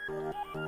「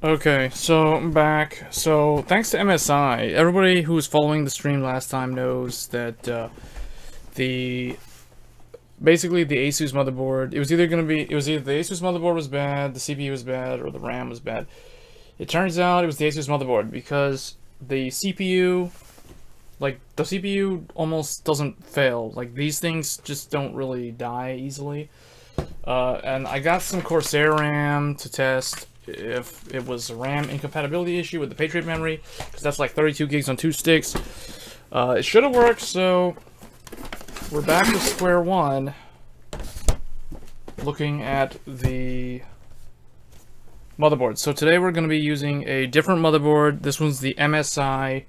Okay, so I'm back. So thanks to MSI, everybody who was following the stream last time knows that basically the Asus motherboard, it was either the Asus motherboard was bad, the CPU was bad, or the RAM was bad. It turns out it was the Asus motherboard because the CPU almost doesn't fail. Like, these things just don't really die easily. And I got some Corsair RAM to test if it was a RAM incompatibility issue with the Patriot memory, because that's like 32 gigs on 2 sticks. It should have worked, so we're back to square one, looking at the motherboard. So today we're going to be using a different motherboard. This one's the MSI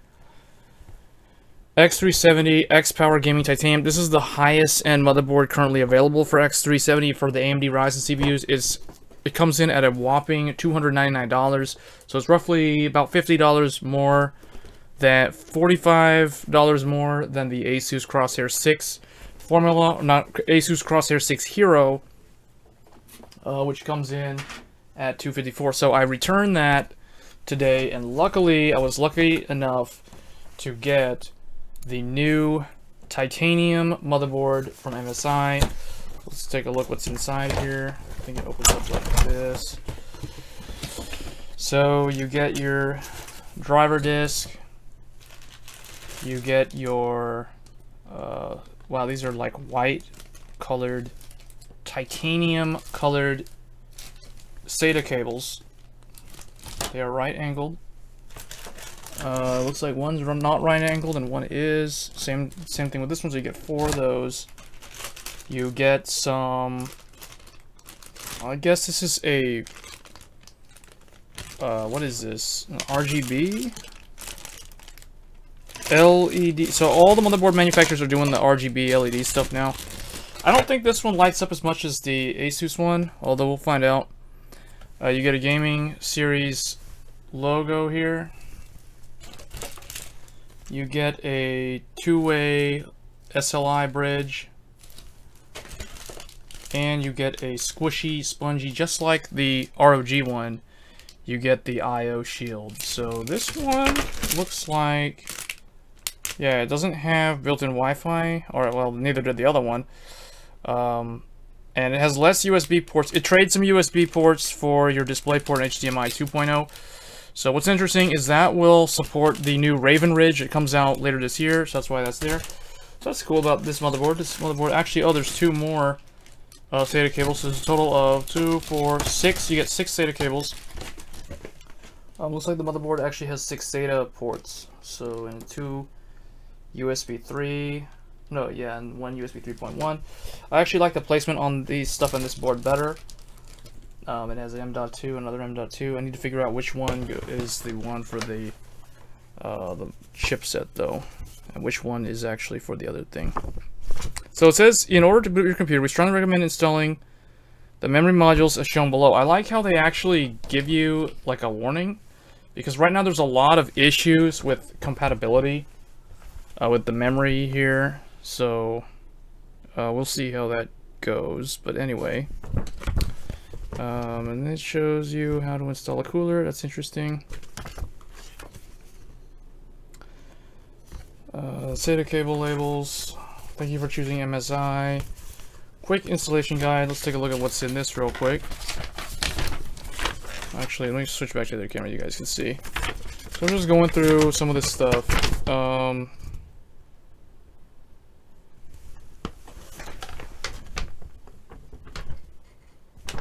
X370 XPower Gaming Titanium. This is the highest end motherboard currently available for X370 for the AMD Ryzen CPUs. It comes in at a whopping $299, so it's roughly about $50 more, $45 more than the Asus Crosshair 6 formula, not Asus Crosshair 6 Hero, which comes in at $254. So I returned that today, and luckily I was lucky enough to get the new titanium motherboard from MSI. Let's take a look what's inside here. I think it opens up like this. So you get your driver disc. You get your wow, these are like white colored titanium colored SATA cables. They are right angled. Looks like one's not right angled and one is. Same thing with this one. So you get 4 of those. You get some. I guess this is a. What is this? An RGB? LED. So all the motherboard manufacturers are doing the RGB LED stuff now. I don't think this one lights up as much as the Asus one, although we'll find out. You get a gaming series logo here. You get a 2-way SLI bridge. And you get a squishy, spongy, just like the ROG one, you get the I/O shield. So this one looks like, yeah, it doesn't have built-in Wi-Fi, or well, neither did the other one. And it has less USB ports. It trades some USB ports for your DisplayPort and HDMI 2.0. So what's interesting is that will support the new Raven Ridge. It comes out later this year, so that's why that's there. So that's cool about this motherboard. This motherboard, actually, oh, there's 2 more SATA cables. So there's a total of 2, 4, 6. You get 6 SATA cables. Looks like the motherboard actually has 6 SATA ports. So, and 2 USB 3. No, yeah, and 1 USB 3.1. I actually like the placement on these stuff on this board better. It has an M.2, another M.2. I need to figure out which one is the one for the chipset, though, and which one is actually for the other thing. So it says, in order to boot your computer, we strongly recommend installing the memory modules as shown below. I like how they actually give you like a warning, because right now there's a lot of issues with compatibility with the memory here. So we'll see how that goes. But anyway, and it shows you how to install a cooler. That's interesting. SATA cable labels. Thank you for choosing MSI. Quick installation guide. Let's take a look at what's in this real quick. Actually, let me switch back to the other camera. You guys can see. So I'm just going through some of this stuff.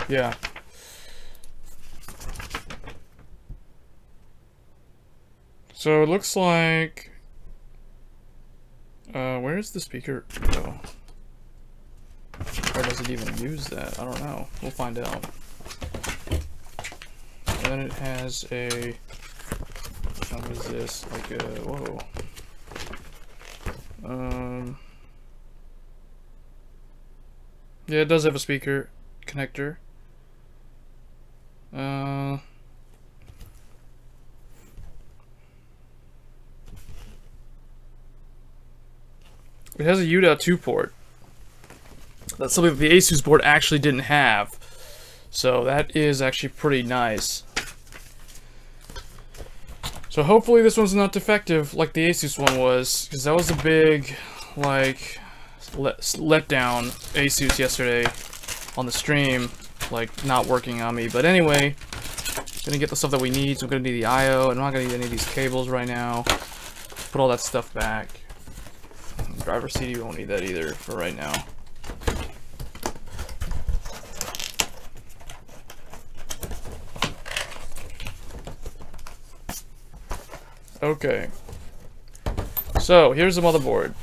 Yeah. So it looks like. Where's the speaker go? Or does it even use that? I don't know. We'll find out. And then it has a. What is this? Like a. Whoa. Yeah, it does have a speaker connector. It has a U.2 port. That's something that the Asus board actually didn't have. So that is actually pretty nice. So hopefully this one's not defective like the Asus one was, because that was a big, like, letdown Asus yesterday on the stream, like, not working on me. But anyway, gonna get the stuff that we need. So we're gonna need the I/O. I'm not gonna need any of these cables right now. Put all that stuff back. Driver CD, we won't need that either for right now. Okay. So, here's the motherboard.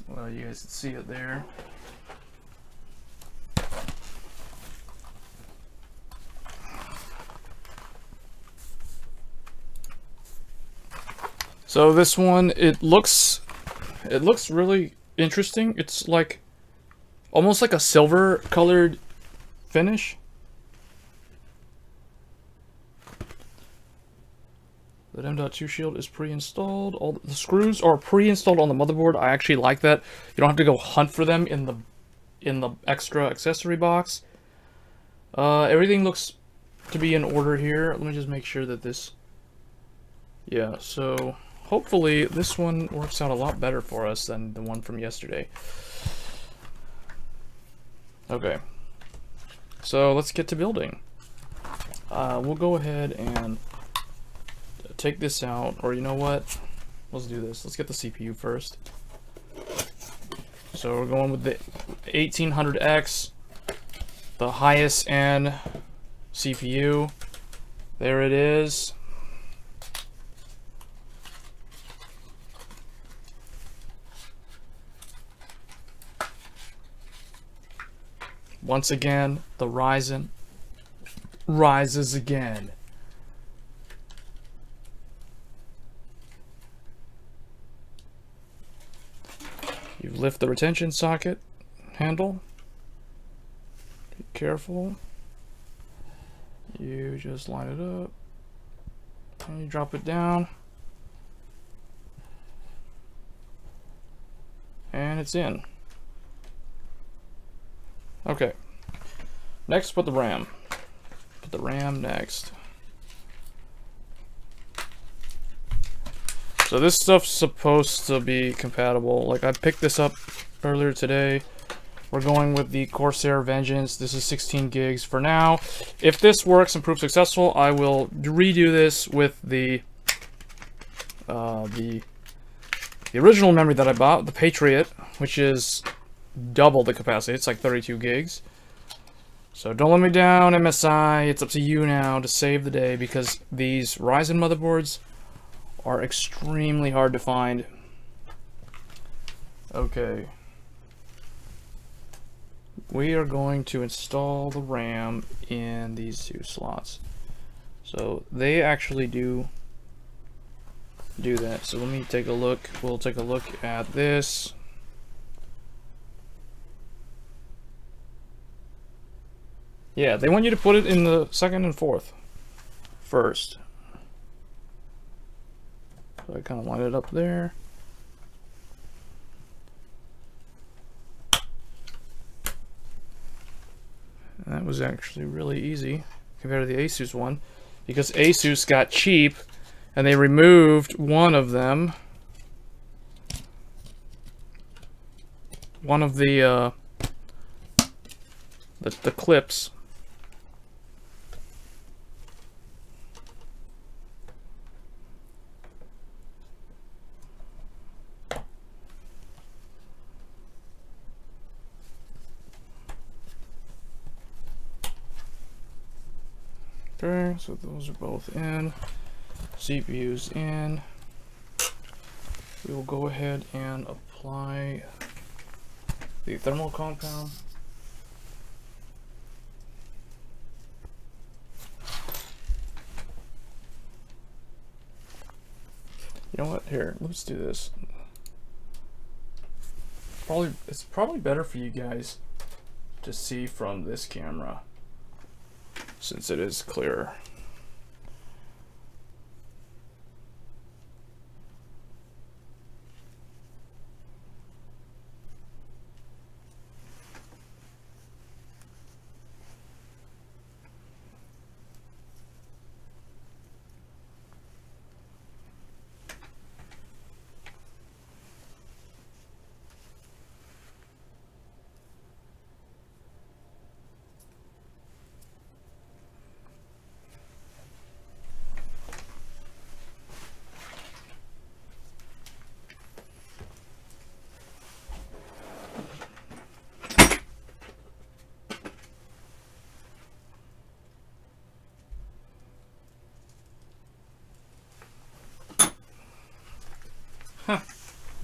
Well, you guys can see it there. So this one, it looks really interesting. It's like almost like a silver colored finish. The M.2 shield is pre-installed. All the screws are pre-installed on the motherboard. I actually like that. You don't have to go hunt for them in the extra accessory box. Everything looks to be in order here. Let me just make sure that this. Yeah, so hopefully this one works out a lot better for us than the one from yesterday. Okay, so let's get to building. We'll go ahead and take this out, or you know what? Let's do this. Let's get the CPU first. So we're going with the 1800X, the highest end CPU. There it is. Once again, the Ryzen rises again. You lift the retention socket handle. Be careful. You just line it up and you drop it down, and it's in. Okay, next put the RAM. Put the RAM next. So this stuff's supposed to be compatible. Like, I picked this up earlier today. We're going with the Corsair Vengeance. This is 16 gigs for now. If this works and proves successful, I will redo this with the original memory that I bought, the Patriot, which is double the capacity. It's like 32 gigs. So don't let me down, MSI. It's up to you now to save the day, because these Ryzen motherboards are extremely hard to find. Okay. We are going to install the RAM in these two slots. So they actually do that. So let me take a look. We'll take a look at this. Yeah, they want you to put it in the second and fourth first. So I kind of line it up there. That was actually really easy compared to the Asus one, because Asus got cheap and they removed one of them. One of the clips. Okay, so those are both in. CPU's in. We will go ahead and apply the thermal compound. You know what? Here, let's do this. It's probably better for you guys to see from this camera, since it is clearer.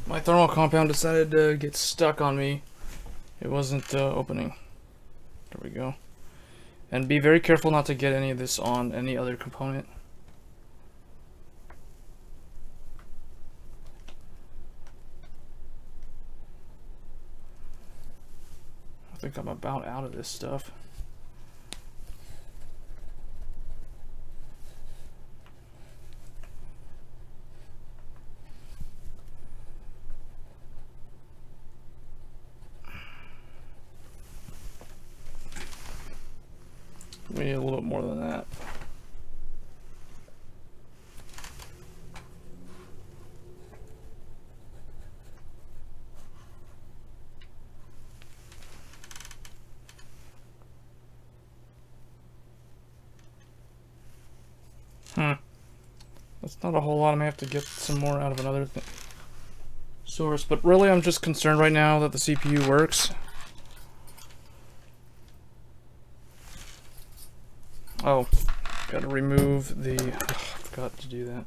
My thermal compound decided to get stuck on me. It wasn't opening. There we go. And be very careful not to get any of this on any other component. I think I'm about out of this stuff. We need a little bit more than that. It's not a whole lot. I may have to get some more out of another source, but really I'm just concerned right now that the CPU works. Oh, gotta remove the... Oh, I forgot to do that.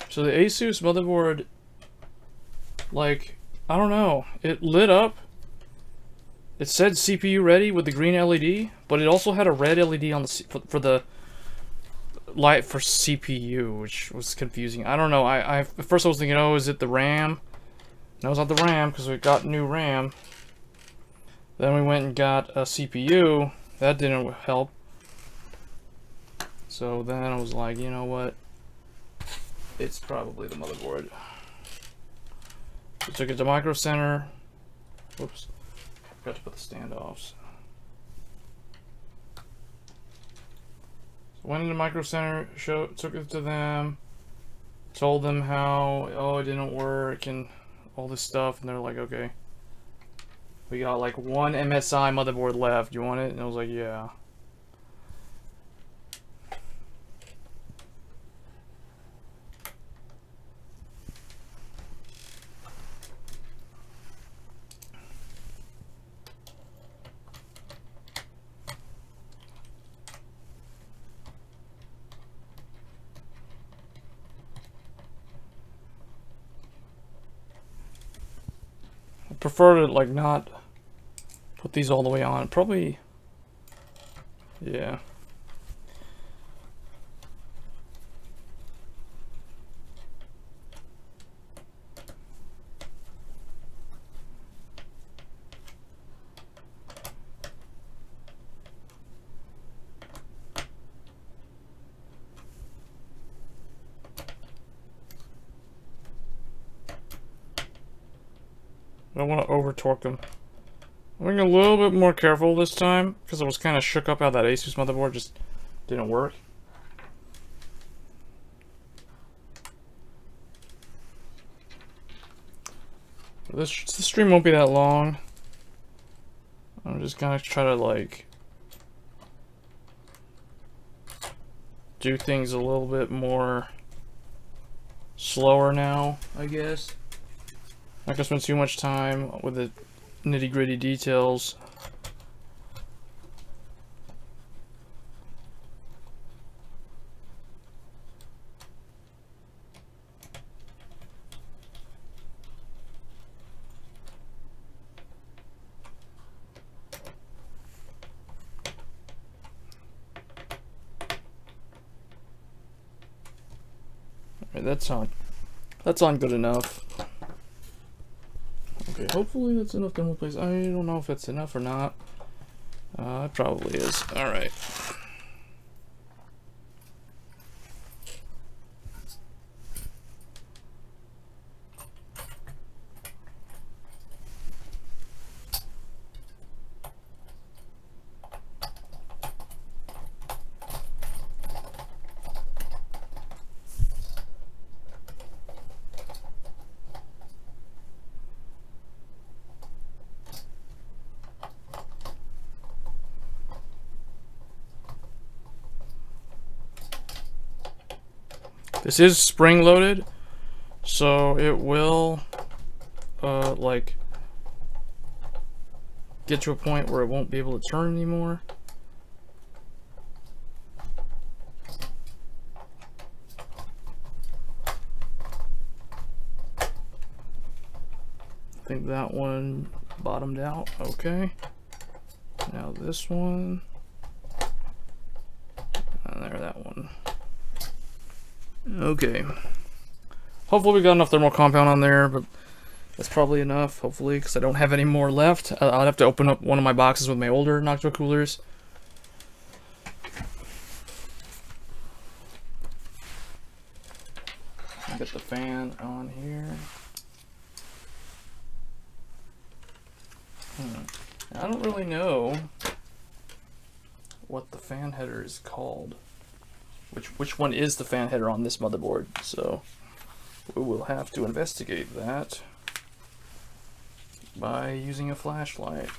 So the Asus motherboard, like, I don't know, it lit up. It said CPU ready with the green LED, but it also had a red LED on the for the light for CPU, which was confusing. I don't know. At first I was thinking, oh, is it the RAM? No, it's not the RAM because we got new RAM. Then we went and got a CPU. That didn't help. So then I was like, you know what? It's probably the motherboard. So took it to Micro Center. Whoops. Forgot to put the standoffs. So went into Micro Center, took it to them, told them how, oh, it didn't work and all this stuff, and they're like, okay. We got like one MSI motherboard left. You want it? And I was like, yeah. Prefer to like not put these all the way on. Probably, yeah. I don't want to over torque them. I'm being a little bit more careful this time because I was kind of shook up how that Asus motherboard just didn't work. This stream won't be that long. I'm just gonna try to like do things a little bit more slower now, I guess. Not gonna spend too much time with the nitty-gritty details. Alright, that's on good enough. Okay, hopefully that's enough to replace. I don't know if it's enough or not. It probably is. Alright. This is spring-loaded, so it will, like, get to a point where it won't be able to turn anymore. I think that one bottomed out. Okay. Now this one. And there, that one. Okay. Hopefully we got enough thermal compound on there, but that's probably enough, hopefully, because I don't have any more left. I'll have to open up one of my boxes with my older Noctua coolers. I'll get the fan on here. I don't really know what the fan header is called. which one is the fan header on this motherboard. So we will have to investigate that by using a flashlight.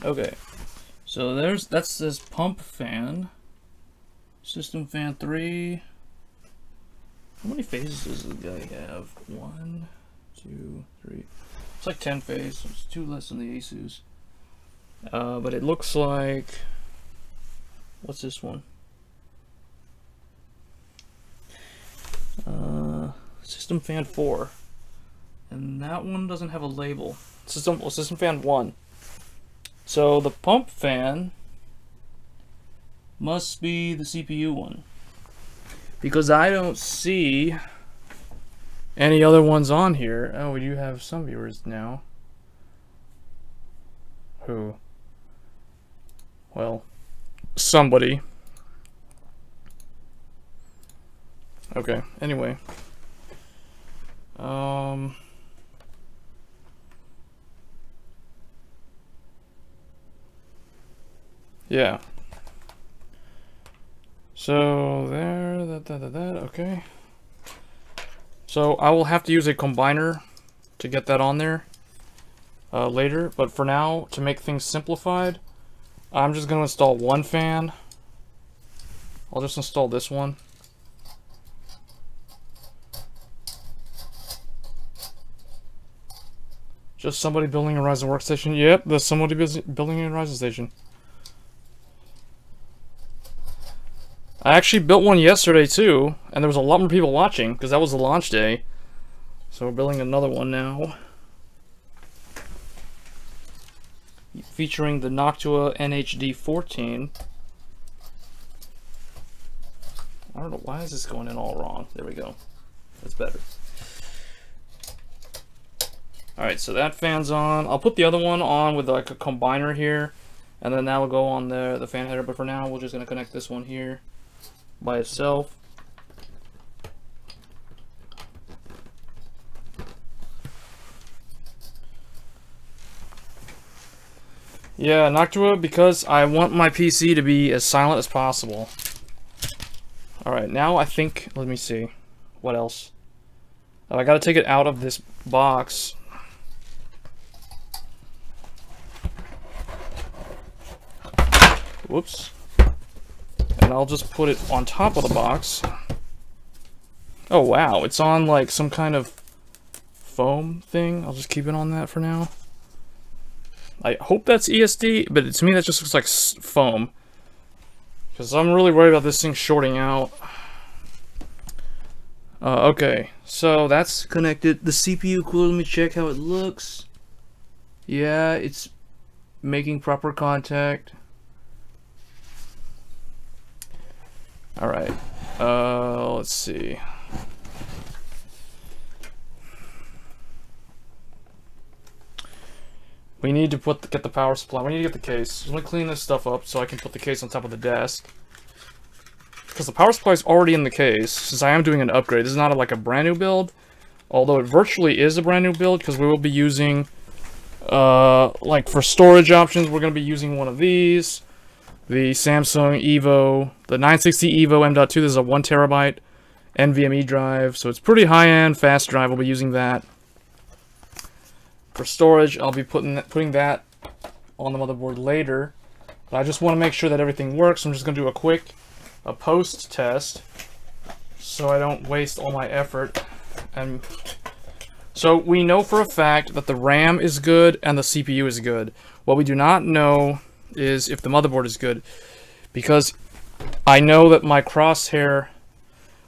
Okay, so that's this pump fan, system fan 3. How many phases does the guy have? 1, 2, 3. It's like 10 phases. It's 2 less than the Asus. But it looks like, what's this one? System fan 4, and that one doesn't have a label. System fan 1. So the pump fan must be the CPU one, because I don't see any other ones on here. Oh, we do have some viewers now. Who? Well, somebody. Okay, anyway. Yeah. So there, that, okay. So I will have to use a combiner to get that on there later, but for now, to make things simplified, I'm just going to install one fan. I'll just install this one. Just somebody building a Ryzen workstation. Yep, there's somebody building a Ryzen station. I actually built one yesterday too, and there was a lot more people watching because that was the launch day. So we're building another one now, featuring the Noctua NHD 14. I don't know, why is this going in all wrong? There we go. That's better. Alright, so that fan's on. I'll put the other one on with like a combiner here, and then that will go on the fan header, but for now we're just going to connect this one here by itself. Yeah, Noctua, because I want my PC to be as silent as possible. Alright, now I think, let me see, what else? Oh, I gotta take it out of this box. Whoops. And I'll just put it on top of the box. Oh wow, it's on like some kind of foam thing. I'll just keep it on that for now. I hope that's ESD, but to me that just looks like foam. Because I'm really worried about this thing shorting out. Okay, so that's connected. The CPU cooler, let me check how it looks. Yeah, it's making proper contact. Alright, let's see. We need to get the power supply. We need to get the case. Let me clean this stuff up so I can put the case on top of the desk. Because the power supply is already in the case, since I am doing an upgrade. This is not like a brand new build, although it virtually is a brand new build, because we will be using, like for storage options, we're going to be using one of these. The Samsung Evo, the 960 Evo M.2, this is a 1 terabyte NVMe drive, so it's pretty high-end, fast drive. We'll be using that. For storage, I'll be putting that on the motherboard later, but I just want to make sure that everything works. I'm just going to do a quick post test so I don't waste all my effort. And so we know for a fact that the RAM is good and the CPU is good. What we do not know is if the motherboard is good, because I know that my Crosshair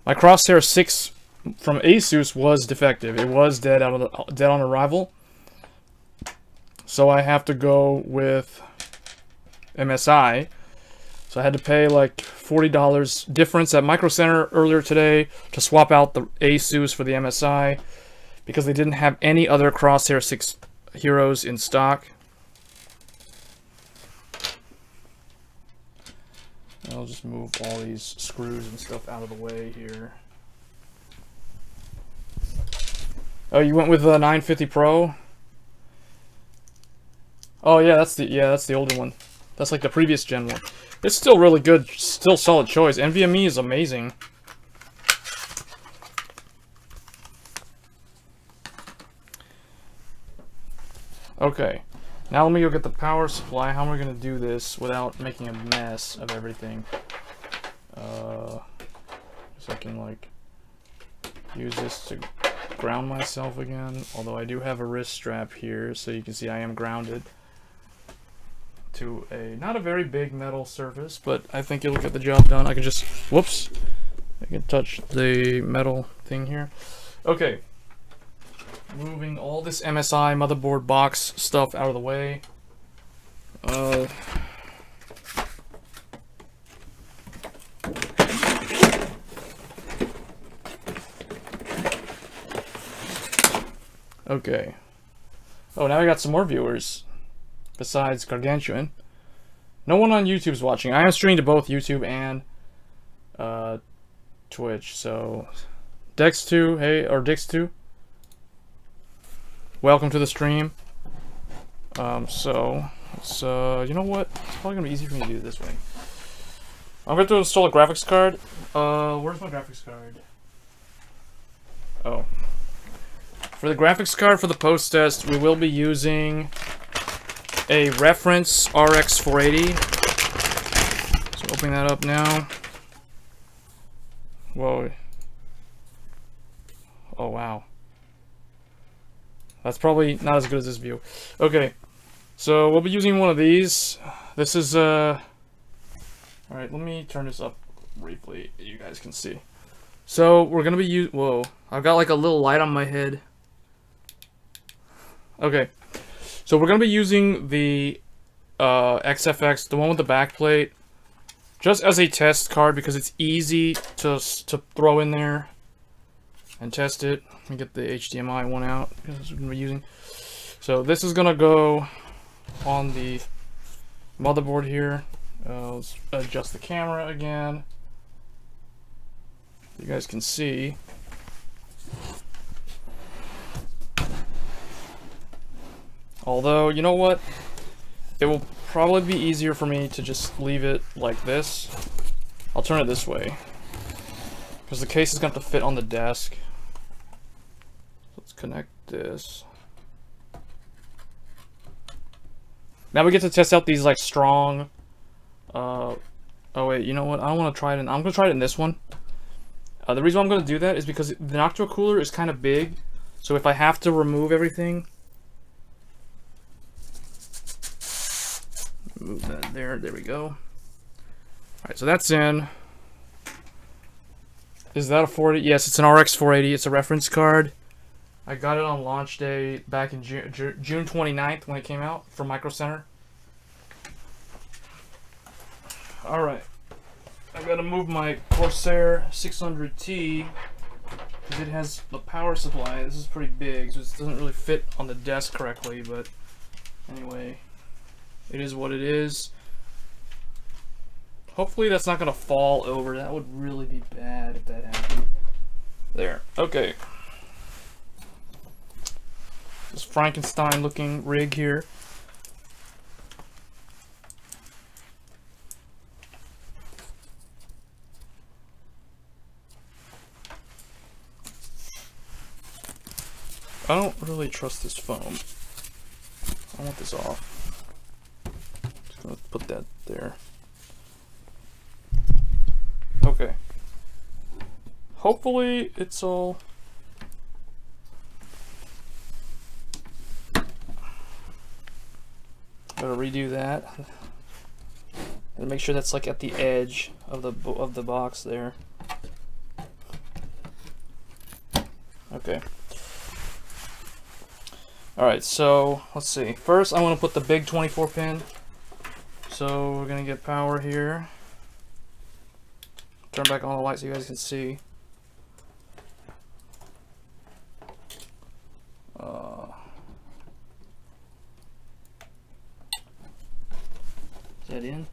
6 from Asus was defective. It was dead on arrival. So I have to go with MSI. So I had to pay like $40 difference at Micro Center earlier today to swap out the Asus for the MSI because they didn't have any other Crosshair 6 Heroes in stock. I'll just move all these screws and stuff out of the way here. Oh, you went with the 950 Pro? Oh yeah, that's the older one. That's like the previous gen one. It's still really good, still solid choice. NVMe is amazing. Okay, now let me go get the power supply. How am I gonna do this without making a mess of everything? So I can like use this to ground myself again. Although I do have a wrist strap here, so you can see I am grounded to a not a very big metal surface, but I think it'll get the job done. I can just whoops, I can touch the metal thing here. Okay. Moving all this MSI motherboard box stuff out of the way. Okay. Oh, now I got some more viewers. Besides Gargantuan. No one on YouTube's watching. I am streaming to both YouTube and Twitch. So Dex2, hey, or Dix2. Welcome to the stream. So it's you know what? It's probably gonna be easy for me to do it this way. I'm going to install a graphics card. Where's my graphics card? Oh. For the graphics card for the post test, we will be using a reference RX 480. So opening that up now. Whoa. Oh wow. That's probably not as good as this view. Okay, so we'll be using one of these. This is alright, let me turn this up briefly, you guys can see. So we're gonna be whoa, I've got like a little light on my head. Okay, so we're gonna be using the XFX, the one with the back plate, just as a test card because it's easy to throw in there and test it. Let me get the HDMI one out because that's what we're using. So this is gonna go on the motherboard here. Let's adjust the camera again. You guys can see. Although, you know what? It will probably be easier for me to just leave it like this. I'll turn it this way because the case is going to have to fit on the desk. Let's connect this. Now we get to test out these like strong. Oh wait, you know what? I don't want to try it. I'm going to try it in this one. The reason why I'm going to do that is because the Noctua cooler is kind of big. So if I have to remove everything, move that there. There we go. All right, so that's in. Is that a 480? Yes, it's an RX 480. It's a reference card. I got it on launch day back in June 29th when it came out from Micro Center. All right, I gotta move my Corsair 600T because it has the power supply. This is pretty big, so it doesn't really fit on the desk correctly. But anyway, it is what it is. Hopefully that's not gonna fall over. That would really be bad if that happened. There. Okay. This Frankenstein looking rig here. I don't really trust this foam. I want this off. Just gonna put that there. Okay. Hopefully it's all. Gotta redo that and make sure that's like at the edge of the box there. Okay. All right, so let's see. First, I want to put the big 24 pin. So we're gonna get power here. Turn back on the light so you guys can see. Is that in?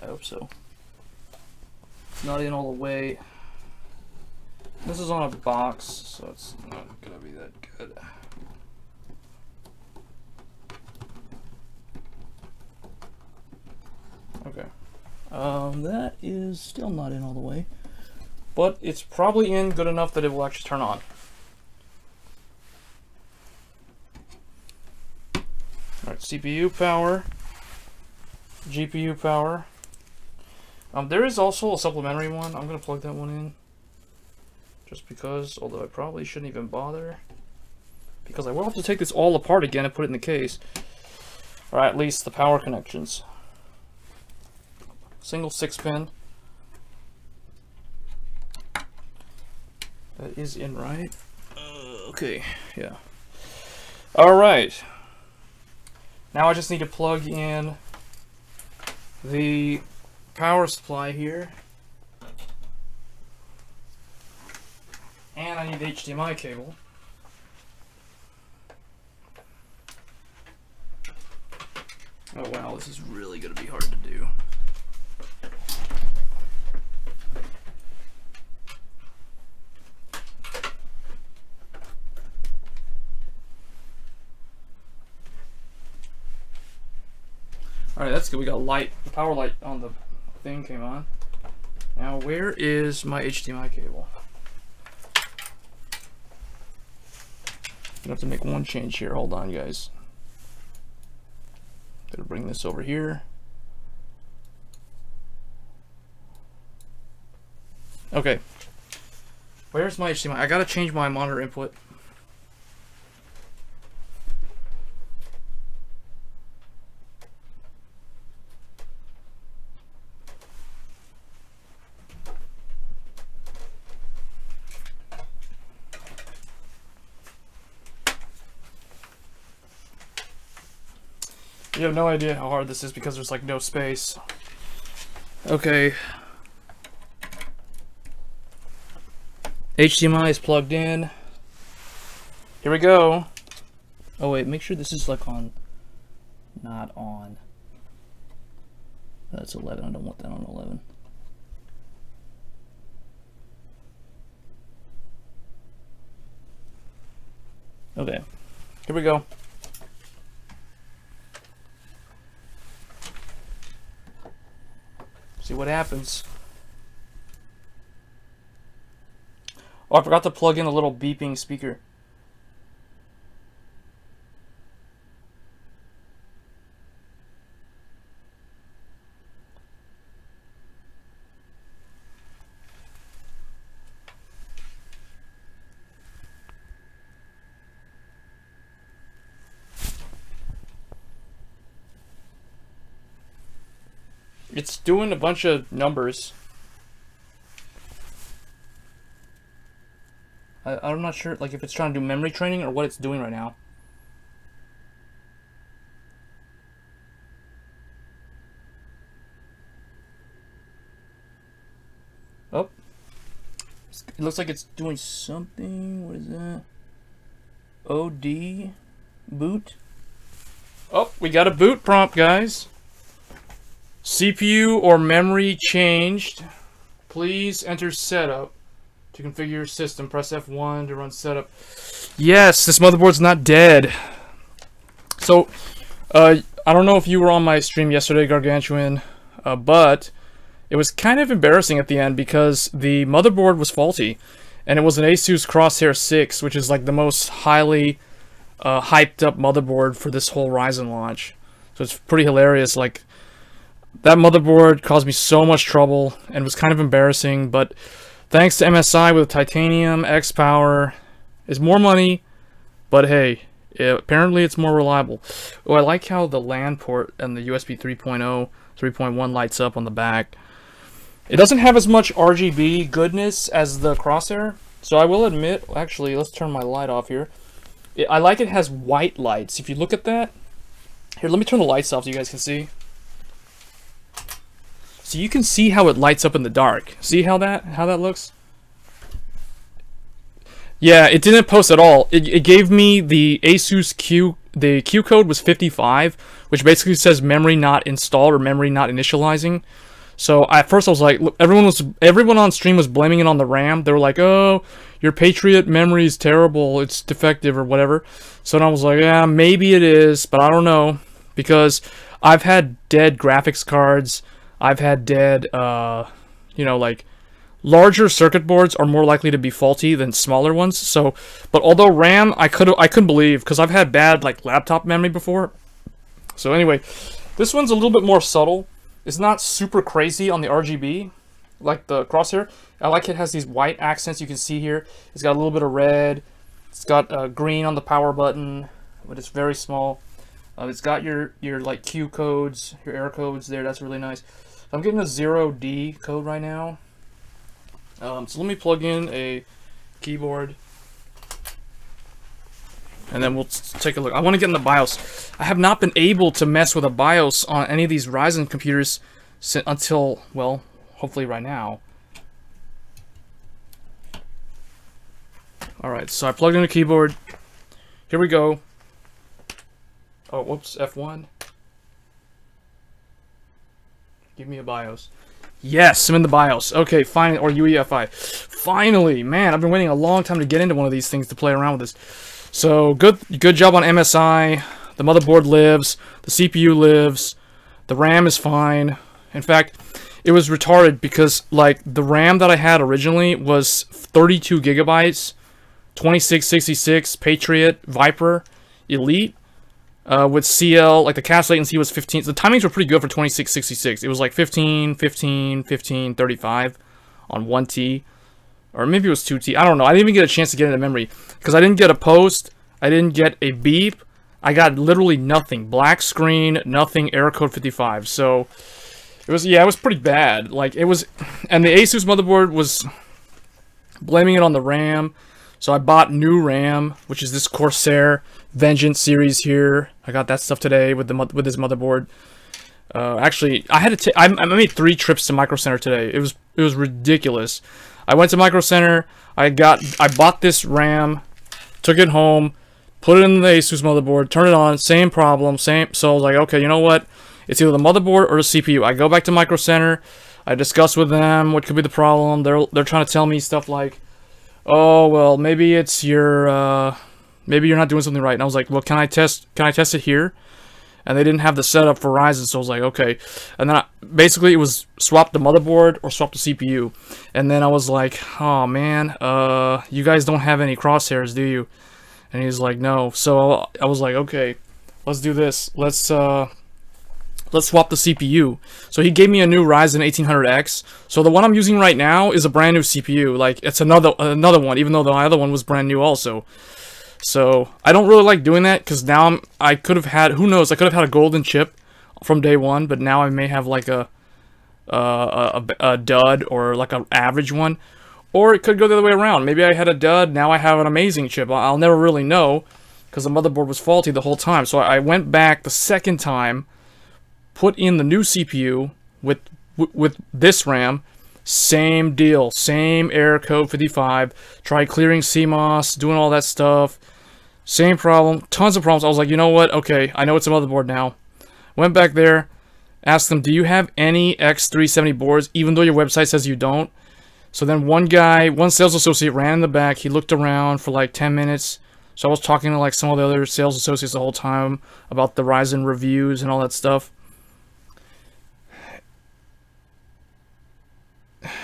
I hope so. It's not in all the way. This is on a box, so it's not gonna be that good. Okay. That is still not in all the way, but it's probably in good enough that it will actually turn on. Alright, CPU power, GPU power. There is also a supplementary one. I'm gonna plug that one in. Just because, although I probably shouldn't even bother. Because I will have to take this all apart again and put it in the case. Or at least the power connections. Single 6-pin. That is in right. Okay, yeah. Alright. Now I just need to plug in the power supply here. And I need the HDMI cable. Oh wow, this is really going to be hard to do. Alright, that's good. We got light. The power light on the thing came on. Now, where is my HDMI cable? I have to make one change here. Hold on, guys. Gotta bring this over here. Okay. Where's my HDMI? I gotta change my monitor input. You have no idea how hard this is because there's like no space. Okay. HDMI is plugged in. Here we go. Oh wait, make sure this is like on, not on. That's 11, I don't want that on 11. Okay, here we go. See what happens. Oh, I forgot to plug in a little beeping speaker. It's doing a bunch of numbers. I'm not sure, like, if it's trying to do memory training or what it's doing right now. Oh. It looks like it's doing something. What is that? OD boot. Oh, we got a boot prompt, guys. CPU or memory changed. Please enter setup. To configure your system, press F1 to run setup. Yes, this motherboard's not dead. So, I don't know if you were on my stream yesterday, Gargantuan, but it was kind of embarrassing at the end because the motherboard was faulty. And it was an Asus Crosshair 6, which is like the most highly hyped up motherboard for this whole Ryzen launch. So it's pretty hilarious. Like, that motherboard caused me so much trouble and was kind of embarrassing, but thanks to MSI with Titanium XPower, is more money, but hey, apparently it's more reliable. Oh, I like how the LAN port and the USB 3.0, 3.1 lights up on the back. It doesn't have as much RGB goodness as the Crosshair, so I will admit, actually, let's turn my light off here. I like it has white lights. If you look at that, here, let me turn the lights off so you guys can see. So you can see how it lights up in the dark. See how that looks? Yeah, it didn't post at all. It gave me the Asus Q. The Q code was 55, which basically says memory not installed or memory not initializing. So at first I was like, everyone on stream was blaming it on the RAM. They were like, oh, your Patriot memory is terrible, it's defective or whatever. So then I was like, yeah, maybe it is, but I don't know, because I've had dead graphics cards. I've had dead, you know, like larger circuit boards are more likely to be faulty than smaller ones. So, but although RAM, I couldn't believe, because I've had bad like laptop memory before. So anyway, this one's a little bit more subtle. It's not super crazy on the RGB, like the crosshair. I like it has these white accents you can see here. It's got a little bit of red. It's got green on the power button, but it's very small. It's got your like Q codes, your error codes there. That's really nice. I'm getting a 0D code right now. So let me plug in a keyboard, and then we'll take a look. I want to get in the BIOS. I have not been able to mess with a BIOS on any of these Ryzen computers until, well, hopefully right now. Alright, so I plugged in a keyboard. Here we go. Oh, whoops, F1. Give me a BIOS. Yes, I'm in the BIOS. Okay, fine, or UEFI. Finally, man, I've been waiting a long time to get into one of these things to play around with this. So, good job on MSI. The motherboard lives. The CPU lives. The RAM is fine. In fact, it was retarded because, like, the RAM that I had originally was 32 gigabytes, 2666 Patriot Viper Elite. With CL, like the cache latency was 15. So the timings were pretty good for 2666. It was like 15, 15, 15, 35 on 1T. Or maybe it was 2T. I don't know. I didn't even get a chance to get into memory. Because I didn't get a post. I didn't get a beep. I got literally nothing. Black screen, nothing, error code 55. So, it was, yeah, it was pretty bad. Like, it was, and the Asus motherboard was blaming it on the RAM. So I bought new RAM, which is this Corsair Vengeance series here. I got that stuff today with this motherboard. Actually, I made 3 trips to Micro Center today. It was ridiculous. I went to Micro Center. I bought this RAM, took it home, put it in the Asus motherboard, turned it on. Same problem, same. So I was like, okay, you know what? It's either the motherboard or the CPU. I go back to Micro Center. I discuss with them what could be the problem. They're trying to tell me stuff like, oh, well, maybe it's your, maybe you're not doing something right. And I was like, well, can I test it here? And they didn't have the setup for Ryzen, so I was like, okay. And then basically it was swap the motherboard or swap the CPU. And then I was like, oh man, you guys don't have any crosshairs, do you? And he's like, no. So I was like, okay, let's do this. Let's swap the CPU. So he gave me a new Ryzen 1800X. So the one I'm using right now is a brand new CPU. Like, it's another one, even though the other one was brand new also. So I don't really like doing that because now I could have had, who knows, I could have had a golden chip from day one, but now I may have like a dud or like an average one, or it could go the other way around. Maybe I had a dud, now I have an amazing chip. I'll never really know because the motherboard was faulty the whole time. So I went back the second time, put in the new CPU with this RAM. Same deal, same error code 55. Tried clearing CMOS, doing all that stuff. Same problem, tons of problems. I was like, you know what? Okay, I know it's a motherboard now. Went back there, asked them, do you have any X370 boards, even though your website says you don't? So then one sales associate ran in the back. He looked around for like 10 minutes. So I was talking to like some of the other sales associates the whole time about the Ryzen reviews and all that stuff.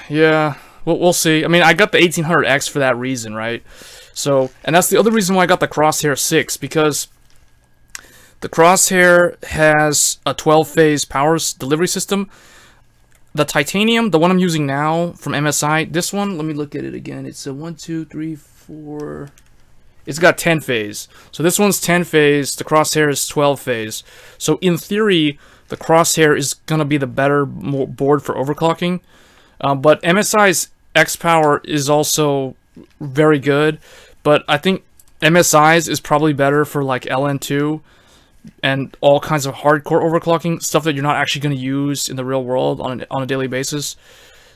Yeah, we'll see. I mean, I got the 1800X for that reason, right? So, and that's the other reason why I got the Crosshair 6, because the Crosshair has a 12-phase power delivery system. The Titanium, the one I'm using now from MSI, this one, let me look at it again. It's a 1, 2, 3, 4... It's got 10-phase. So this one's 10-phase, the Crosshair is 12-phase. So in theory, the Crosshair is going to be the better board for overclocking. But MSI's XPower is also very good, but I think MSI's is probably better for like LN2 and all kinds of hardcore overclocking, stuff that you're not actually going to use in the real world on a daily basis.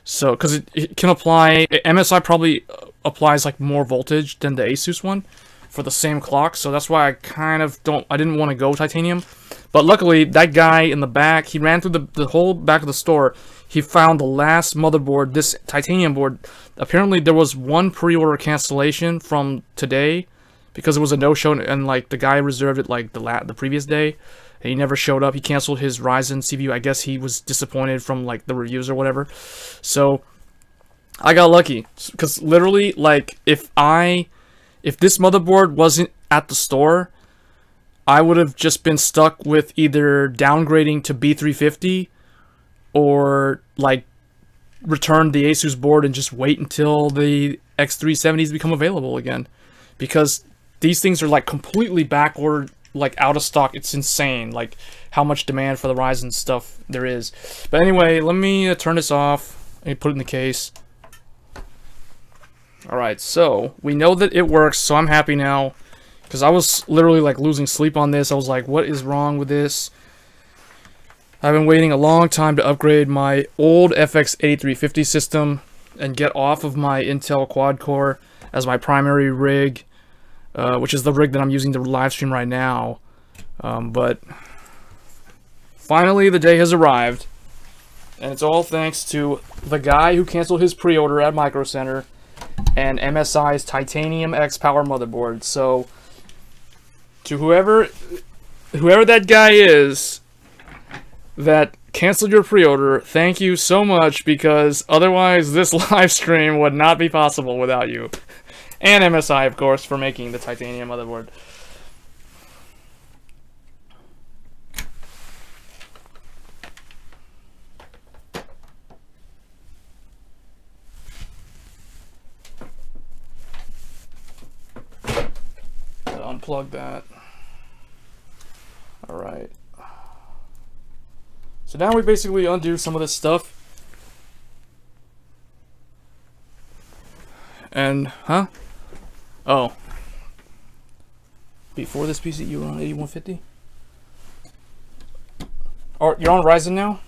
So, because it can apply, MSI probably applies like more voltage than the Asus one for the same clock, so that's why I kind of I didn't want to go Titanium. But luckily, that guy in the back, he ran through the whole back of the store. he found the last motherboard, this titanium board. Apparently there was one pre-order cancellation from today because it was a no-show, and like the guy reserved it like the previous day, and he never showed up. He canceled his Ryzen CPU. I guess he was disappointed from like the reviews or whatever. So I got lucky because literally, like, if this motherboard wasn't at the store, I would have just been stuck with either downgrading to B350 or like return the Asus board and just wait until the X370s become available again, because these things are like completely backordered, like out of stock. It's insane, like how much demand for the Ryzen stuff there is. But anyway, let me turn this off and put it in the case. Alright, so we know that it works, so I'm happy now, because I was literally like losing sleep on this. I was like, what is wrong with this? I've been waiting a long time to upgrade my old FX 8350 system and get off of my Intel quad-core as my primary rig, which is the rig that I'm using to live stream right now. But finally the day has arrived, and it's all thanks to the guy who canceled his pre-order at Micro Center and MSI's Titanium XPower motherboard. So to whoever that guy is that canceled your pre-order, thank you so much, because otherwise this live stream would not be possible without you. And MSI, of course, for making the Titanium motherboard. Unplug that. Alright. So now we basically undo some of this stuff. And, huh? Oh. Before this PC, you were on 8150? Or you're on Ryzen now?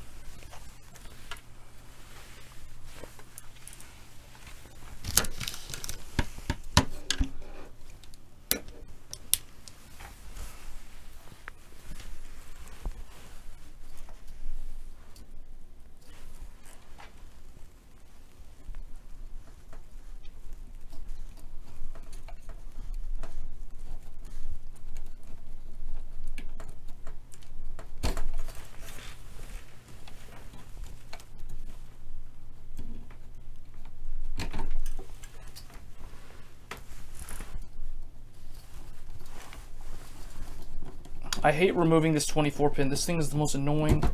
I hate removing this 24 pin. This thing is the most annoying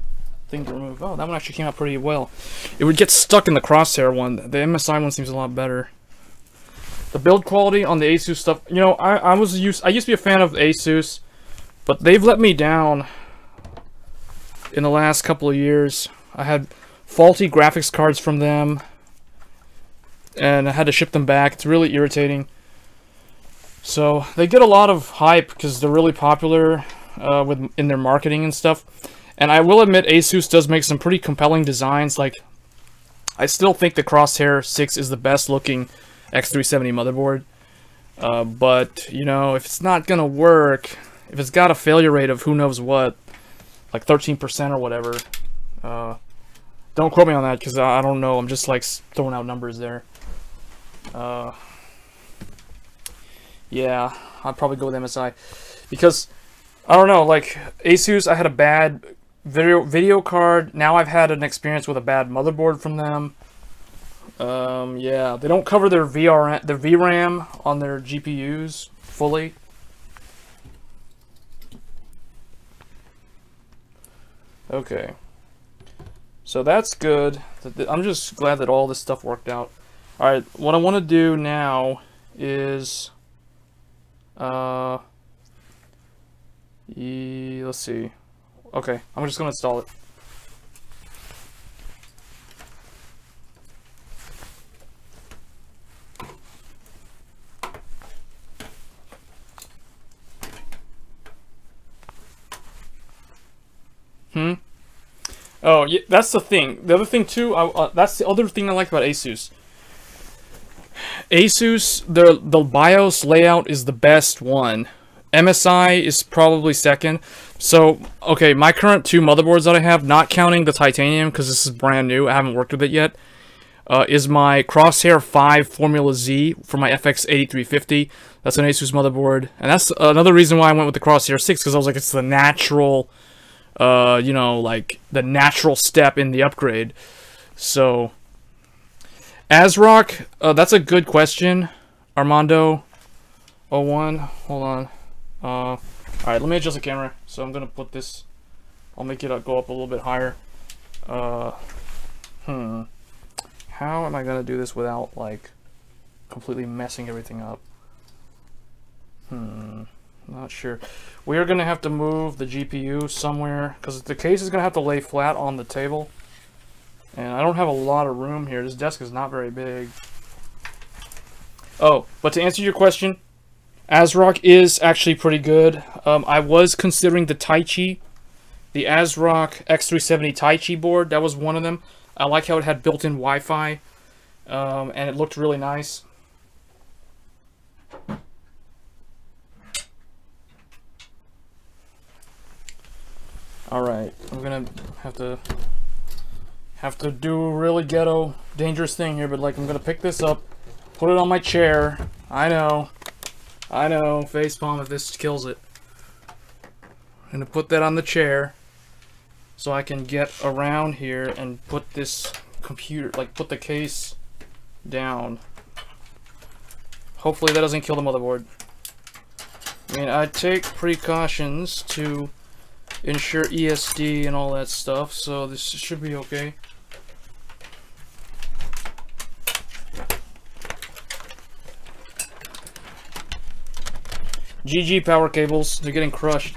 thing to remove. Oh, that one actually came out pretty well. It would get stuck in the crosshair one. The MSI one seems a lot better. The build quality on the Asus stuff, you know, I used to be a fan of Asus, but they've let me down in the last couple of years. I had faulty graphics cards from them, and I had to ship them back. It's really irritating. So they get a lot of hype because they're really popular in their marketing and stuff. And I will admit, Asus does make some pretty compelling designs. Like, I still think the Crosshair 6 is the best looking X370 motherboard. But, you know, if it's not gonna work, if it's got a failure rate of who knows what, like 13% or whatever, don't quote me on that, because I don't know. I'm just like throwing out numbers there. Yeah, I'd probably go with MSI, because I don't know, like Asus, I had a bad video card. Now I've had an experience with a bad motherboard from them. Yeah, they don't cover their VRAM on their GPUs fully. Okay, so that's good. I'm just glad that all this stuff worked out. All right, what I want to do now is let's see. Okay, I'm just gonna install it. Oh, yeah, that's the thing. The other thing too, that's the other thing I like about Asus. Asus, the BIOS layout is the best one, MSI is probably second. So, okay, my current 2 motherboards that I have, not counting the Titanium, because this is brand new, I haven't worked with it yet, is my Crosshair 5 Formula Z for my FX 8350. That's an Asus motherboard. And that's another reason why I went with the Crosshair 6, because I was like, it's the natural, you know, like, the natural step in the upgrade. So, ASRock, that's a good question, Armando. 01, hold on. Alright, let me adjust the camera. So I'm gonna put this, I'll make it go up a little bit higher. How am I gonna do this without, like, completely messing everything up? Not sure. We are gonna have to move the GPU somewhere, because the case is gonna have to lay flat on the table. And I don't have a lot of room here. This desk is not very big. Oh, but to answer your question, ASRock is actually pretty good. I was considering the Taichi, the ASRock X370 Taichi board. That was one of them. I like how it had built-in Wi-Fi, and it looked really nice. All right, I'm gonna have to do a really ghetto, dangerous thing here, but like I'm gonna pick this up, put it on my chair. I know, facepalm if this kills it. I'm gonna put that on the chair so I can get around here and put this computer, like put the case down. Hopefully that doesn't kill the motherboard. I mean, I take precautions to ensure ESD and all that stuff, so this should be okay. GG power cables, they're getting crushed.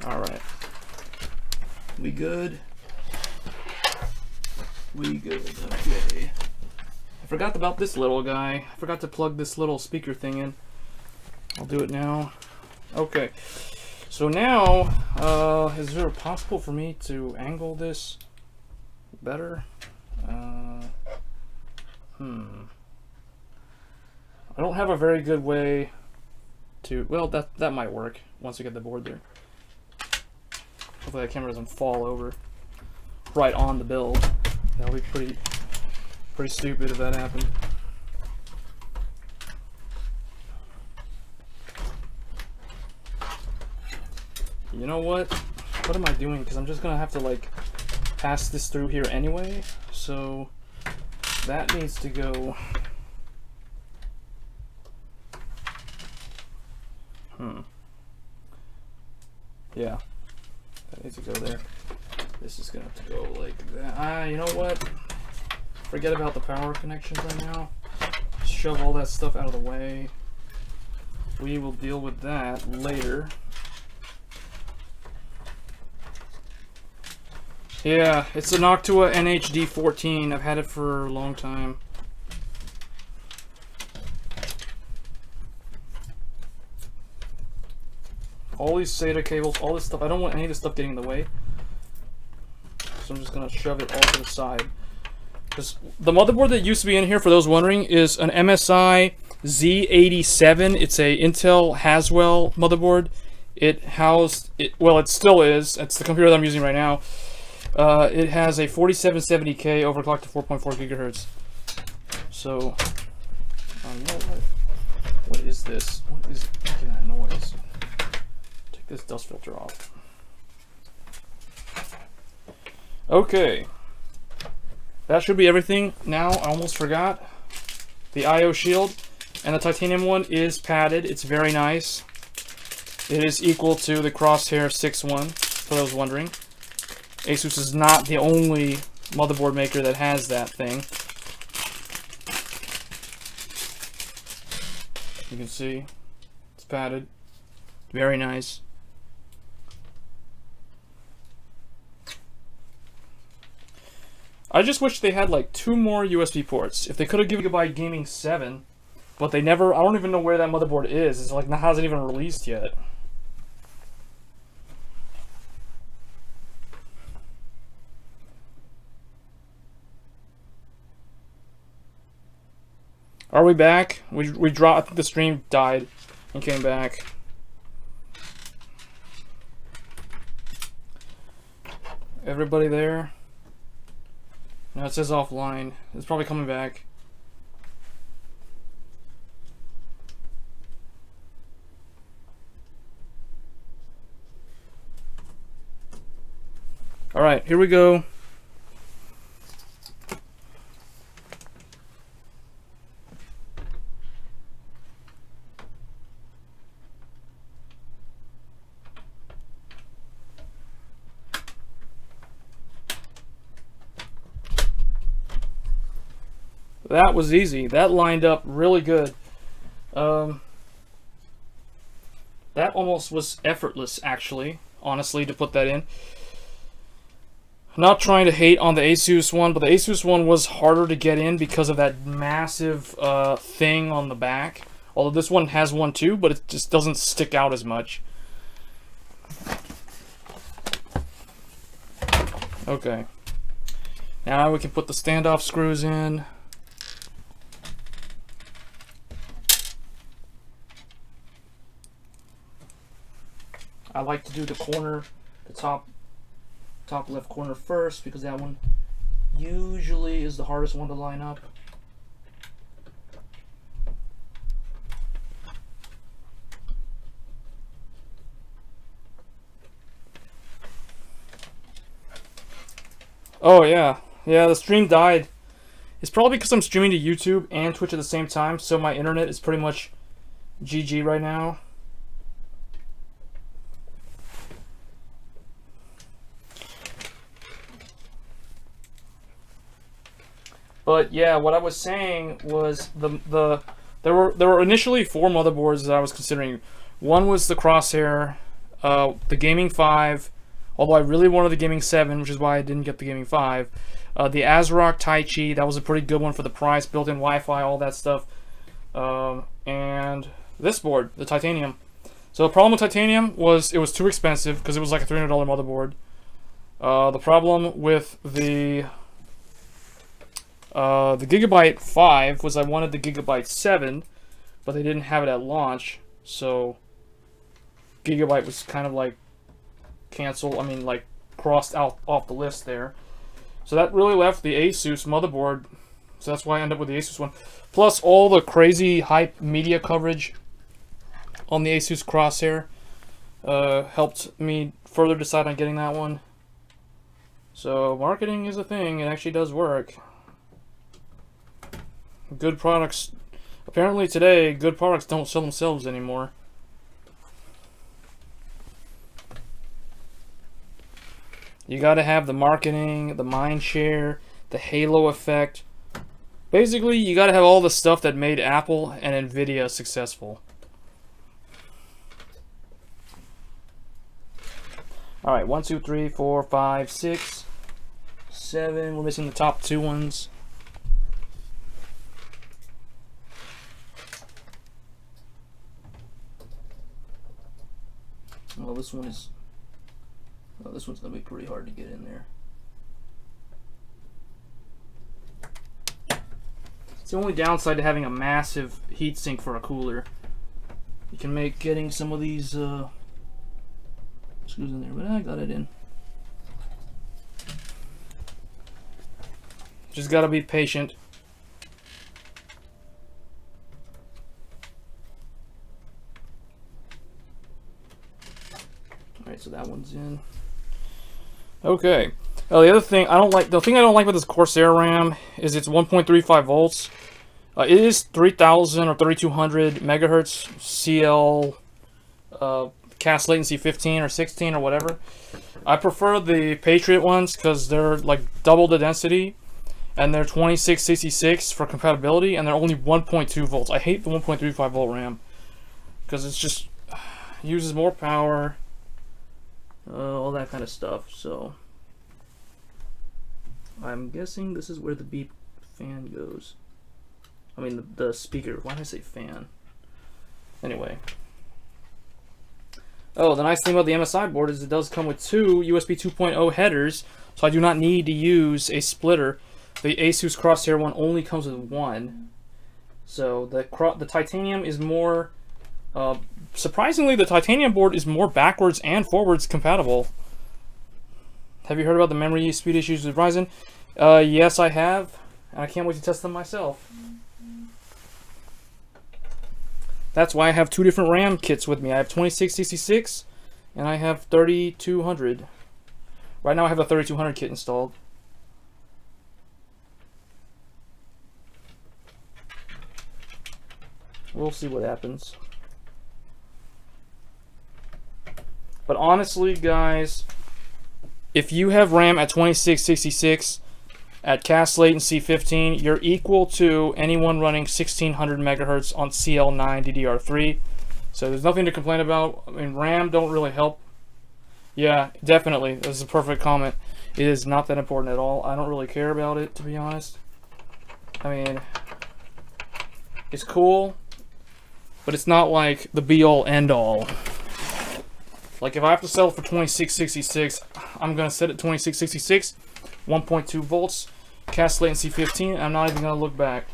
Alright. We good? We good, okay. I forgot about this little guy. I forgot to plug this little speaker thing in. I'll do it now. Okay. So now, is there possible for me to angle this better? I don't have a very good way to, well, that might work once we get the board there. Hopefully that camera doesn't fall over right on the build. That would be pretty stupid if that happened. You know what? What am I doing? Because I'm just gonna have to like pass this through here anyway. So that needs to go. Yeah, that needs to go there. This is gonna have to go like that. You know what? Forget about the power connections right now. Shove all that stuff out of the way. We will deal with that later. Yeah, it's a Noctua NHD14. I've had it for a long time. All these SATA cables, all this stuff, I don't want any of this stuff getting in the way. So I'm just going to shove it all to the side. The motherboard that used to be in here, for those wondering, is an MSI Z87. It's a Intel Haswell motherboard. It housed, well, it still is. It's the computer that I'm using right now. It has a 4770K overclocked to 4.4 gigahertz. So, what is this? What is making that noise? Take this dust filter off. Okay. That should be everything. Now, I almost forgot. The IO shield and the titanium one is padded. It's very nice. It is equal to the Crosshair 6 one, for those wondering. Asus is not the only motherboard maker that has that thing. You can see it's padded. Very nice. I just wish they had like 2 more USB ports. If they could have given Gigabyte Gaming 7, but they never, I don't even know where that motherboard is. It's like, hasn't even released yet. Are we back? We dropped. I think the stream died and came back. Everybody there? No, it says offline. It's probably coming back. Alright, here we go. That was easy. That lined up really good. That almost was effortless, actually, honestly, to put that in. Not trying to hate on the Asus one, but the Asus one was harder to get in because of that massive thing on the back. Although this one has one too, but it just doesn't stick out as much. Okay. Now we can put the standoff screws in. I like to do the corner, the top left corner first, because that one usually is the hardest one to line up. Oh yeah, the stream died. It's probably because I'm streaming to YouTube and Twitch at the same time, so my internet is pretty much GG right now. But yeah, what I was saying was there were initially 4 motherboards that I was considering. One was the Crosshair, the Gaming 5, although I really wanted the Gaming 7, which is why I didn't get the Gaming 5. The ASRock Taichi, that was a pretty good one for the price, built-in Wi-Fi, all that stuff. And this board, the Titanium. So the problem with Titanium was it was too expensive because it was like a $300 motherboard. The problem with the Gigabyte 5 was I wanted the Gigabyte 7, but they didn't have it at launch, so Gigabyte was kind of like canceled, like crossed out off the list there. So that really left the Asus motherboard, so that's why I ended up with the Asus one. Plus all the crazy hype media coverage on the Asus Crosshair helped me further decide on getting that one. So marketing is a thing, it actually does work. Good products, apparently today, good products don't sell themselves anymore. You gotta have the marketing, the mind share, the halo effect. Basically, you gotta have all the stuff that made Apple and Nvidia successful. Alright, 1, 2, 3, 4, 5, 6, 7. We're missing the top 2 ones. Well, this one's gonna be pretty hard to get in there. It's the only downside to having a massive heatsink for a cooler. You can make getting some of these screws in there, but I got it in. Just gotta be patient. Alright, so that one's in. Okay. The other thing I don't like, the thing I don't like with this Corsair RAM is it's 1.35 volts. It is 3000 or 3200 megahertz CL cast latency 15 or 16 or whatever. I prefer the Patriot ones because they're like double the density, and they're 2666 for compatibility, and they're only 1.2 volts. I hate the 1.35 volt RAM because it's just uses more power. All that kind of stuff. So I'm guessing this is where the beep fan goes. I mean the speaker. Why did I say fan? Anyway. Oh, the nice thing about the MSI board is it does come with 2 USB 2.0 headers, so I do not need to use a splitter. The Asus Crosshair one only comes with 1. So the titanium is more, surprisingly, the titanium board is more backwards and forwards compatible. Have you heard about the memory speed issues with Ryzen? Yes, I have, and I can't wait to test them myself. That's why I have two different RAM kits with me. I have 2666 and I have 3200. Right now I have a 3200 kit installed. We'll see what happens. But honestly, guys, if you have RAM at 2666 at cast latency 15, you're equal to anyone running 1600 megahertz on CL9 DDR3. So there's nothing to complain about. I mean, RAM don't really help. Yeah, definitely. This is a perfect comment. It is not that important at all. I don't really care about it, to be honest. I mean, it's cool, but it's not like the be-all, end-all. Like, if I have to sell it for 2666, I'm going to set it 2666, 1.2 volts, cast latency 15, I'm not even going to look back.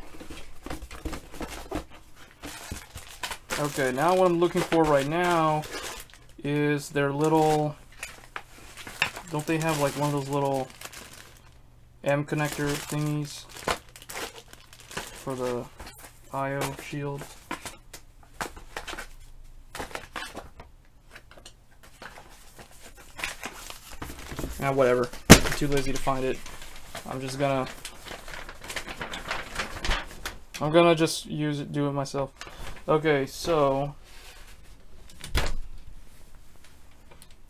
Okay, now what I'm looking for right now is their little... Don't they have like one of those little M connector thingies for the I/O shield? Ah, whatever. I'm too lazy to find it. I'm gonna just use it, do it myself. Okay, so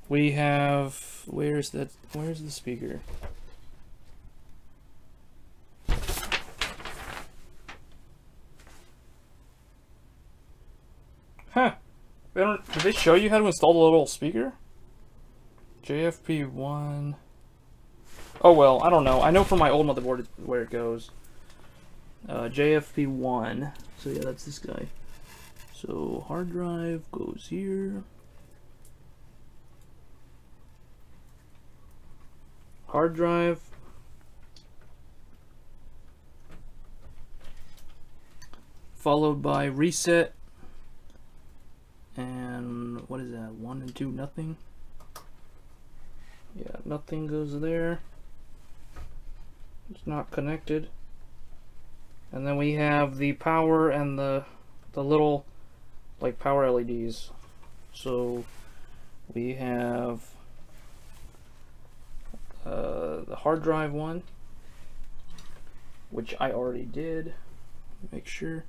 we have, where's the speaker? Huh. Did they show you how to install the little speaker? JFP1. Oh well, I don't know. I know from my old motherboard where it goes. JFP1. So yeah, that's this guy. So hard drive goes here. Hard drive. Followed by reset. And what is that? 1 and 2, nothing. Yeah, nothing goes there. It's not connected. And then we have the power and the little like power LEDs. So we have the hard drive one, which I already did. Make sure.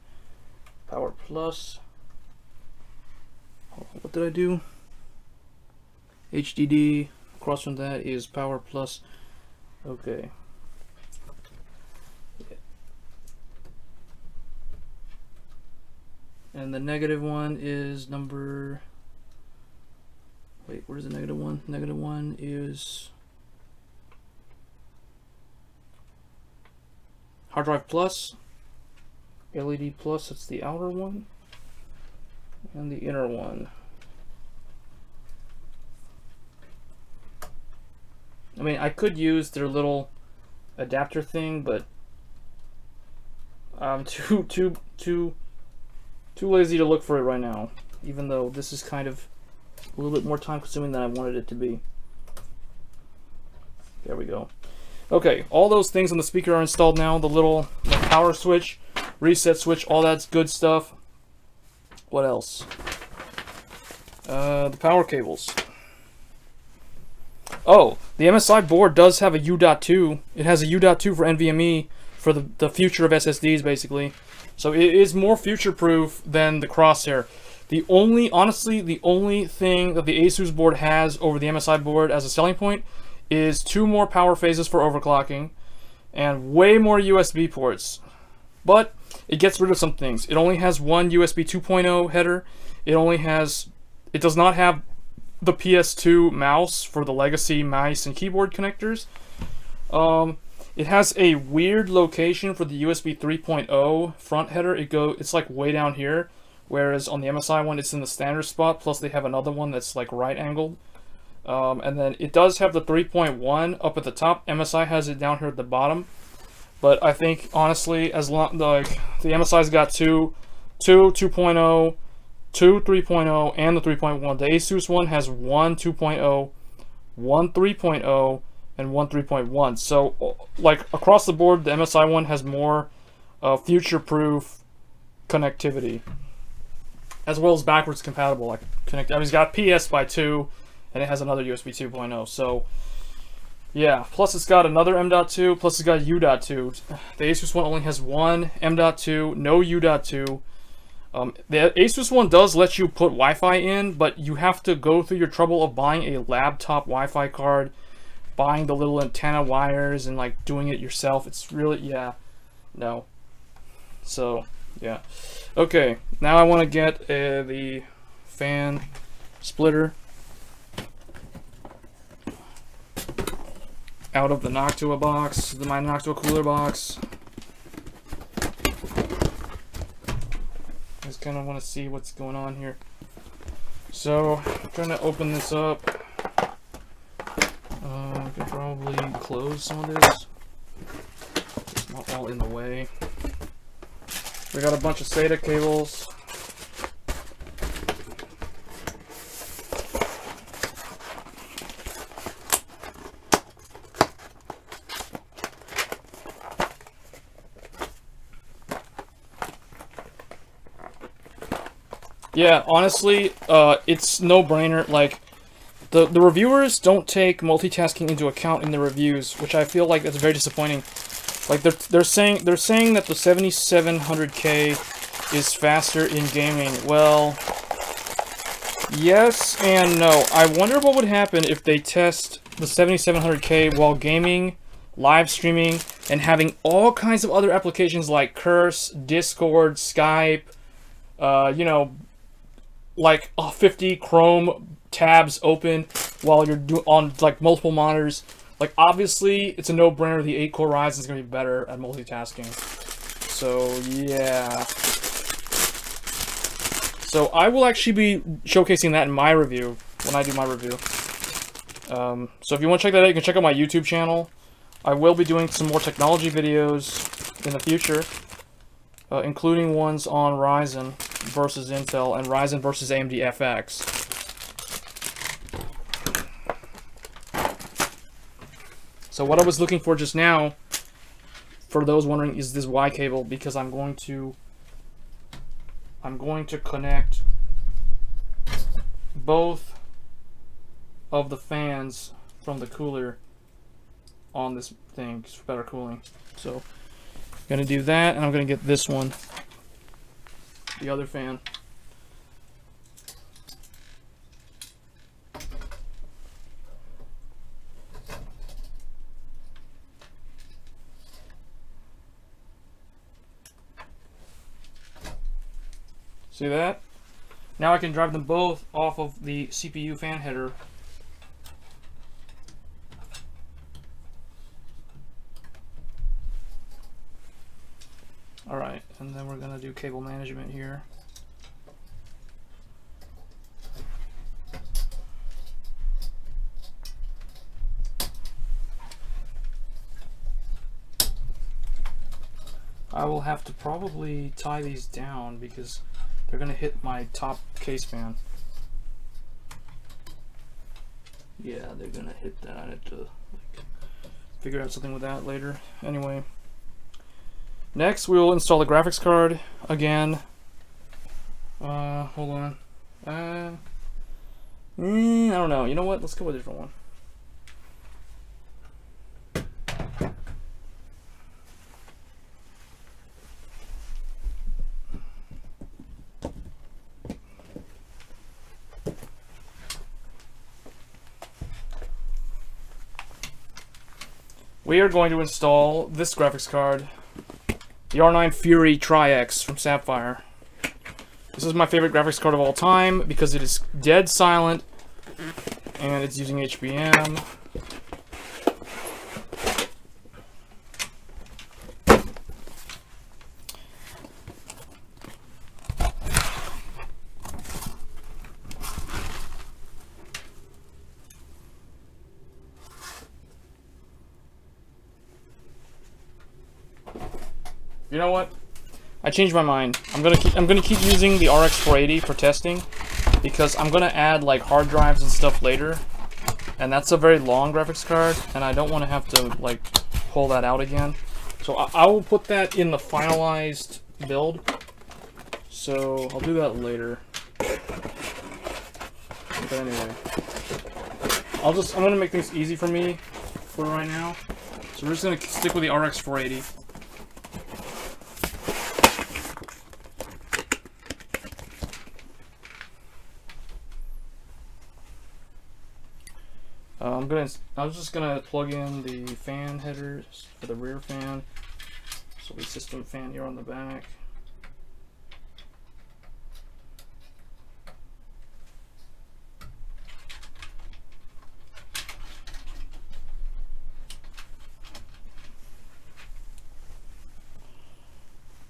Power plus. What did I do? HDD. Across from that is power plus. Okay. Yeah. And the negative one is number. Wait, where's the negative one? Negative one is hard drive plus. LED plus, that's the outer one. And the inner one. I mean, I could use their little adapter thing, but I'm too lazy to look for it right now. Even though this is kind of a little bit more time consuming than I wanted it to be. There we go. Okay, all those things on the speaker are installed now. The little power switch, reset switch, all that's good stuff. What else? The power cables. Oh, the MSI board does have a U.2. It has a U.2 for NVMe for the future of SSDs, basically. So it is more future-proof than the Crosshair. Honestly, the only thing that the ASUS board has over the MSI board as a selling point is 2 more power phases for overclocking and way more USB ports. But it gets rid of some things. It only has one USB 2.0 header. It does not have the PS2 mouse for the legacy mice and keyboard connectors. It has a weird location for the USB 3.0 front header. It's like way down here, whereas on the MSI one it's in the standard spot, plus they have another one that's like right angled. And then it does have the 3.1 up at the top. MSI has it down here at the bottom. But I think honestly, as long like the MSI's got 2.0, 3.0, and the 3.1. The Asus one has 2.0, 3.0, and 3.1. So like across the board, the MSI one has more future-proof connectivity, as well as backwards compatible. Like I mean, it's got PS by 2, and it has another USB 2.0. So yeah, plus it's got another M.2, plus it's got U.2. The Asus one only has one M.2, no U.2. The Asus one does let you put Wi-Fi in, but you have to go through your trouble of buying a laptop Wi-Fi card, buying the little antenna wires, and like doing it yourself. It's really, yeah, no. So, yeah. Okay, now I want to get the fan splitter out of the Noctua box, my Noctua cooler box. I just kind of want to see what's going on here. So, I'm trying to open this up. I could probably close some of this. It's not all in the way. We got a bunch of SATA cables. Yeah, honestly, it's no-brainer. Like, the reviewers don't take multitasking into account in the reviews, which I feel like that's very disappointing. Like they're saying that the 7700K is faster in gaming. Well, yes and no. I wonder what would happen if they test the 7700K while gaming, live streaming, and having all kinds of other applications like Curse, Discord, Skype, you know, like 50 Chrome tabs open while you're on like multiple monitors. Like, obviously, it's a no-brainer. The 8-core Ryzen is going to be better at multitasking. So, yeah. So, I will actually be showcasing that in my review, when I do my review. So, if you want to check that out, you can check out my YouTube channel. I will be doing some more technology videos in the future, including ones on Ryzen versus Intel and Ryzen versus AMD FX. So what I was looking for just now, for those wondering, is this Y cable, because I'm going to connect both of the fans from the cooler on this thing for better cooling. So I'm gonna do that, and I'm gonna get this one, the other fan. See that? Now I can drive them both off of the CPU fan header. Alright, and then we're going to do cable management here. I will have to probably tie these down because they're going to hit my top case fan. Yeah, they're going to hit that. I have to like, figure out something with that later. Anyway. Next, we will install the graphics card again. Hold on. I don't know. You know what? Let's go with a different one. We are going to install this graphics card, the R9 Fury Tri-X from Sapphire. This is my favorite graphics card of all time because it is dead silent and it's using HBM. You know what? I changed my mind. I'm gonna keep using the RX 480 for testing because I'm gonna add like hard drives and stuff later, and that's a very long graphics card, and I don't want to have to like pull that out again. So I will put that in the finalized build. So I'll do that later. But anyway, I'm gonna make things easy for me for right now. So we're just gonna stick with the RX 480. I was just gonna plug in the fan headers for the rear fan. So the system fan here on the back.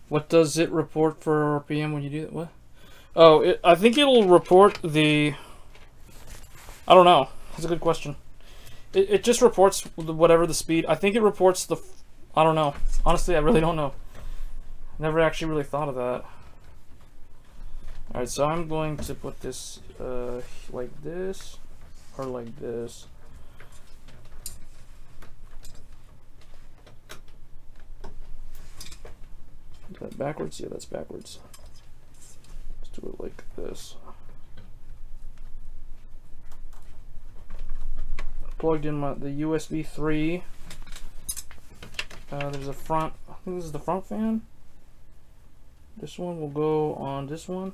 What does it report for RPM when you do that? What? Oh, I think it'll report the... I don't know. That's a good question. It just reports whatever the speed. I think it reports the... I don't know. Honestly, I really don't know. Never actually really thought of that. Alright, so I'm going to put this like this or like this. Is that backwards? Yeah, that's backwards. Let's do it like this. Plugged in the USB 3. There's a front. I think this is the front fan. This one will go on this one.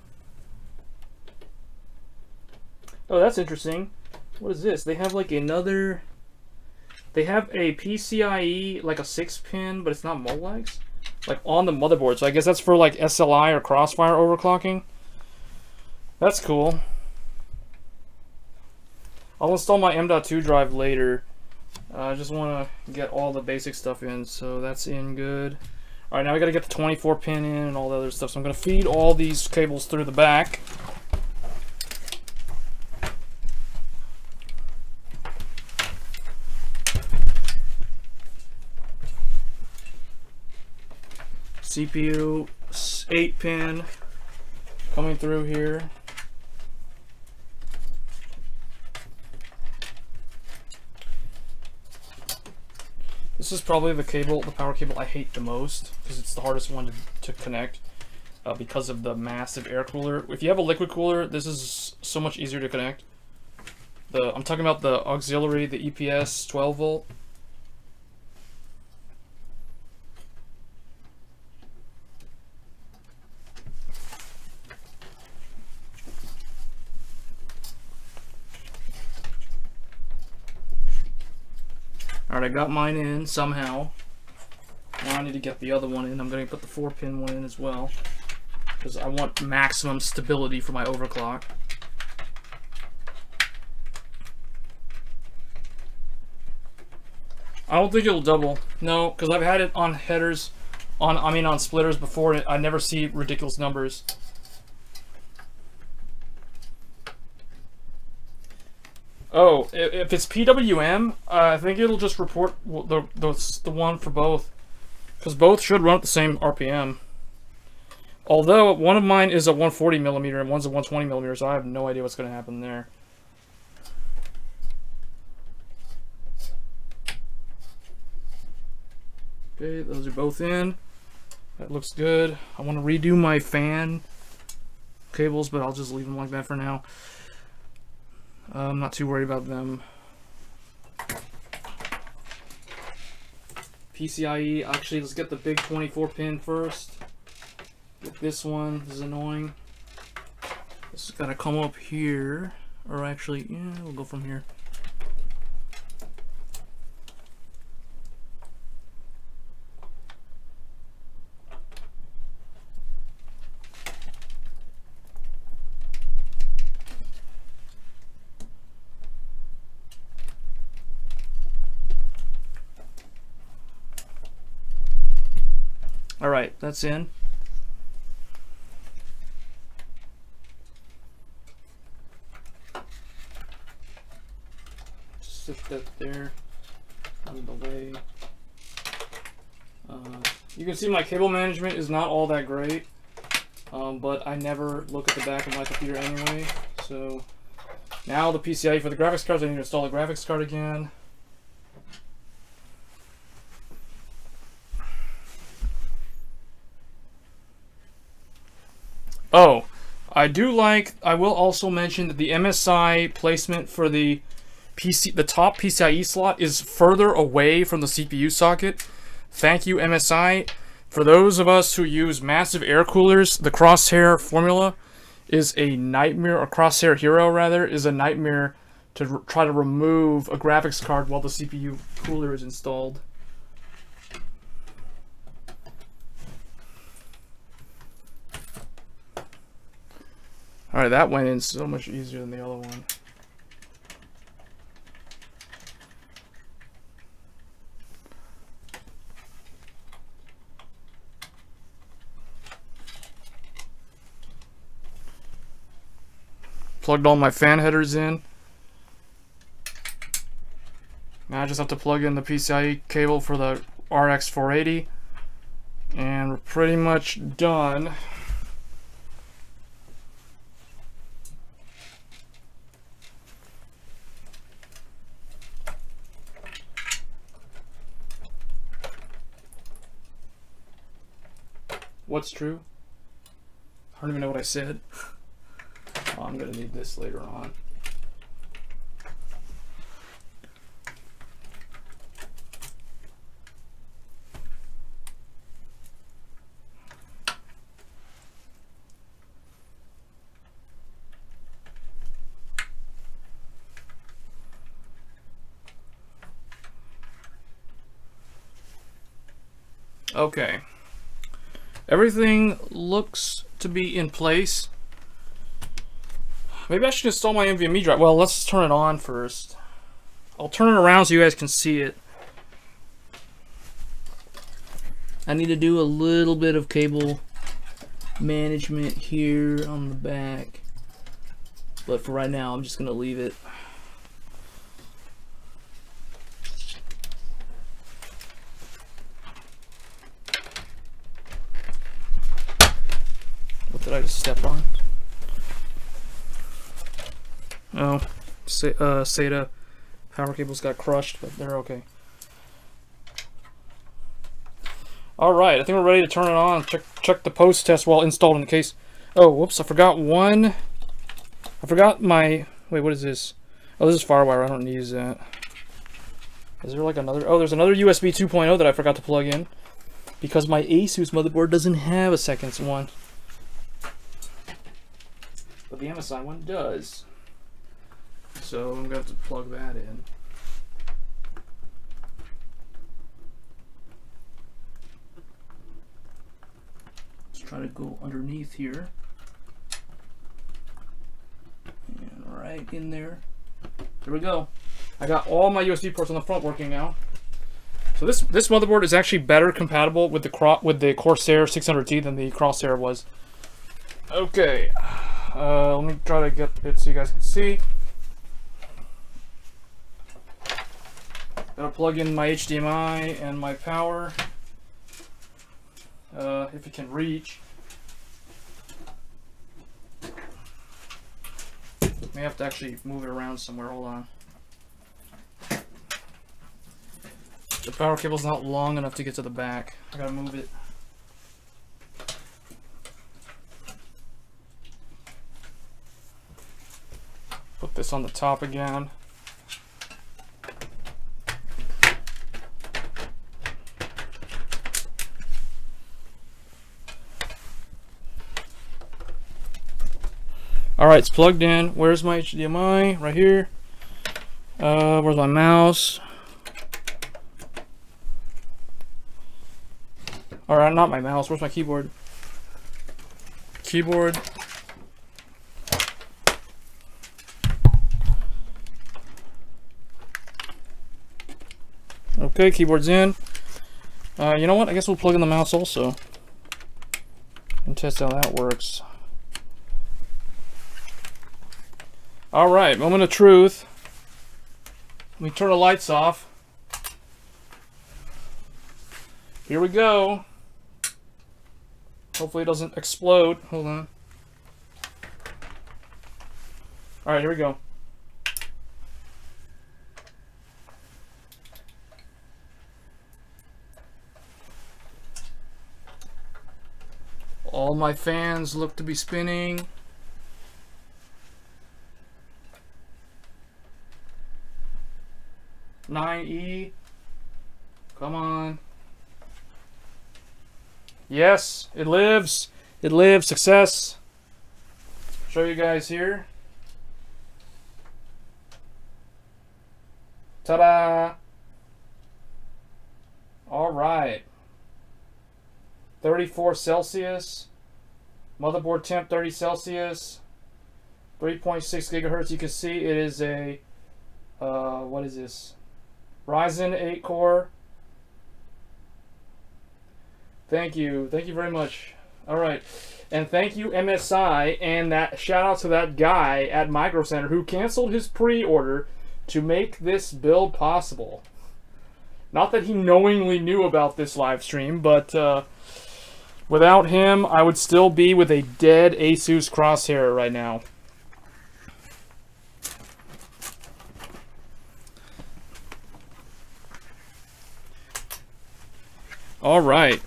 Oh, that's interesting. What is this? They have like another. They have a PCIe, like a 6-pin, but it's not Molex, like on the motherboard. So I guess that's for like SLI or Crossfire overclocking. That's cool. I'll install my M.2 drive later. I just want to get all the basic stuff in, so that's in good. Alright, now I gotta get the 24 pin in and all the other stuff, so I'm gonna feed all these cables through the back. CPU 8-pin coming through here. This is probably the power cable I hate the most, because it's the hardest one to connect because of the massive air cooler. If you have a liquid cooler, this is so much easier to connect. I'm talking about the auxiliary, the EPS 12 volt. Alright, I got mine in somehow. Now I need to get the other one in. I'm going to put the 4-pin one in as well, because I want maximum stability for my overclock. I don't think it'll double. No, because I've had it on headers, on splitters before, and I never see ridiculous numbers. Oh, if it's PWM, I think it'll just report the one for both, because both should run at the same RPM. Although one of mine is a 140mm and one's a 120mm, so I have no idea what's going to happen there. Okay, those are both in. That looks good. I want to redo my fan cables, but I'll just leave them like that for now. I'm not too worried about them. PCIe, actually, let's get the big 24-pin first. Get this one. This is annoying. This has got to come up here. Or actually, yeah, we'll go from here. Alright, that's in. Just sit that there out of the way. You can see my cable management is not all that great, but I never look at the back of my computer anyway. So now the PCIe for the graphics cards, I need to install the graphics card again. Oh, I will also mention that the MSI placement for the top PCIe slot is further away from the CPU socket. Thank you, MSI. For those of us who use massive air coolers, the Crosshair formula is a nightmare, or Crosshair Hero rather, is a nightmare to try to remove a graphics card while the CPU cooler is installed. Alright, that went in so much easier than the other one. Plugged all my fan headers in. Now I just have to plug in the PCIe cable for the RX 480. And we're pretty much done. What's true? I don't even know what I said. Oh, I'm gonna need this later on. Okay. Everything looks to be in place. Maybe I should install my NVMe drive. Well, let's turn it on first. I'll turn it around so you guys can see it. I need to do a little bit of cable management here on the back. But for right now, I'm just going to leave it. What did I just step on? Oh, SATA power cables got crushed, but they're okay. Alright, I think we're ready to turn it on. Check the post test while installed in the case. Oh, whoops, I forgot one. I forgot my... Wait, what is this? Oh, this is FireWire. I don't need that. Is there like another... Oh, there's another USB 2.0 that I forgot to plug in. Because my Asus motherboard doesn't have a second one. But the MSI one does. So I'm going to have to plug that in. Let's try to go underneath here. And right in there. There we go. I got all my USB ports on the front working now. So this motherboard is actually better compatible with the Corsair 600T than the Crosshair was. Okay. Let me try to get it so you guys can see. Gotta plug in my HDMI and my power. If it can reach. May have to actually move it around somewhere. Hold on. The power cable's not long enough to get to the back. I gotta move it. Put this on the top again. Alright, it's plugged in. Where's my HDMI? Right here. Where's my mouse? Alright, not my mouse. Where's my keyboard? Keyboard. Okay, keyboard's in. You know what? I guess we'll plug in the mouse also. And test how that works. Alright, moment of truth. Let me turn the lights off. Here we go. Hopefully it doesn't explode. Hold on. Alright, here we go. All my fans look to be spinning. $9E. Come on. Yes, it lives. It lives. Success. Show you guys here. Ta-da! All right. 34 Celsius. Motherboard temp 30 Celsius. 3.6 gigahertz. You can see it is a what is this? Ryzen 8 core. Thank you very much. All right, and thank you MSI, and that shout out to that guy at Micro Center who canceled his pre-order to make this build possible. Not that he knowingly knew about this live stream, but without him, I would still be with a dead Asus Crosshair right now. All right.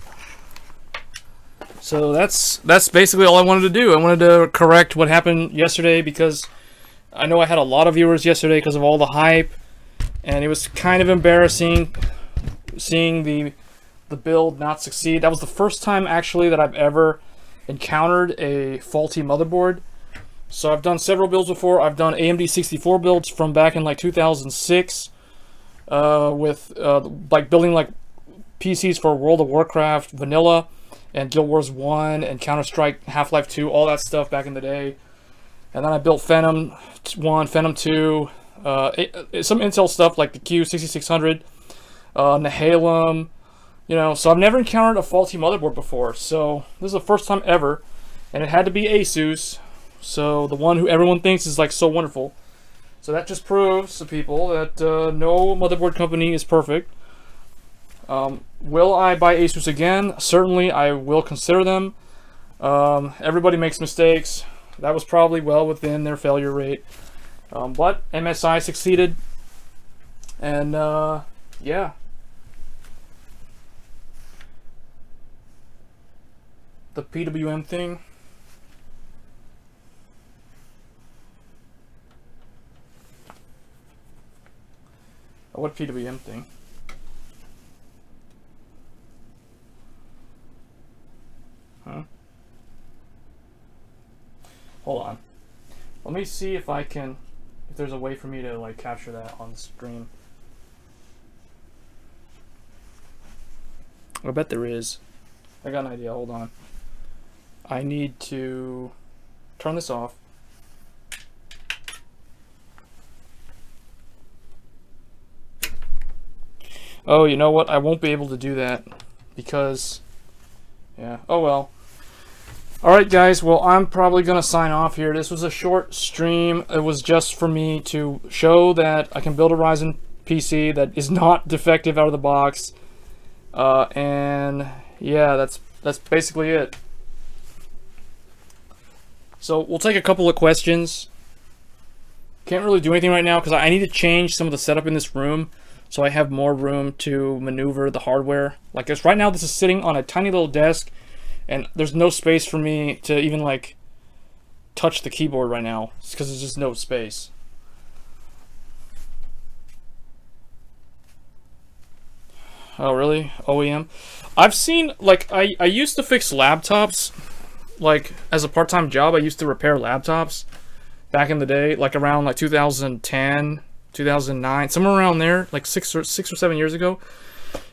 So that's basically all I wanted to do. I wanted to correct what happened yesterday because I know I had a lot of viewers yesterday because of all the hype, and it was kind of embarrassing seeing the build not succeed. That was the first time actually that I've ever encountered a faulty motherboard. So I've done several builds before. I've done AMD 64 builds from back in like 2006 with like building like PCs for World of Warcraft Vanilla and Guild Wars 1 and Counter-Strike Half-Life 2, all that stuff back in the day. And then I built Phantom 1, Phantom 2, some Intel stuff like the Q6600, Nehalem, you know. So I've never encountered a faulty motherboard before. So this is the first time ever, and it had to be Asus. So the one who everyone thinks is like so wonderful. So that just proves to people that no motherboard company is perfect. Will I buy Asus again? Certainly, I will consider them. Everybody makes mistakes. That was probably well within their failure rate. But MSI succeeded. And, yeah. The PWM thing. What PWM thing? Huh? Hold on. Let me see if I can, if there's a way for me to like capture that on the stream. I bet there is. I got an idea. Hold on. I need to turn this off. Oh, you know what? I won't be able to do that because, yeah. Oh well. Alright guys, well I'm probably going to sign off here. This was a short stream. It was just for me to show that I can build a Ryzen PC that is not defective out of the box. And yeah, that's basically it. So we'll take a couple of questions. Can't really do anything right now because I need to change some of the setup in this room so I have more room to maneuver the hardware. Like this, right now this is sitting on a tiny little desk and there's no space for me to even like touch the keyboard right now because there's just no space. Oh really? OEM? I've seen, like, I used to fix laptops, like as a part-time job. I used to repair laptops back in the day, like around like 2010, 2009, somewhere around there, like six or 7 years ago.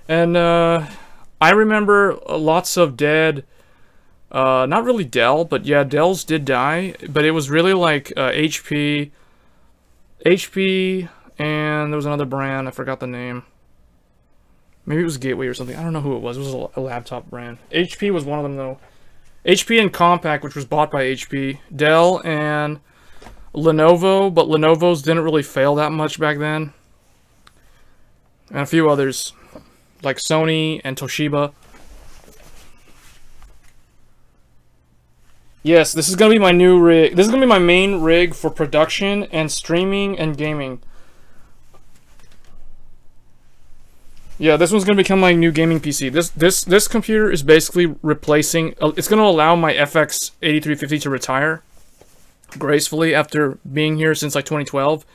And I remember lots of dead, not really Dell, but yeah, Dells did die, but it was really like HP, and there was another brand, I forgot the name. Maybe it was Gateway or something. I don't know who it was. It was a laptop brand. HP was one of them though. HP and Compaq, which was bought by HP. Dell and Lenovo, but Lenovo's didn't really fail that much back then. And a few others, like Sony and Toshiba. Yes, this is gonna be my new rig. This is gonna be my main rig for production and streaming and gaming. Yeah, this one's gonna become my new gaming PC. This computer is basically replacing. It's gonna allow my FX 8350 to retire gracefully after being here since like 2012.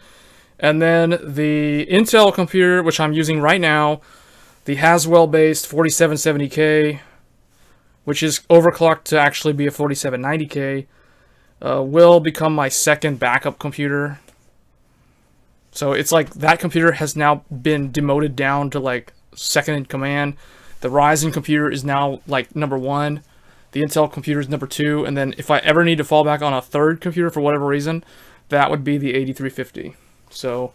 And then the Intel computer, which I'm using right now, the Haswell-based 4770K, which is overclocked to actually be a 4790K, will become my second backup computer. So it's like that computer has now been demoted down to like second in command. The Ryzen computer is now like number 1. The Intel computer is number 2. And then if I ever need to fall back on a third computer for whatever reason, that would be the 8350. So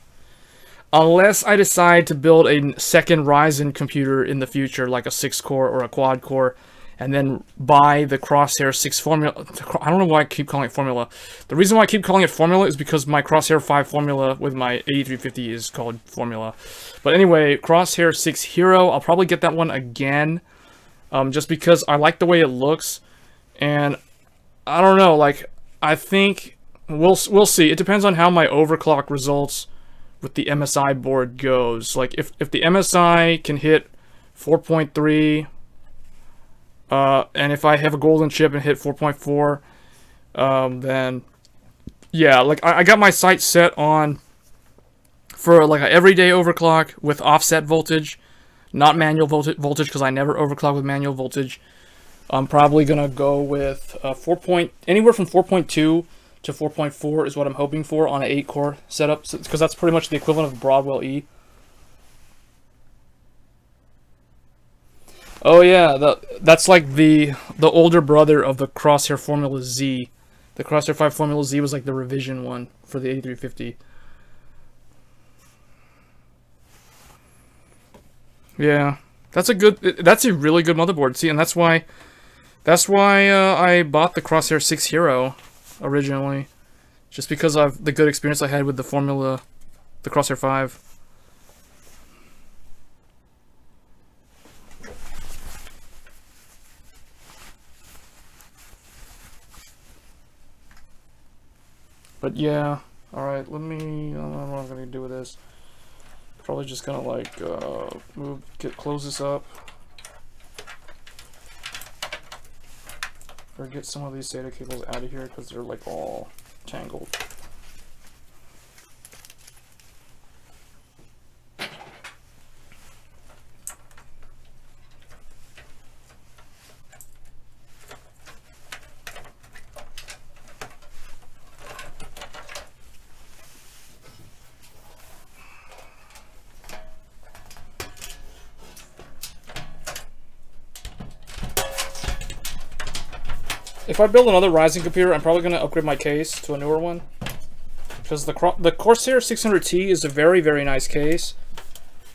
unless I decide to build a second Ryzen computer in the future, like a 6-core or a quad-core, and then buy the Crosshair 6 formula. I don't know why I keep calling it formula. The reason why I keep calling it formula is because my Crosshair 5 formula with my 8350 is called formula. But anyway, Crosshair 6 Hero, I'll probably get that one again, just because I like the way it looks. And I don't know, like, I think we'll see. It depends on how my overclock results with the MSI board goes. Like, if the MSI can hit 4.3, and if I have a golden chip and hit 4.4, then yeah, like I got my sights set on for like an everyday overclock with offset voltage, not manual voltage, because I never overclock with manual voltage. I'm probably gonna go with anywhere from 4.2 to 4.4 is what I'm hoping for on an 8-core setup, because that's pretty much the equivalent of Broadwell E. Oh yeah, that's like the older brother of the Crosshair Formula Z. The Crosshair 5 Formula Z was like the revision one for the 8350. Yeah, that's a really good motherboard. See, and that's why I bought the Crosshair 6 Hero originally, just because of the good experience I had with the Crosshair 5. But yeah, alright, let me, I don't know what I'm going to do with this. Probably just going to like, close this up. Or get some of these SATA cables out of here because they're like all tangled. If I build another Ryzen computer, I'm probably going to upgrade my case to a newer one. Because the Corsair 600T is a very, very nice case.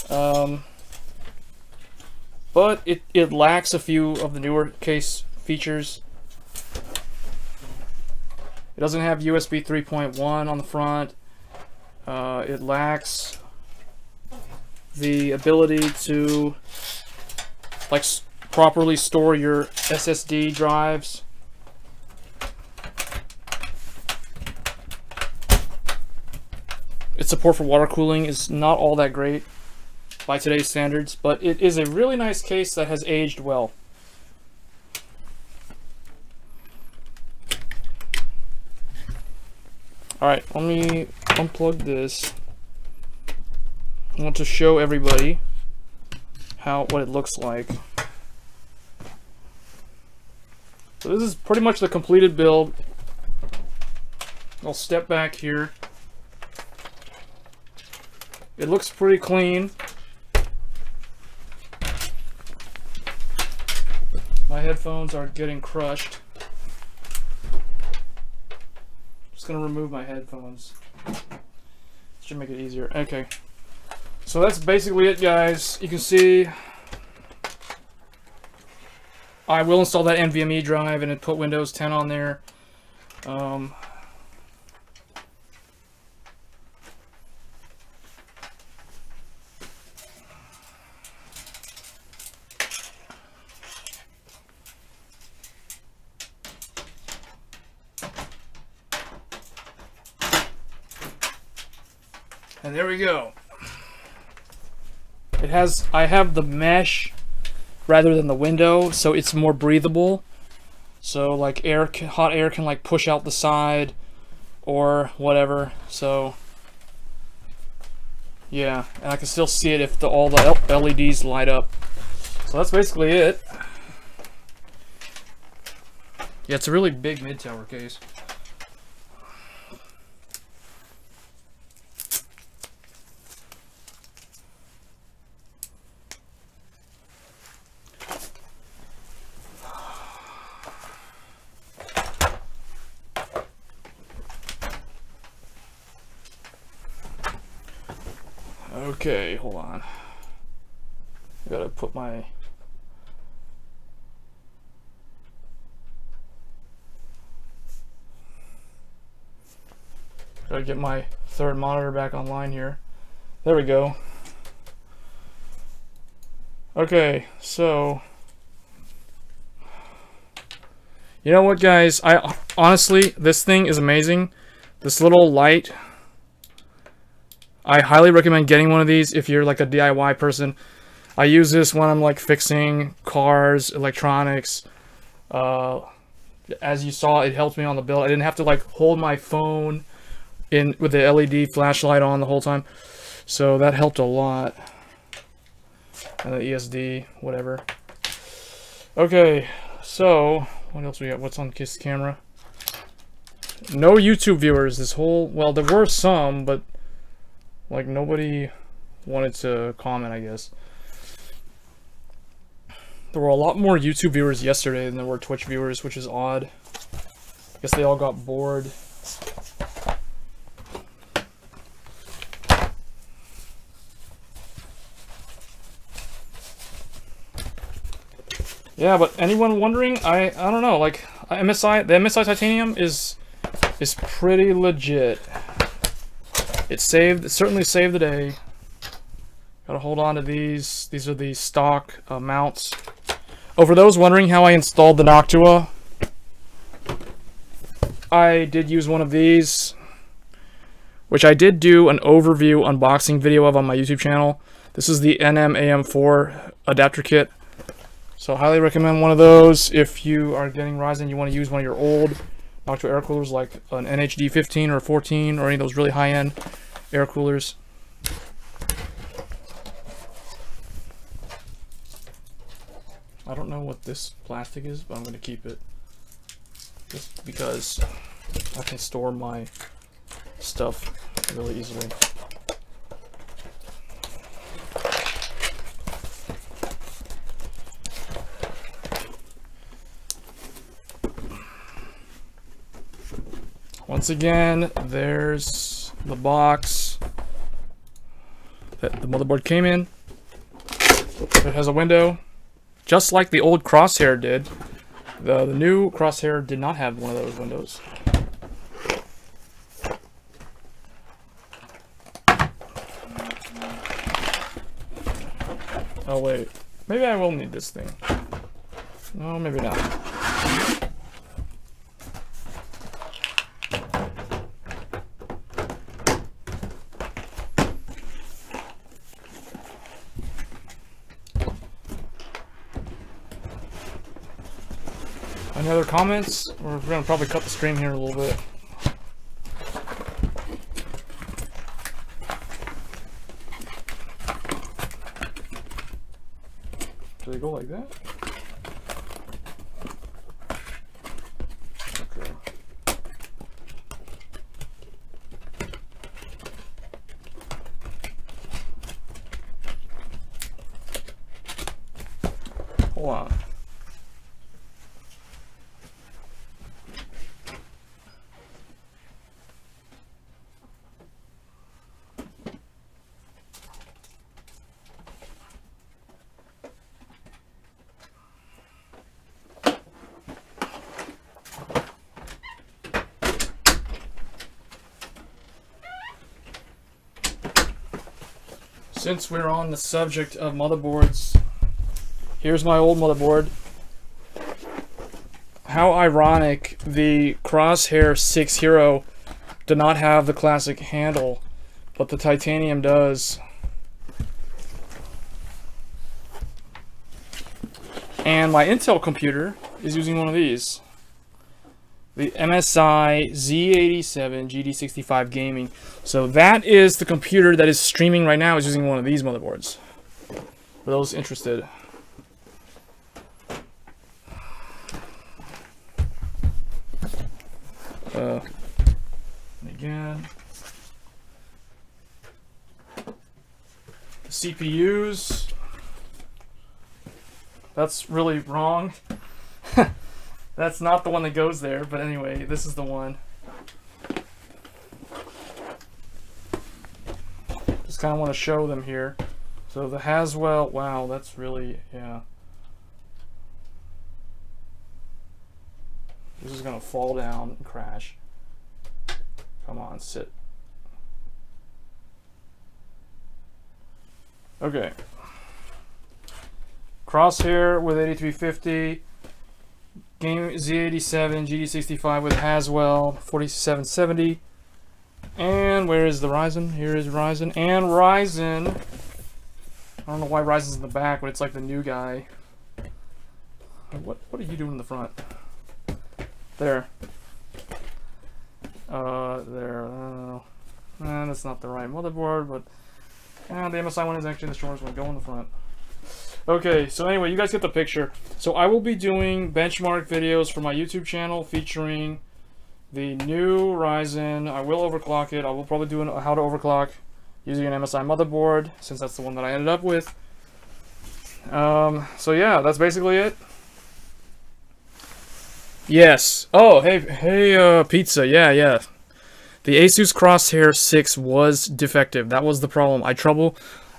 But it lacks a few of the newer case features. It doesn't have USB 3.1 on the front. It lacks the ability to like properly store your SSD drives. Its support for water cooling is not all that great by today's standards, but it is a really nice case that has aged well. Alright, let me unplug this. I want to show everybody what it looks like. So this is pretty much the completed build. I'll step back here. It looks pretty clean. My headphones are getting crushed. Just gonna remove my headphones. Should make it easier. Okay. So that's basically it, guys. You can see I will install that NVMe drive and put Windows 10 on there. And there we go. It has, I have the mesh rather than the window, so it's more breathable. So like hot air can like push out the side or whatever. So yeah, and I can still see it if all the LEDs light up. So that's basically it. Yeah, it's a really big mid-tower case. Okay, hold on. I gotta put my... Gotta get my third monitor back online here. There we go. Okay, so... You know what, guys? Honestly, this thing is amazing. This little light... I highly recommend getting one of these if you're like a DIY person. I use this when I'm like fixing cars, electronics. As you saw, it helped me on the build. I didn't have to like hold my phone in with the LED flashlight on the whole time. So that helped a lot. And the ESD, whatever. Okay, so what else we got? What's on this camera? No YouTube viewers this whole... Well, there were some, but... Like, nobody wanted to comment, I guess. There were a lot more YouTube viewers yesterday than there were Twitch viewers, which is odd. I guess they all got bored. Yeah, but anyone wondering? I don't know. Like, the MSI Titanium is pretty legit. It certainly saved the day. Gotta hold on to these. These are the stock mounts. Oh, for those wondering how I installed the Noctua, I did use one of these, which I did do an overview unboxing video of on my YouTube channel. This is the NM-AM4 adapter kit. So I highly recommend one of those if you are getting Ryzen, you want to use one of your old Noctua air coolers like an NHD 15 or 14 or any of those really high-end air coolers. I don't know what this plastic is, but I'm going to keep it just because I can store my stuff really easily. Once again, there's the box that the motherboard came in. It has a window, just like the old Crosshair did. The new Crosshair did not have one of those windows. Oh wait, maybe I will need this thing. No, maybe not. Any other comments? We're going to probably cut the stream here a little bit. Do they go like that? Okay. Hold on. Since we're on the subject of motherboards, here's my old motherboard. How ironic, the Crosshair 6 Hero did not have the classic handle, but the titanium does. And my Intel computer is using one of these. The MSI Z87 GD65 Gaming. So that is the computer that is streaming right now, is using one of these motherboards. For those interested. Again. The CPUs. That's really wrong. That's not the one that goes there, but anyway, this is the one. Just kind of want to show them here. So the Haswell, wow, that's really, yeah. This is going to fall down and crash. Come on, sit. Okay. Crosshair with 8350. Game Z87 GD65 with Haswell 4770. And where is the Ryzen? Here is Ryzen. And Ryzen. I don't know why Ryzen's in the back, but it's like the new guy. What are you doing in the front? There. There. That's not the right motherboard, but the MSI one is actually the shortest one. Go in the front. Okay, so anyway, you guys get the picture. So I will be doing benchmark videos for my YouTube channel featuring the new Ryzen. I will overclock it. I will probably do how to overclock using an MSI motherboard, since that's the one that I ended up with. So yeah, that's basically it. Yes. Oh, hey, pizza. Yeah. The Asus Crosshair 6 was defective. That was the problem.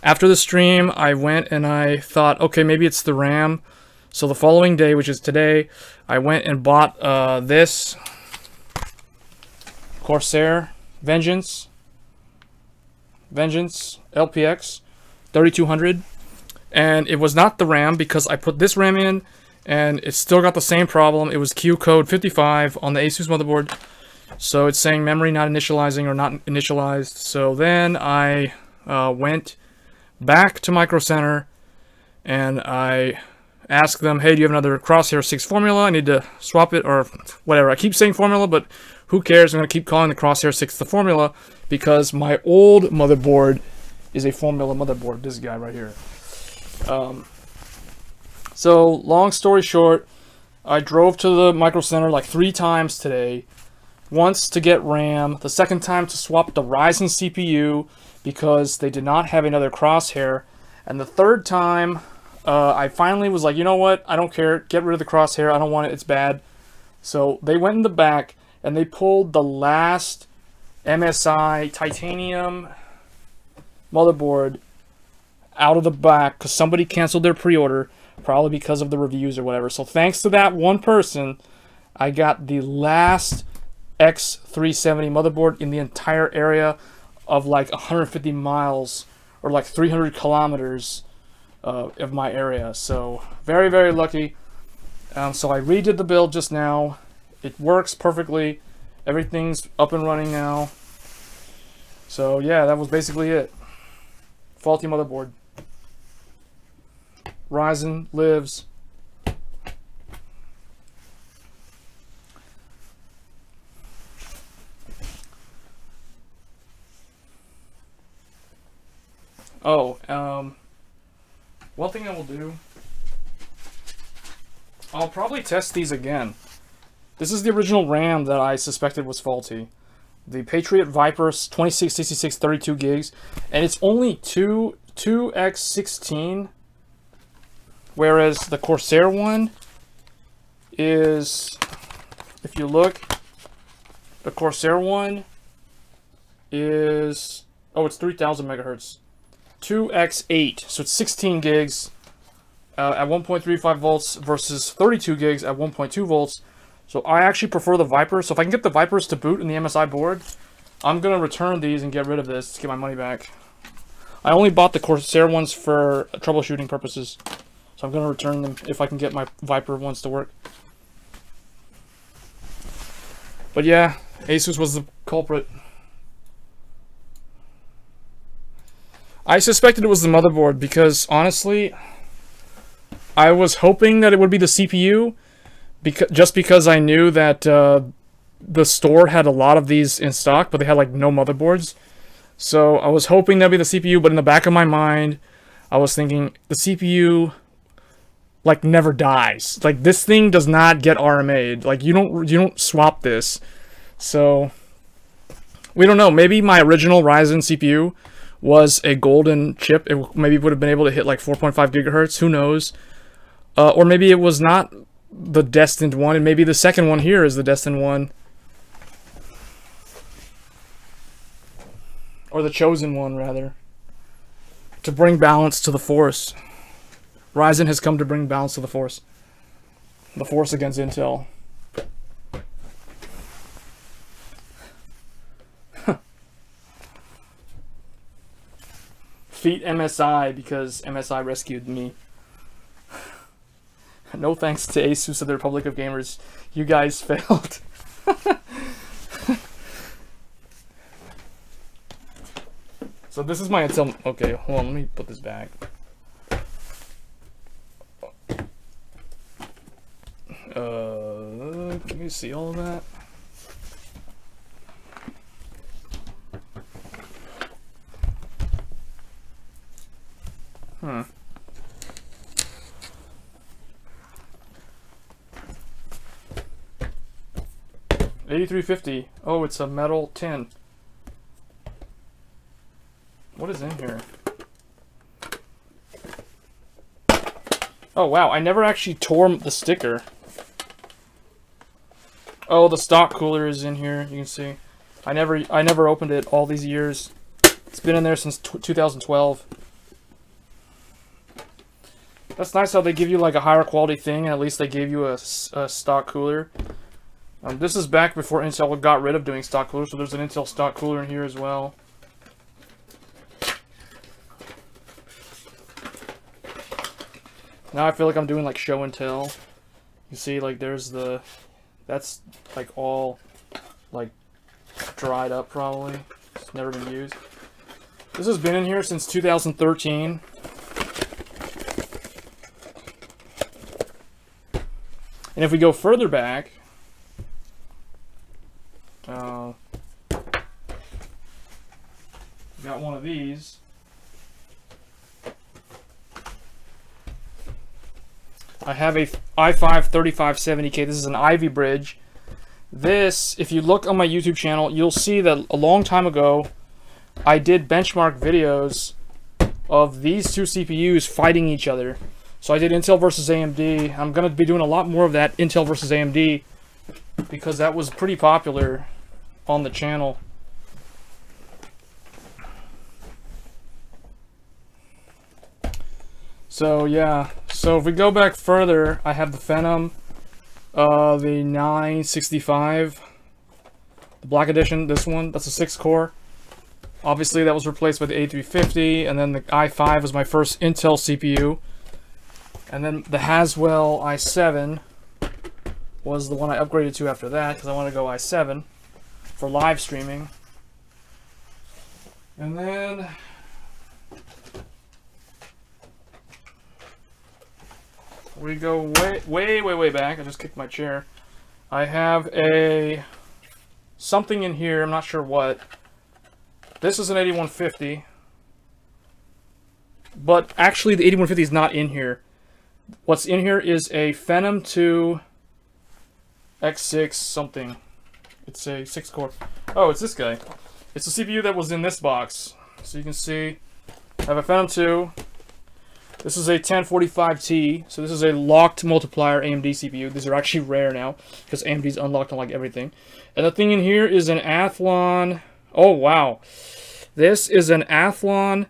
After the stream, I went and I thought, okay, maybe it's the RAM. So the following day, which is today, I went and bought this Corsair Vengeance LPX 3200. And it was not the RAM, because I put this RAM in and it still got the same problem. It was Q code 55 on the Asus motherboard. So it's saying memory not initializing or not initialized. So then I went back to Micro Center and I asked them, hey, do you have another Crosshair 6 formula? I need to swap it or whatever. I keep saying formula, but who cares? I'm going to keep calling the Crosshair 6 the formula because my old motherboard is a formula motherboard. This guy right here. So long story short, I drove to the Micro Center like 3 times today. Once to get RAM, the second time to swap the Ryzen CPU because they did not have another Crosshair, and the third time I finally was like, you know what, I don't care, get rid of the Crosshair, I don't want it, it's bad. So they went in the back and they pulled the last MSI Titanium motherboard out of the back because somebody canceled their pre-order, probably because of the reviews or whatever. So thanks to that one person, I got the last X370 motherboard in the entire area of like 150 miles or like 300 kilometers of my area. So very, very lucky. So I redid the build just now. It works perfectly. Everything's up and running now. So yeah, that was basically it. Faulty motherboard. Ryzen lives. Oh, one thing I will do, I'll probably test these again. This is the original RAM that I suspected was faulty. The Patriot Viper 2666 32 gigs, and it's only 2x16, whereas the Corsair one is, if you look, the Corsair one is, oh, it's 3000 megahertz. 2x8, so it's 16 gigs at 1.35 volts versus 32 gigs at 1.2 volts. So I actually prefer the Viper. So if I can get the Vipers to boot in the MSI board, I'm going to return these and get rid of this to get my money back. I only bought the Corsair ones for troubleshooting purposes. So I'm going to return them if I can get my Viper ones to work. But yeah, Asus was the culprit. I suspected it was the motherboard because, honestly, I was hoping that it would be the CPU, just because I knew that the store had a lot of these in stock, but they had, like, no motherboards. So I was hoping that'd be the CPU, but in the back of my mind, I was thinking, the CPU, like, never dies. Like, this thing does not get RMA'd. Like, you don't swap this. So, we don't know. Maybe my original Ryzen CPU was a golden chip. It maybe would have been able to hit like 4.5 gigahertz. Who knows? Or maybe it was not the destined one, and maybe the second one here is the destined one. Or the chosen one, rather. To bring balance to the Force. Ryzen has come to bring balance to the Force. The Force against Intel. Feat MSI because MSI rescued me. No thanks to Asus of the Republic of Gamers. You guys failed. So this is my Intel. Okay, hold on. Let me put this back. Can you see all of that? Hmm. 8350. Oh, it's a metal tin. What is in here? Oh wow, I never actually tore the sticker. Oh, the stock cooler is in here. You can see. I never opened it all these years. It's been in there since 2012. That's nice how they give you like a higher quality thing, and at least they gave you a stock cooler. This is back before Intel got rid of doing stock coolers, so there's an Intel stock cooler in here as well. Now I feel like I'm doing like show and tell. You see, like there's the, that's like all like dried up probably. It's never been used. This has been in here since 2013. And if we go further back, got one of these. I have a i5 3570K. This is an Ivy bridge. This, if you look on my YouTube channel, you'll see that a long time ago, I did benchmark videos of these two CPUs fighting each other. So I did Intel versus AMD. I'm going to be doing a lot more of that Intel versus AMD because that was pretty popular on the channel. So yeah, so if we go back further, I have the Phenom, the 965, the Black Edition, this one, that's a 6-core. Obviously that was replaced by the A350, and then the i5 was my first Intel CPU. And then the Haswell i7 was the one I upgraded to after that, because I want to go i7 for live streaming. And then we go way back. I just kicked my chair. I have a something in here. I'm not sure what. This is an 8150. But actually the 8150 is not in here. What's in here is a Phenom 2 X6 something. It's a 6-core. Oh, it's this guy. It's the CPU that was in this box. So you can see I have a Phenom 2. This is a 1045T, so this is a locked multiplier AMD CPU. These are actually rare now, because AMD's unlocked on like everything. And the thing in here is an Athlon. Oh wow, this is an Athlon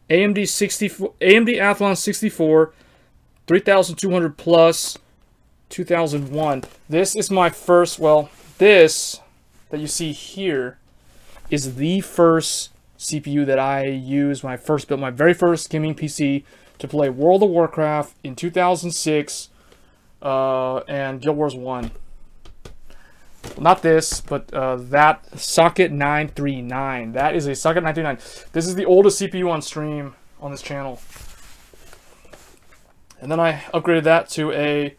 AMD Athlon 64, 3200 plus 2001. This is my first. Well, this that you see here is the first CPU that I used when I first built my very first gaming PC to play World of Warcraft in 2006 and Guild Wars 1. Not this, but that socket 939. That is a socket 939. This is the oldest CPU on stream on this channel. And then I upgraded that to a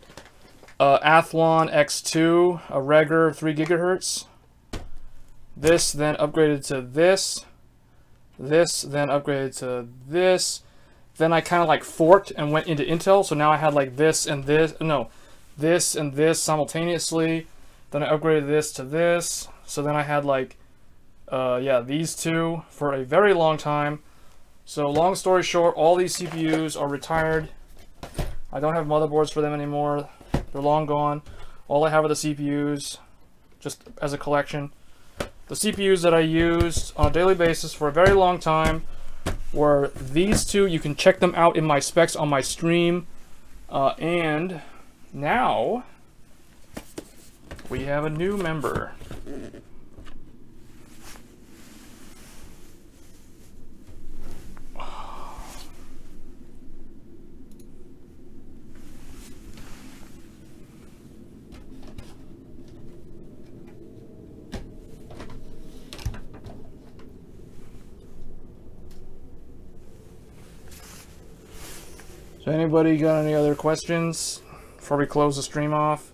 Athlon X2, a Regger 3 gigahertz. This then upgraded to this. This then upgraded to this. Then I kind of like forked and went into Intel. So now I had like this and this. No, this and this simultaneously. Then I upgraded this to this. So then I had like, yeah, these two for a very long time. So long story short, all these CPUs are retired. I don't have motherboards for them anymore. They're long gone. All I have are the CPUs, just as a collection. The CPUs that I used on a daily basis for a very long time were these two. You can check them out in my specs on my stream. And now we have a new member. So anybody got any other questions before we close the stream off?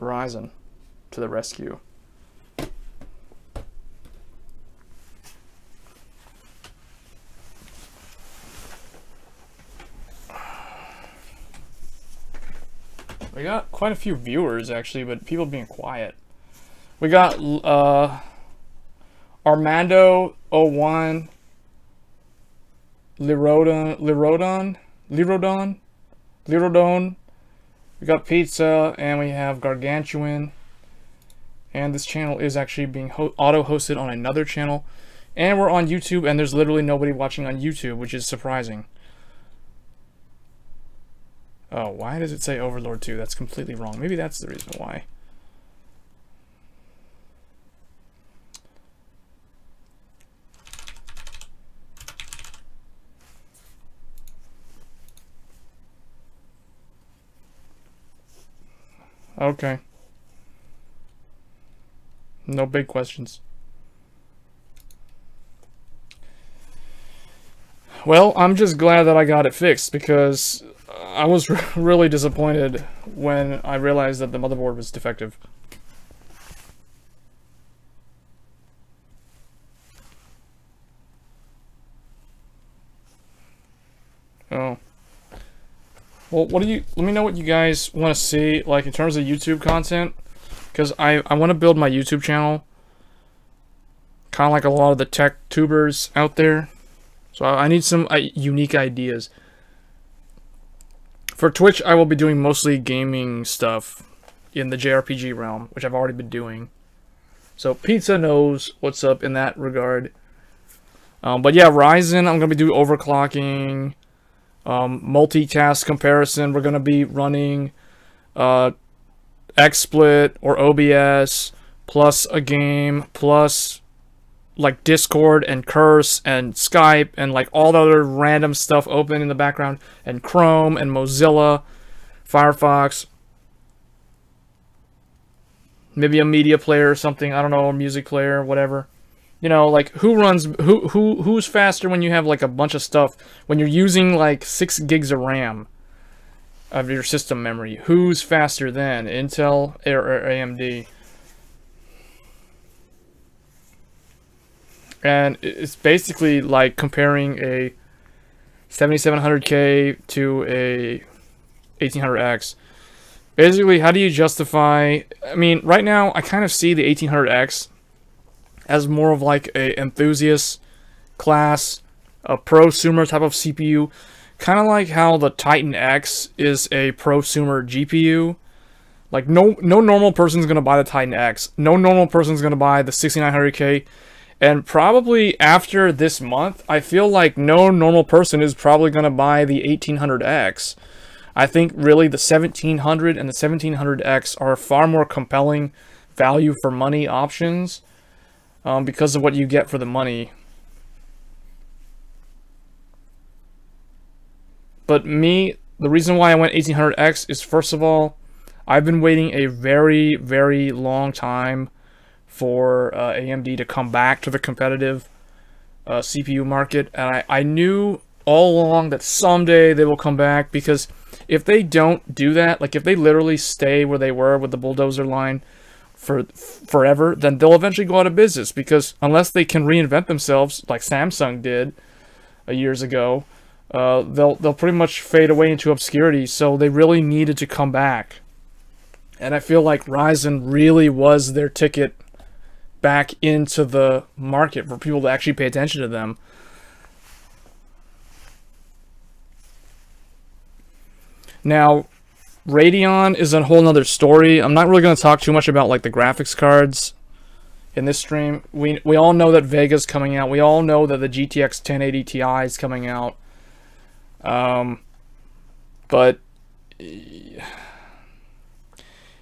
Ryzen to the rescue. We got quite a few viewers actually, but people being quiet. We got Armando 01, Lirodon. We got Pizza, and we have Gargantuan. And this channel is actually being auto-hosted on another channel. And we're on YouTube, and there's literally nobody watching on YouTube, which is surprising. Oh, why does it say Overlord 2? That's completely wrong. Maybe that's the reason why. Okay. No big questions. Well, I'm just glad that I got it fixed because I was really disappointed when I realized that the motherboard was defective. Oh. Well, let me know what you guys want to see, like, in terms of YouTube content. Because I want to build my YouTube channel. Kind of like a lot of the tech tubers out there. So I need some unique ideas. For Twitch, I will be doing mostly gaming stuff in the JRPG realm, which I've already been doing. So Pizza knows what's up in that regard. But yeah, Ryzen, I'm going to be doing overclocking. Multitask comparison, we're going to be running XSplit or OBS plus a game plus like Discord and Curse and Skype and like all the other random stuff open in the background, and Chrome and Mozilla, Firefox, maybe a media player or something, I don't know, a music player, whatever. You know, like who's faster when you have like a bunch of stuff, when you're using like 6 gigs of RAM of your system memory? Who's faster then, Intel or AMD? And it's basically like comparing a 7700K to a 1800X. Basically, how do you justify, I mean, right now I kind of see the 1800X as more of like a enthusiast class, a prosumer type of CPU, kind of like how the Titan X is a prosumer GPU. Like no normal person's gonna buy the Titan X. No normal person's gonna buy the 6900K. And probably after this month, I feel like no normal person is probably gonna buy the 1800X. I think really the 1700 and the 1700X are far more compelling value for money options. Because of what you get for the money. But me, the reason why I went 1800X is, first of all, I've been waiting a very, very long time for AMD to come back to the competitive CPU market, and I knew all along that someday they will come back, because if they don't do that, like if they literally stay where they were with the bulldozer line for forever, then they'll eventually go out of business, because unless they can reinvent themselves like Samsung did years ago, they'll pretty much fade away into obscurity. So they really needed to come back, and I feel like Ryzen really was their ticket back into the market for people to actually pay attention to them. Now, Radeon is a whole nother story. I'm not really going to talk too much about like the graphics cards in this stream. We all know that Vega's coming out. We all know that the GTX 1080 Ti is coming out. But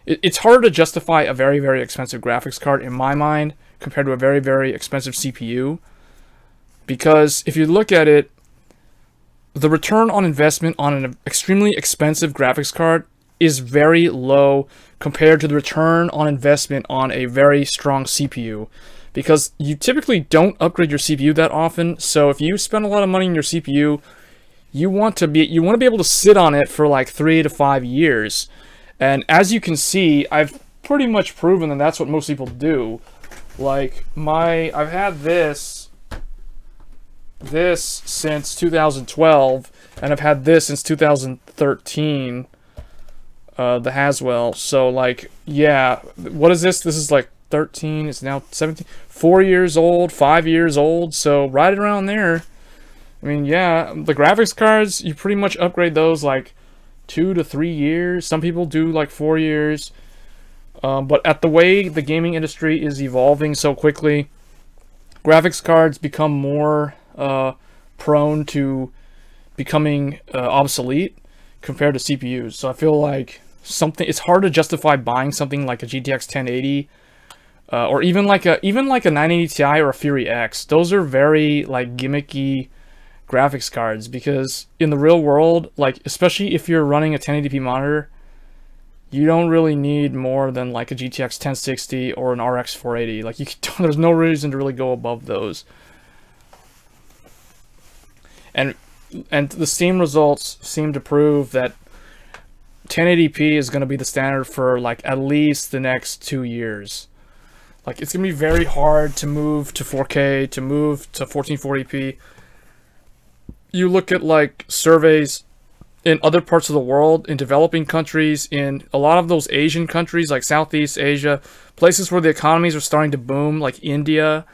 it's hard to justify a very, very expensive graphics card in my mind compared to a very, very expensive CPU. Because if you look at it, the return on investment on an extremely expensive graphics card is very low compared to the return on investment on a very strong CPU. Because you typically don't upgrade your CPU that often, so if you spend a lot of money on your CPU, you want to be able to sit on it for like 3 to 5 years. And as you can see, I've pretty much proven that that's what most people do. Like I've had this since 2012, and I've had this since 2013, the Haswell. So like, yeah, what is this? This is like 13, it's now 17, 4 years old, 5 years old, so right around there. I mean, yeah, the graphics cards, you pretty much upgrade those like 2 to 3 years. Some people do like 4 years. But at the way the gaming industry is evolving so quickly, graphics cards become more prone to becoming obsolete compared to CPUs. So I feel like it's hard to justify buying something like a GTX 1080 or even like a 980 Ti or a Fury X. Those are very like gimmicky graphics cards, because in the real world, like especially if you're running a 1080p monitor, you don't really need more than like a GTX 1060 or an RX 480. Like there's no reason to really go above those. And the Steam results seem to prove that 1080p is going to be the standard for like at least the next 2 years. Like it's going to be very hard to move to 4K, to move to 1440p. You look at like surveys in other parts of the world, in developing countries, in a lot of those Asian countries like Southeast Asia, places where the economies are starting to boom, like India.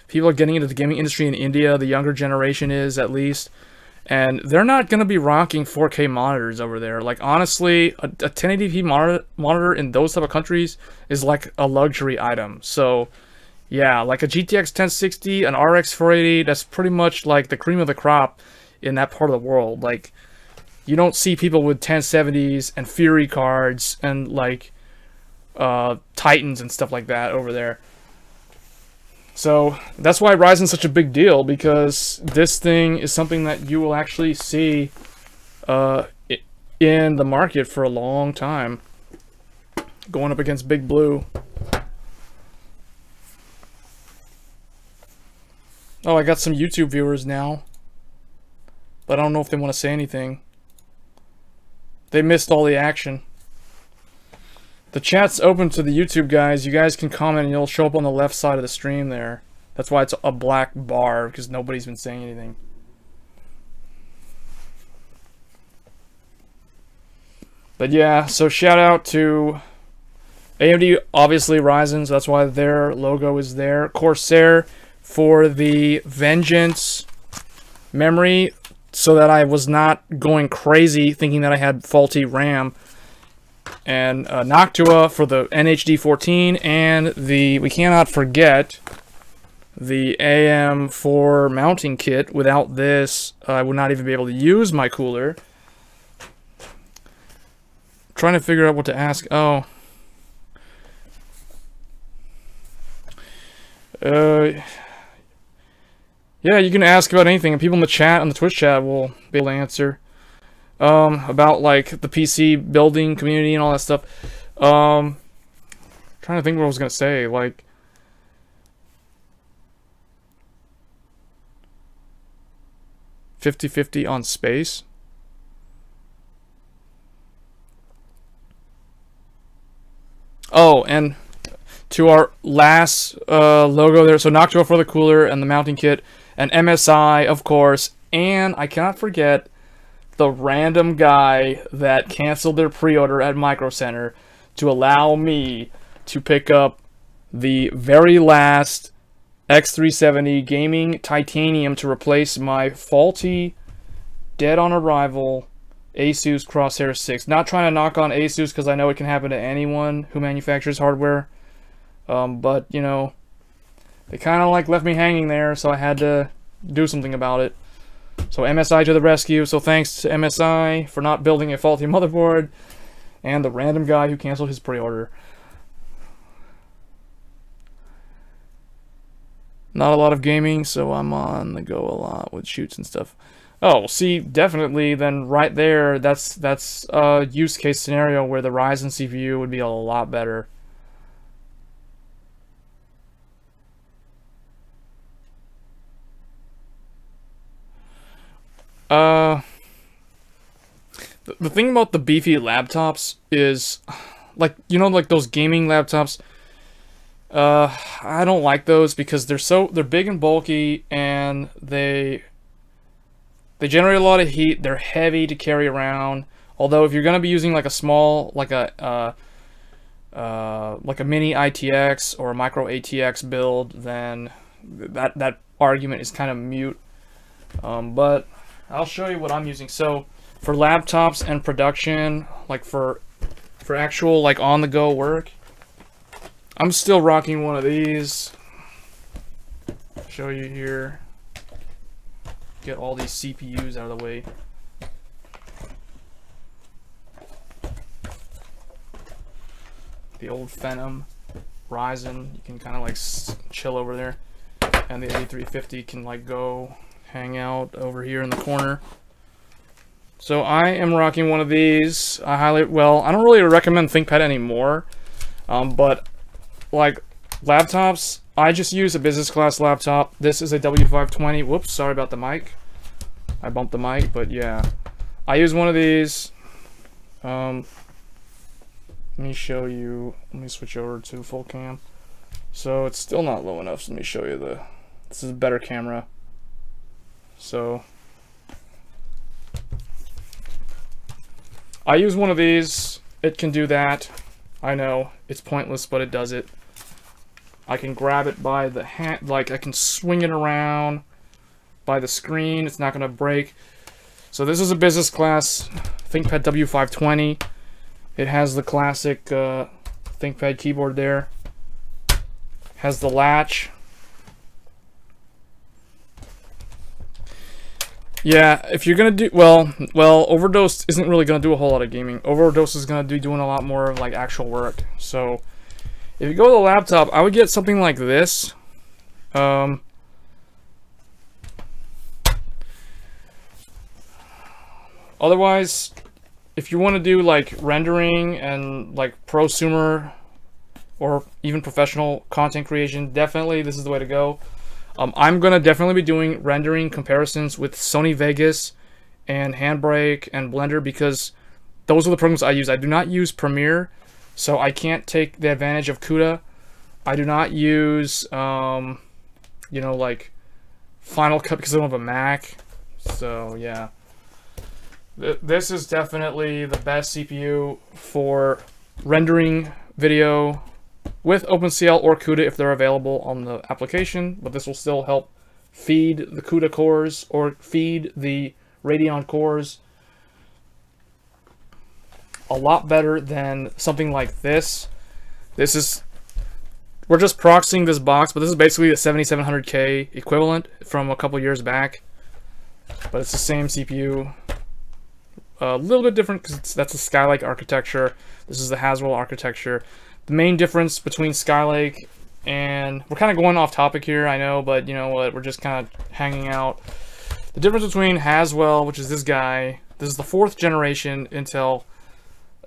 People are getting into the gaming industry in India, the younger generation is at least, and they're not going to be rocking 4K monitors over there. Like honestly, a 1080p monitor in those type of countries is like a luxury item. So yeah, like a GTX 1060, an RX 480, that's pretty much like the cream of the crop in that part of the world. Like you don't see people with 1070s and Fury cards and like Titans and stuff like that over there. So that's why Ryzen's such a big deal, because this thing is something that you will actually see in the market for a long time, going up against Big Blue. Oh, I got some YouTube viewers now, but I don't know if they want to say anything. They missed all the action. The chat's open to the YouTube guys. You guys can comment and it'll show up on the left side of the stream there. That's why it's a black bar, because nobody's been saying anything. But yeah, so shout out to AMD, obviously Ryzen, so that's why their logo is there. Corsair for the Vengeance memory, so that I was not going crazy thinking that I had faulty RAM. And Noctua for the NHD14, and we cannot forget the AM4 mounting kit. Without this, I would not even be able to use my cooler. Trying to figure out what to ask. Oh. Yeah, you can ask about anything, and people in the chat, on the Twitch chat, will be able to answer. about like the PC building community and all that stuff. Trying to think what I was gonna say, like. $50-50 on space. Oh, and to our last logo there, so Noctua for the cooler and the mounting kit, and MSI, of course, and I cannot forget the random guy that canceled their pre-order at Micro Center to allow me to pick up the very last X370 Gaming Titanium to replace my faulty, dead on arrival Asus Crosshair 6. Not trying to knock on Asus because I know it can happen to anyone who manufactures hardware. But, you know, they kind of like left me hanging there, so I had to do something about it. So MSI to the rescue. So thanks to MSI for not building a faulty motherboard and the random guy who canceled his pre-order. Not a lot of gaming, so I'm on the go a lot with shoots and stuff. Oh, see, definitely, then right there, that's a use case scenario where the Ryzen CPU would be a lot better. The thing about the beefy laptops is, like, you know, like those gaming laptops, I don't like those because they're big and bulky, and they generate a lot of heat. They're heavy to carry around. Although if you're gonna be using like a small, like a mini ITX or a micro ATX build, then that argument is kind of mute. But I'll show you what I'm using. So for laptops and production, like for actual like on-the-go work, I'm still rocking one of these. Show you here. Get all these CPUs out of the way. The old Phenom Ryzen, you can kind of like chill over there, and the 8350 can like go hang out over here in the corner. So I am rocking one of these. I don't really recommend ThinkPad anymore, but like laptops, I just use a business class laptop. This is a W520. Whoops, sorry about the mic. I bumped the mic, but yeah. I use one of these. Let me show you. Let me switch over to full cam. So it's still not low enough, so let me show you this is a better camera. So I use one of these. It can do that. I know, it's pointless, but it does it. I can grab it by the hand, like I can swing it around by the screen. It's not going to break. So this is a business class ThinkPad W520. It has the classic ThinkPad keyboard there. Has the latch. Yeah, if you're gonna do well, Overdose isn't really gonna do a whole lot of gaming. Overdose is gonna be doing a lot more of like actual work. So if you go to the laptop, I would get something like this. Otherwise, if you want to do like rendering and like prosumer or even professional content creation, definitely this is the way to go. I'm gonna definitely be doing rendering comparisons with Sony Vegas and Handbrake and Blender because those are the programs I use. I do not use Premiere, so I can't take the advantage of CUDA. I do not use, you know, like Final Cut because I don't have a Mac. So yeah, this is definitely the best CPU for rendering video with OpenCL or CUDA if they're available on the application, but this will still help feed the CUDA cores or feed the Radeon cores a lot better than something like this. We're just proxying this box, but this is basically a 7700K equivalent from a couple years back, but it's the same CPU. A little bit different because that's a Skylake architecture. This is the Haswell architecture. The main difference between Skylake and... We're kind of going off topic here, I know, but you know what? We're just kind of hanging out. The difference between Haswell, which is this guy, This is the 4th generation Intel.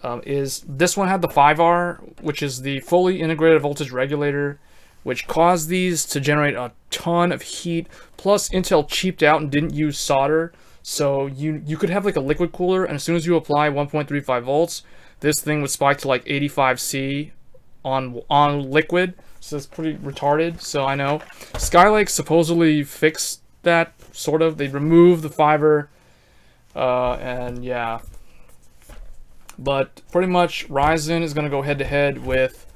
This one had the 5R, which is the fully integrated voltage regulator, which caused these to generate a ton of heat. Plus, Intel cheaped out and didn't use solder, so you could have like a liquid cooler, and as soon as you apply 1.35 volts, this thing would spike to like 85 C on liquid. So it's pretty retarded. So I know Skylake supposedly fixed that, sort of. They removed the fiber, and yeah. But pretty much Ryzen is going to go head to head with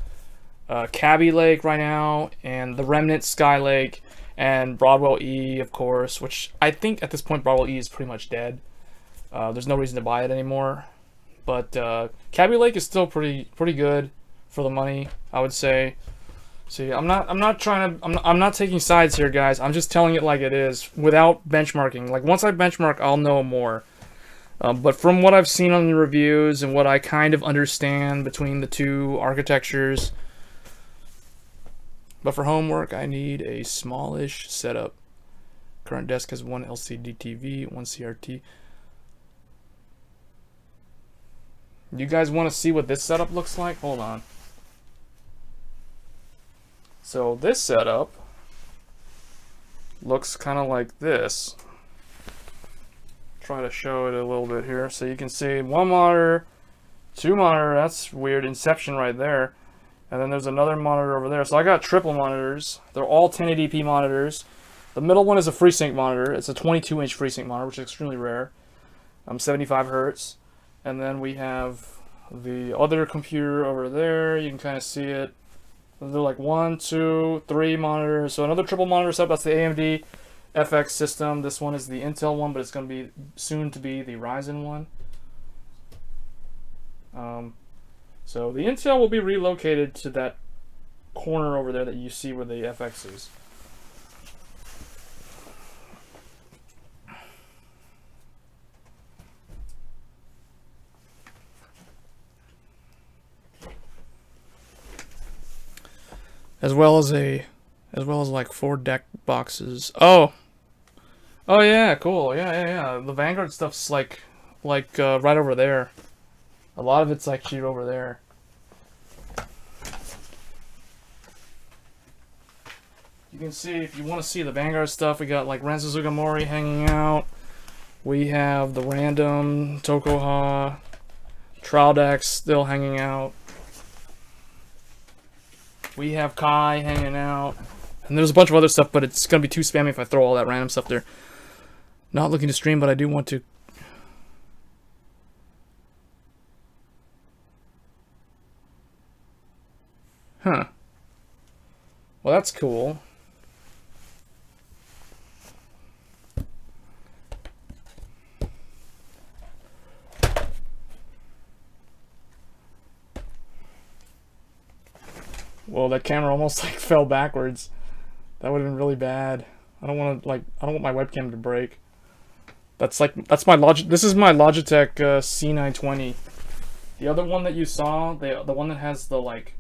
Kaby Lake right now, and the Remnant Skylake, and Broadwell E, of course, which I think at this point Broadwell E is pretty much dead. There's no reason to buy it anymore. But Kaby Lake is still pretty good for the money, I would say. See, I'm not taking sides here, guys. I'm just telling it like it is without benchmarking. Like, once I benchmark, I'll know more. But from what I've seen on the reviews and what I kind of understand between the two architectures. But for homework, I need a smallish setup. Current desk has one LCD TV, one CRT. You guys want to see what this setup looks like? Hold on. So this setup looks kind of like this. Try to show it a little bit here so you can see one monitor, two monitor. That's weird inception right there. And then there's another monitor over there. So I got triple monitors. They're all 1080p monitors. The middle one is a FreeSync monitor. It's a 22-inch FreeSync monitor, which is extremely rare. 75 hertz. And then we have the other computer over there. You can kind of see it. They're like 1, 2, 3 monitors. So another triple monitor setup. That's the AMD FX system. This one is the Intel one, but it's going to be soon to be the Ryzen one. So the Intel will be relocated to that corner over there that you see where the FX is. As well as like 4 deck boxes. Oh yeah, cool. Yeah. The Vanguard stuff's like right over there. A lot of it's actually over there. You can see, if you want to see the Vanguard stuff, we got like Renzo Zugamori hanging out. We have the random Tokoha Trial decks still hanging out. We have Kai hanging out. And there's a bunch of other stuff, but it's going to be too spammy if I throw all that random stuff there. Not looking to stream, but I do want to. Huh. Well, that's cool. Well, that camera almost like fell backwards. That would have been really bad. I don't want my webcam to break. That's my this is my Logitech C920. The other one that you saw, the one that has the like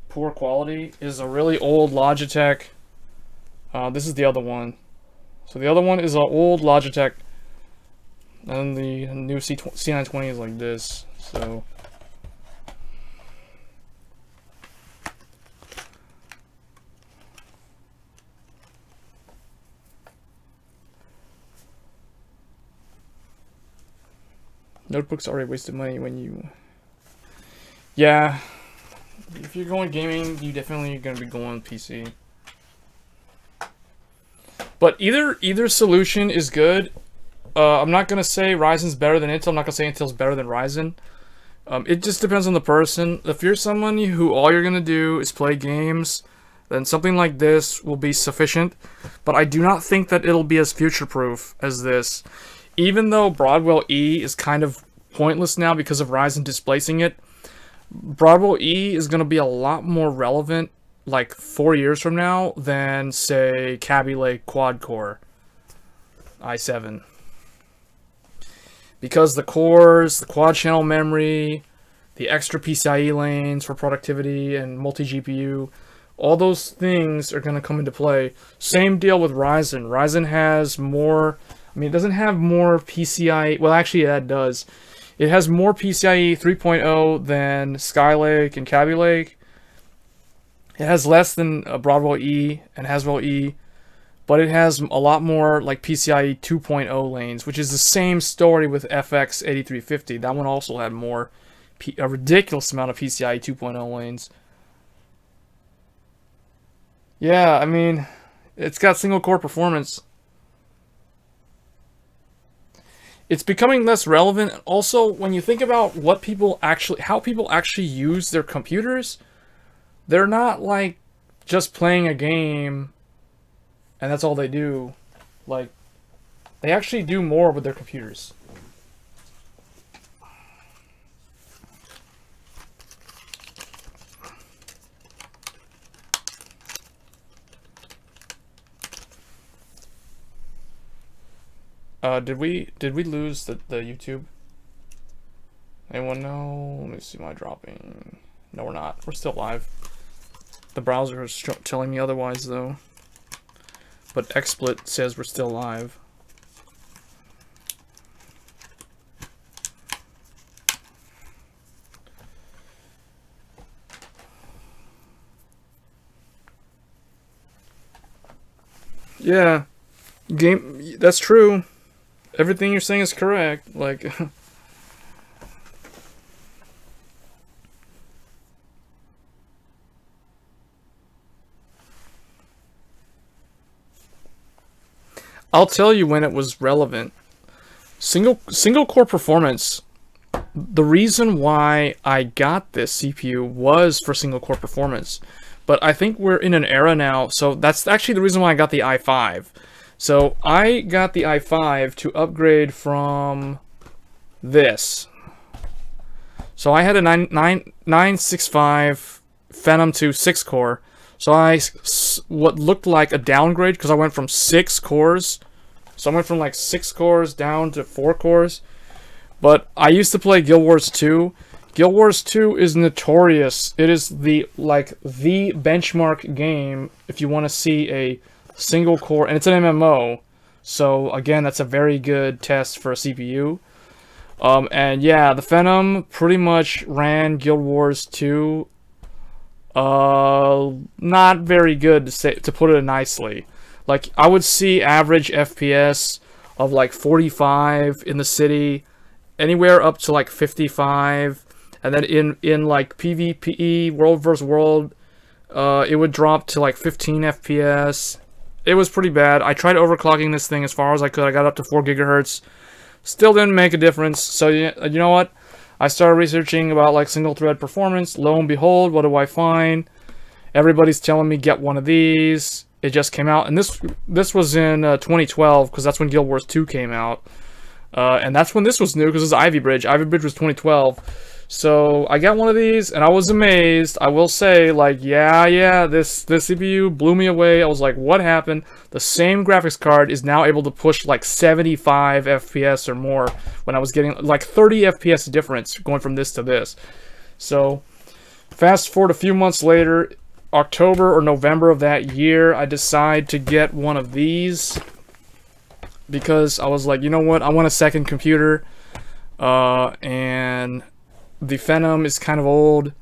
poor quality, is a really old Logitech. This is the other one. So the other one is an old Logitech, and the new C920 is like this. So notebooks already wasted money when you... Yeah. If you're going gaming, you definitely are going to be going PC. But either solution is good. I'm not going to say Ryzen's better than Intel. I'm not going to say Intel's better than Ryzen. It just depends on the person. If you're someone who all you're going to do is play games, then something like this will be sufficient. But I do not think that it'll be as future-proof as this. Even though Broadwell E is kind of pointless now because of Ryzen displacing it, Broadwell E is going to be a lot more relevant like 4 years from now than, say, Kaby Lake quad-core i7. Because the cores, the quad-channel memory, the extra PCIe lanes for productivity and multi-GPU, all those things are going to come into play. Same deal with Ryzen. Ryzen has more I mean, it doesn't have more PCIe. Well, actually, yeah, it does. It has more PCIe 3.0 than Skylake and Kaby Lake. It has less than Broadwell E and Haswell E, but it has a lot more like PCIe 2.0 lanes, which is the same story with FX 8350. That one also had more, a ridiculous amount of PCIe 2.0 lanes. Yeah, I mean, it's got single core performance. It's becoming less relevant. Also, when you think about what people actually, how people actually use their computers, they're not like just playing a game and that's all they do. Like, they actually do more with their computers. Did we lose the YouTube? Anyone know? Let me see my dropping. No, we're not. We're still live. The browser is telling me otherwise, though. But XSplit says we're still live. Yeah, that's true. Everything you're saying is correct. Like, I'll tell you when it was relevant. Single core performance. The reason why I got this CPU was for single core performance. But I think we're in an era now, so that's actually the reason why I got the i5. So I got the i5 to upgrade from this. So I had a 965 Phenom to 6-core. So what looked like a downgrade, because I went from 6 cores. So I went from like 6 cores down to 4 cores. But I used to play Guild Wars 2. Guild Wars 2 is notorious. It is the benchmark game if you want to see a single core, and it's an MMO. So again, that's a very good test for a CPU. And yeah, the Phenom pretty much ran Guild Wars 2. Not very good to put it nicely. Like, I would see average FPS of like 45 in the city, anywhere up to like 55. And then in like PvP, World vs. World, it would drop to like 15 FPS. It was pretty bad. I tried overclocking this thing as far as I could. I got up to 4 gigahertz. Still didn't make a difference. So you know what? I started researching about like single thread performance. Lo and behold, what do I find? Everybody's telling me get one of these. It just came out, and this was in 2012 because that's when Guild Wars 2 came out, and that's when this was new because it was Ivy Bridge. Ivy Bridge was 2012. So I got one of these, and I was amazed. I will say, like, yeah, this CPU blew me away. I was like, what happened? The same graphics card is now able to push like 75 FPS or more when I was getting like 30 FPS difference going from this to this. So fast forward a few months later, October or November of that year, I decide to get one of these because I was like, you know what? I want a second computer, and the Phenom is kind of old,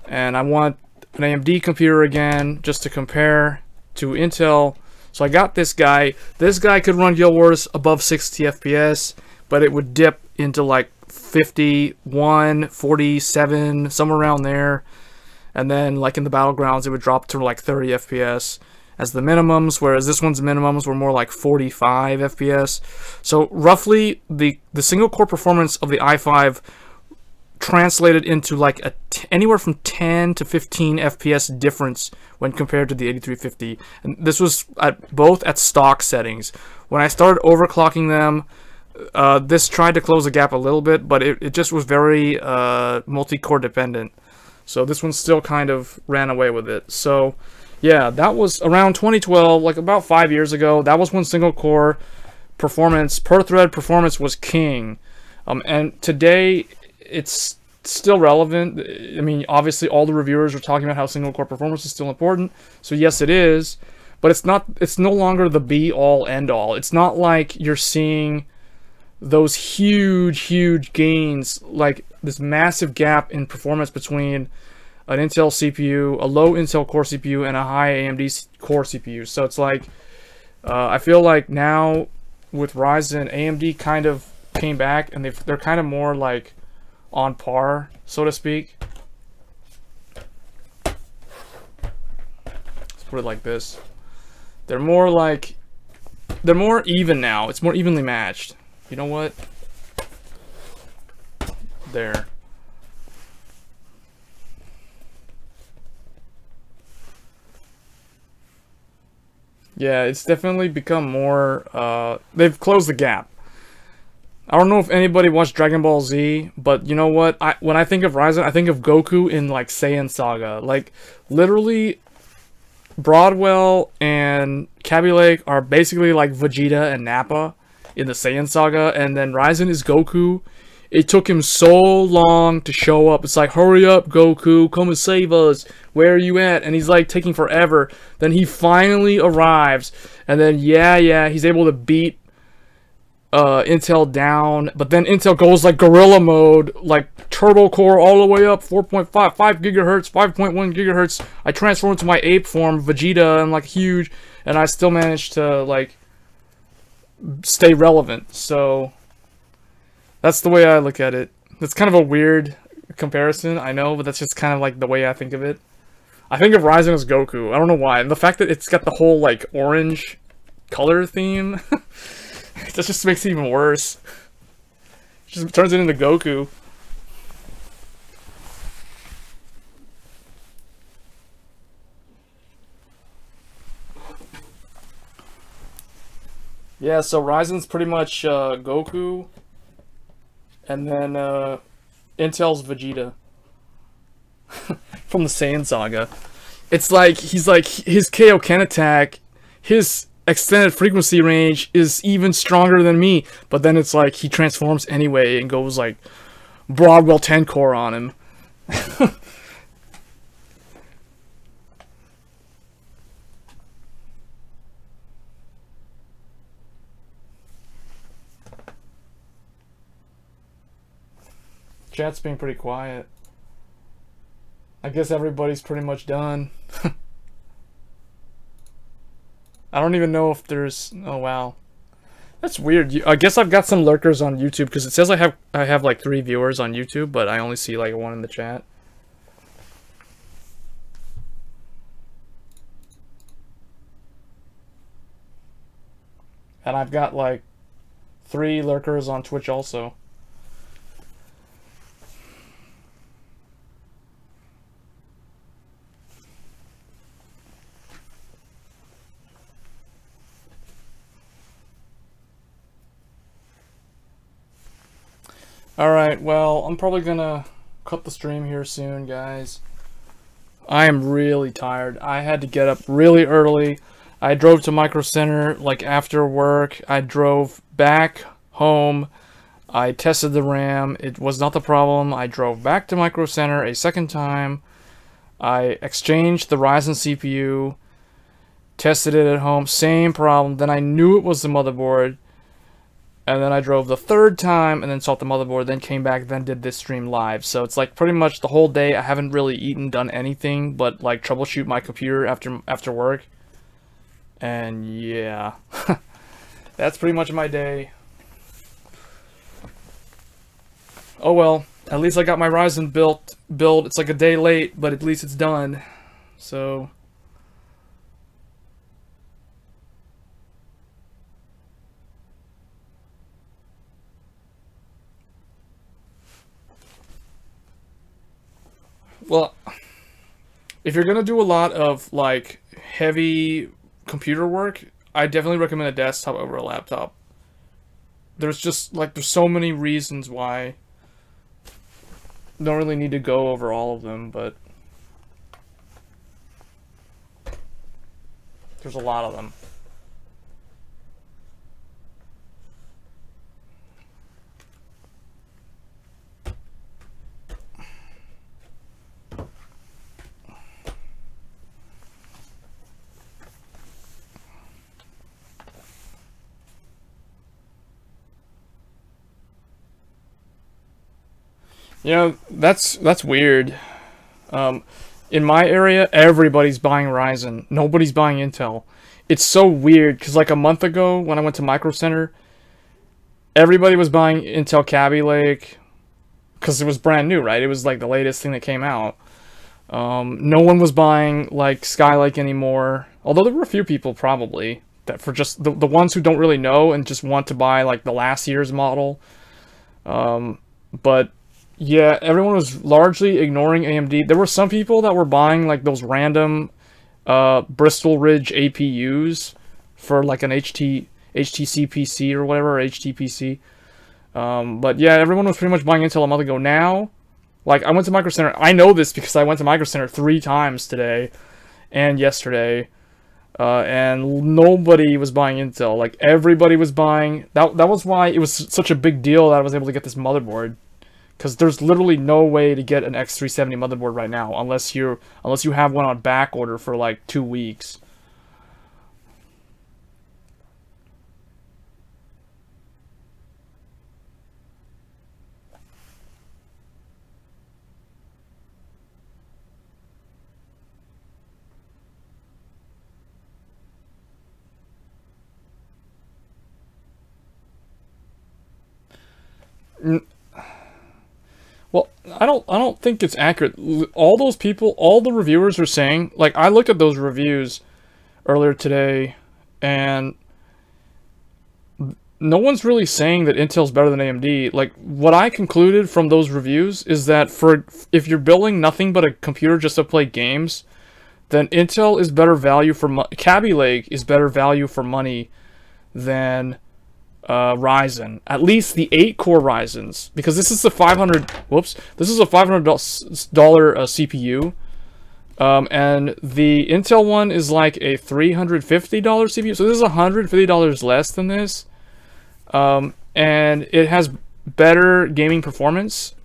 and I want an AMD computer again just to compare to Intel. So I got this guy. This guy could run Guild Wars above 60 FPS, but it would dip into like 51, 47, somewhere around there. And then like in the Battlegrounds, it would drop to like 30 FPS as the minimums, whereas this one's minimums were more like 45 FPS. So roughly the single core performance of the i5 translated into like anywhere from 10 to 15 FPS difference when compared to the 8350, and this was both at stock settings. When I started overclocking them, this tried to close the gap a little bit, but it just was very multi-core dependent. So this one still kind of ran away with it. So yeah, that was around 2012, like about 5 years ago. That was when single core performance, per thread performance was king. And today it's still relevant. I mean, obviously all the reviewers are talking about how single core performance is still important. So yes, it is. but it's no longer the be all end all. It's not like you're seeing those huge gains, like this massive gap in performance between an Intel CPU, a low Intel Core CPU, and a high AMD Core CPU. So it's like, I feel like now with Ryzen, AMD kind of came back, and they're kind of more like on par, so to speak. Let's put it like this. They're more even now. It's more evenly matched. You know what? There. Yeah, it's definitely become more, they've closed the gap. I don't know if anybody watched Dragon Ball Z, but you know what? When I think of Ryzen, I think of Goku in, like, Saiyan Saga. Like, literally, Broadwell and Kaby Lake are basically like Vegeta and Nappa in the Saiyan Saga, and then Ryzen is Goku. It took him so long to show up. It's like, hurry up, Goku, come and save us. Where are you at? And he's like taking forever. Then he finally arrives, and then yeah, he's able to beat Intel down, but then Intel goes like gorilla mode, like turbo core all the way up, 4.5 gigahertz, 5.1 gigahertz. I transform into my ape form, Vegeta, and like huge, and I still managed to like stay relevant. So that's the way I look at it. It's kind of a weird comparison, I know, but that's just kind of like the way I think of it. I think of Ryzen as Goku. I don't know why. And the fact that it's got the whole like orange color theme, that just makes it even worse. It just turns it into Goku. Yeah, so Ryzen's pretty much Goku, and then Intel's Vegeta from the Saiyan Saga. It's like he's like his Kaioken attack, his extended frequency range is even stronger than me, but then it's like he transforms anyway and goes like Broadwell 10 core on him. Chat's being pretty quiet. I guess everybody's pretty much done. I don't even know if there's... Oh, wow. That's weird. I guess I've got some lurkers on YouTube, because it says I have like 3 viewers on YouTube, but I only see like 1 in the chat. And I've got like 3 lurkers on Twitch also. Alright, well, I'm probably gonna cut the stream here soon, guys. I am really tired. I had to get up really early. I drove to Micro Center, like, after work. I drove back home. I tested the RAM. It was not the problem. I drove back to Micro Center a second time. I exchanged the Ryzen CPU. Tested it at home. Same problem. Then I knew it was the motherboard. And then I drove the 3rd time and then saw the motherboard, then came back, then did this stream live. So it's like pretty much the whole day I haven't really done anything but like troubleshoot my computer after work. And yeah, that's pretty much my day. Oh well, at least I got my Ryzen build. It's like a day late, but at least it's done. So... Well, if you're gonna do a lot of like heavy computer work, I definitely recommend a desktop over a laptop. There's just like there's so many reasons why. Don't really need to go over all of them, but there's a lot of them. You know, that's weird. In my area, everybody's buying Ryzen. Nobody's buying Intel. It's so weird because like a month ago when I went to Micro Center, everybody was buying Intel Kaby Lake because it was brand new, right? It was like the latest thing that came out. No one was buying like Skylake anymore. Although there were a few people probably that for just the ones who don't really know and just want to buy like the last year's model. But yeah, everyone was largely ignoring AMD. There were some people that were buying like those random Bristol Ridge APUs for like an HTC PC or whatever, or HTPC. But yeah, everyone was pretty much buying Intel a month ago. Now, like I went to Micro Center. I know this because I went to Micro Center 3 times today and yesterday. And nobody was buying Intel. Like everybody was buying. That was why it was such a big deal that I was able to get this motherboard. Because there's literally no way to get an X370 motherboard right now unless you have one on back order for like 2 weeks. Well, I don't think it's accurate. All those people, all the reviewers are saying, like I looked at those reviews earlier today and no one's really saying that Intel's better than AMD. Like what I concluded from those reviews is that if you're building nothing but a computer just to play games, then Intel is better value for money. Kaby Lake is better value for money than Ryzen, at least the 8-core Ryzens, because this is the this is a $500 CPU, and the Intel one is like a $350 CPU, so this is $150 less than this, and it has better gaming performance,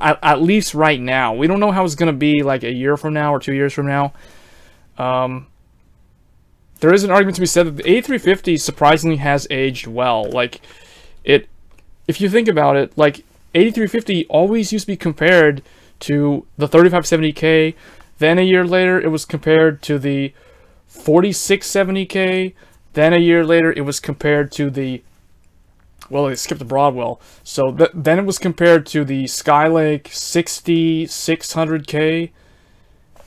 at least right now. We don't know how it's going to be like a year from now or 2 years from now. There is an argument to be said that the A350 surprisingly has aged well. Like, if you think about it, like, 8350 always used to be compared to the 3570K. Then a year later, it was compared to the 4670K. Then a year later, it was compared to the... Well, they skipped the Broadwell. So then it was compared to the Skylake 6600K.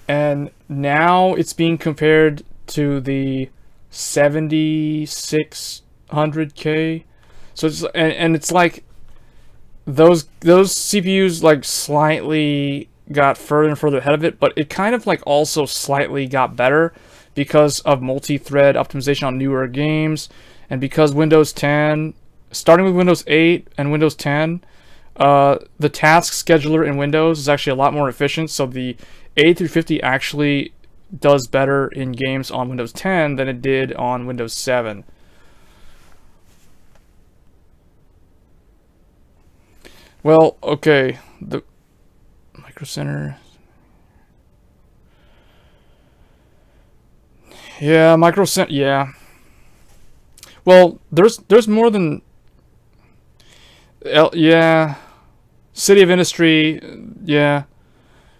And now it's being compared to the 7600K. So it's and it's like those CPUs like slightly got further and further ahead of it, but it kind of like also slightly got better because of multi-thread optimization on newer games, and because Windows 10, starting with Windows 8 and Windows 10, the task scheduler in Windows is actually a lot more efficient. So the A350 actually does better in games on Windows 10 than it did on Windows 7. Well, okay, the Micro Center. Yeah, Micro Center. Yeah. Well, there's more than. Yeah. City of Industry. Yeah.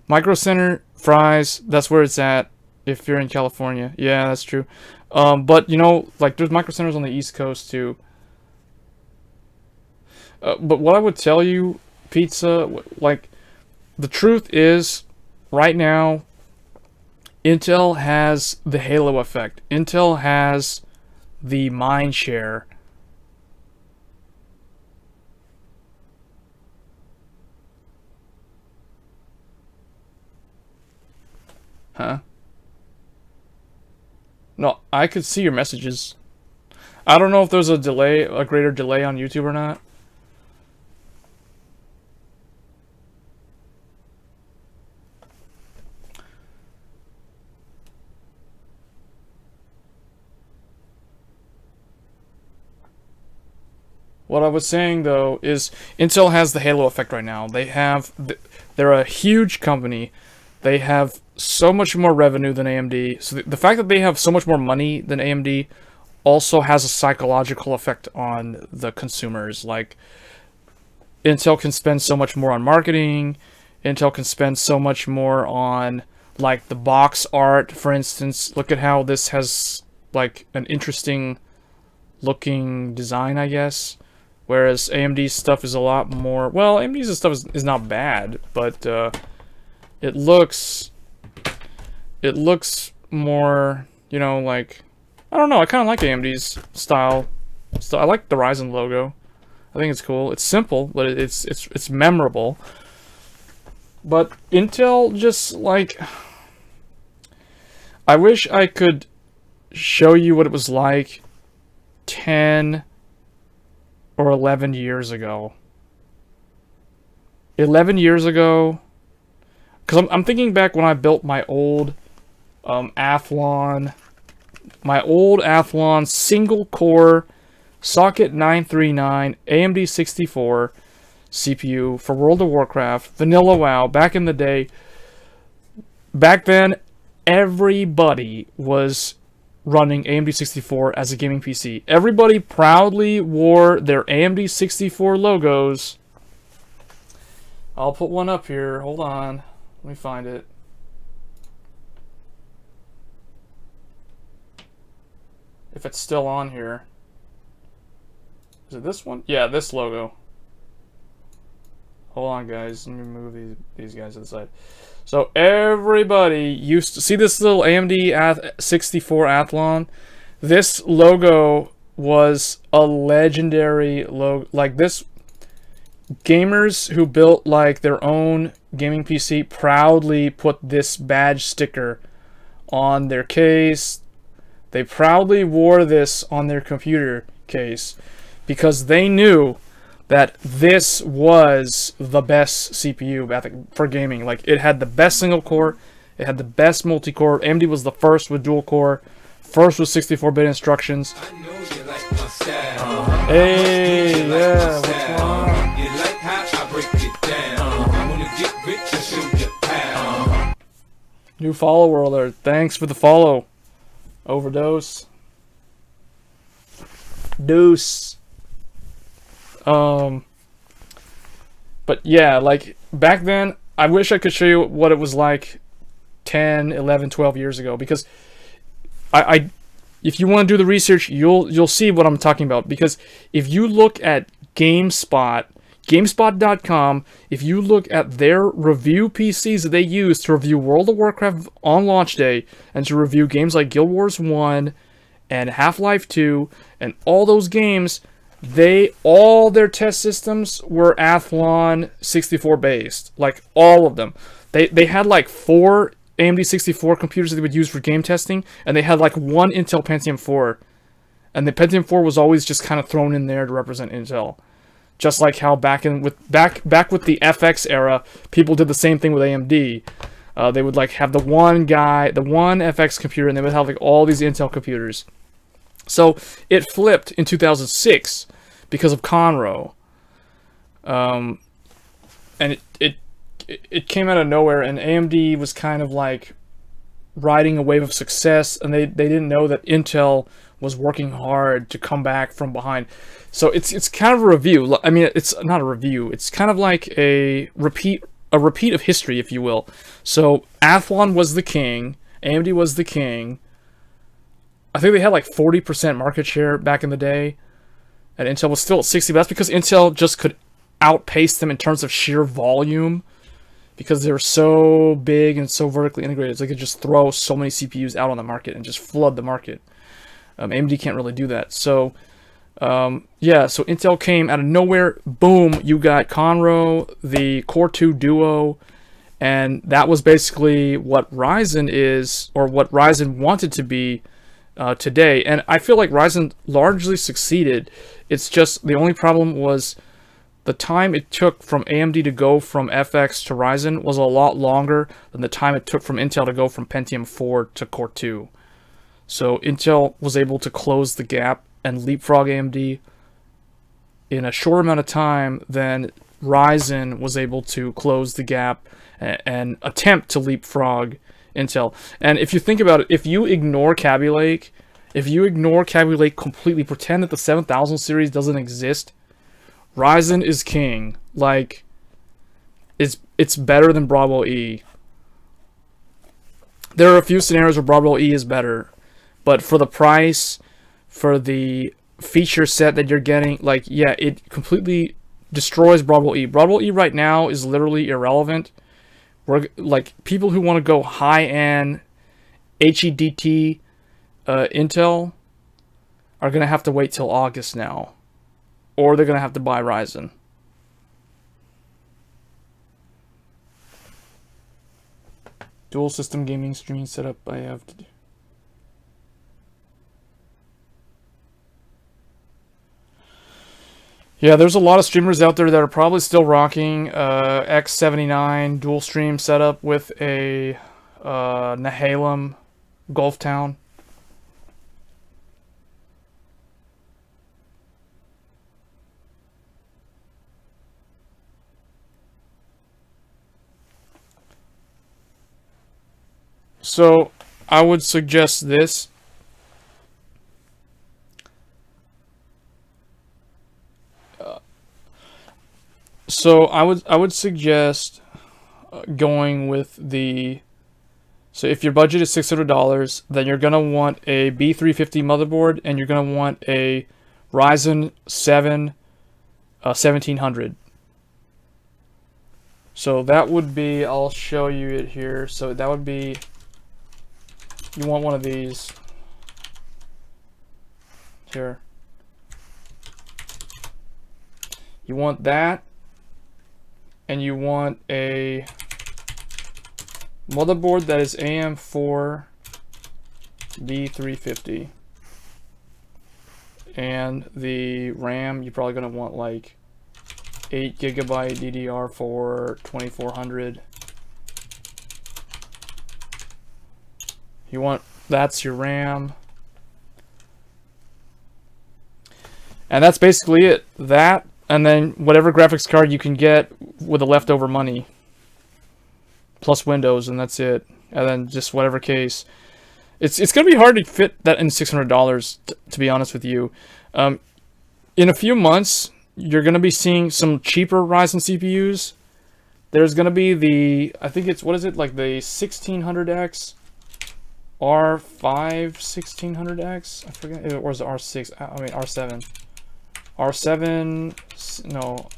Micro Center, Fry's. That's where it's at. If you're in California. Yeah, that's true. But, you know, like, there's Micro Centers on the East Coast, too. But what I would tell you, Pizza, like, the truth is, right now, Intel has the halo effect. Intel has the mind share. Huh? No, I could see your messages. I don't know if there's a delay, a greater delay on YouTube or not. What I was saying, though, is Intel has the halo effect right now. They're a huge company. They have so much more revenue than AMD. So the fact that they have so much more money than AMD also has a psychological effect on the consumers. Like, Intel can spend so much more on marketing. Intel can spend so much more on, like, the box art, for instance. Look at how this has, like, an interesting looking design, I guess. Whereas AMD's stuff is a lot more... Well, AMD's stuff is not bad, but it looks more, you know, like... I don't know, I kind of like AMD's style. I like the Ryzen logo. I think it's cool. It's simple, but it's memorable. But Intel just, like... I wish I could show you what it was like 10 or 11 years ago. 11 years ago... Because I'm thinking back when I built my old Athlon... My old Athlon single-core socket 939 AMD 64 CPU for World of Warcraft, Vanilla WoW, back in the day. Back then, everybody was running AMD 64 as a gaming PC. Everybody proudly wore their AMD 64 logos. I'll put one up here. Hold on. Let me find it. If it's still on here. Is it this one? Yeah, this logo. Hold on, guys. Let me move these guys to the side. So everybody used to see this little AMD 64 Athlon. This logo was a legendary logo. Like, this, gamers who built like their own gaming PC proudly put this badge sticker on their case. They proudly wore this on their computer case because they knew that this was the best CPU for gaming. Like, it had the best single core, it had the best multi-core. AMD was the first with dual core, first with 64-bit instructions. Hey, yeah, what's wrong? New follower alert. Thanks for the follow. Overdose. Deuce. But yeah, like, back then, I wish I could show you what it was like 10, 11, 12 years ago, because if you want to do the research, you'll see what I'm talking about. Because if you look at GameSpot, GameSpot.com, if you look at their review PCs that they use to review World of Warcraft on launch day, and to review games like Guild Wars 1 and Half-Life 2, and all those games, all their test systems were Athlon 64 based. Like, all of them. They had like 4 AMD 64 computers that they would use for game testing, and they had like 1 Intel Pentium 4. And the Pentium 4 was always just kind of thrown in there to represent Intel. Just like how back with the FX era, people did the same thing with AMD. They would like have the one FX computer, and they would have like all these Intel computers. So it flipped in 2006 because of Conroe, and it came out of nowhere, and AMD was kind of like riding a wave of success, and they didn't know that Intel was working hard to come back from behind. So it's kind of a review. I mean, it's not a review. It's kind of like a repeat of history, if you will. So Athlon was the king. AMD was the king. I think they had like 40% market share back in the day, and Intel was still at 60%. But that's because Intel just could outpace them in terms of sheer volume, because they were so big and so vertically integrated. So they could just throw so many CPUs out on the market and just flood the market. AMD can't really do that. So yeah, so Intel came out of nowhere. Boom, you got Conroe, the Core 2 Duo, and that was basically what Ryzen is, or what Ryzen wanted to be today. And I feel like Ryzen largely succeeded. It's just the only problem was the time it took from AMD to go from FX to Ryzen was a lot longer than the time it took from Intel to go from Pentium 4 to Core 2. So Intel was able to close the gap and leapfrog AMD in a short amount of time than Ryzen was able to close the gap and attempt to leapfrog Intel. And if you think about it, if you ignore Kaby Lake completely, pretend that the 7000 series doesn't exist, Ryzen is king. like, it's better than Bravo E. There are a few scenarios where Bravo E is better, but for the price, for the feature set that you're getting, like, yeah, it completely destroys Bravo E. Bravo E right now is literally irrelevant. We're, like, people who want to go high-end HEDT Intel are going to have to wait till August now, or they're going to have to buy Ryzen. Dual system gaming streaming setup I have to do. Yeah, there's a lot of streamers out there that are probably still rocking X79 dual stream setup with a Nehalem Gulf Town. So I would suggest this. So I would suggest going with the. So if your budget is $600, then you're gonna want a B350 motherboard, and you're gonna want a Ryzen 7 1700. So that would be. I'll show you it here. So that would be. You want one of these here. You want that, and you want a motherboard that is AM4 B350. And the RAM, you're probably going to want like 8GB DDR4 2400. You want, that's your RAM. And that's basically it. That, and then whatever graphics card you can get with the leftover money. Plus Windows, and that's it. And then just whatever case. It's going to be hard to fit that in $600, to be honest with you. In a few months, you're going to be seeing some cheaper Ryzen CPUs. There's going to be the, I think it's, what is it, like the 1600X? R5 1600X, I forget, or is it R6? I mean R7. R7, no,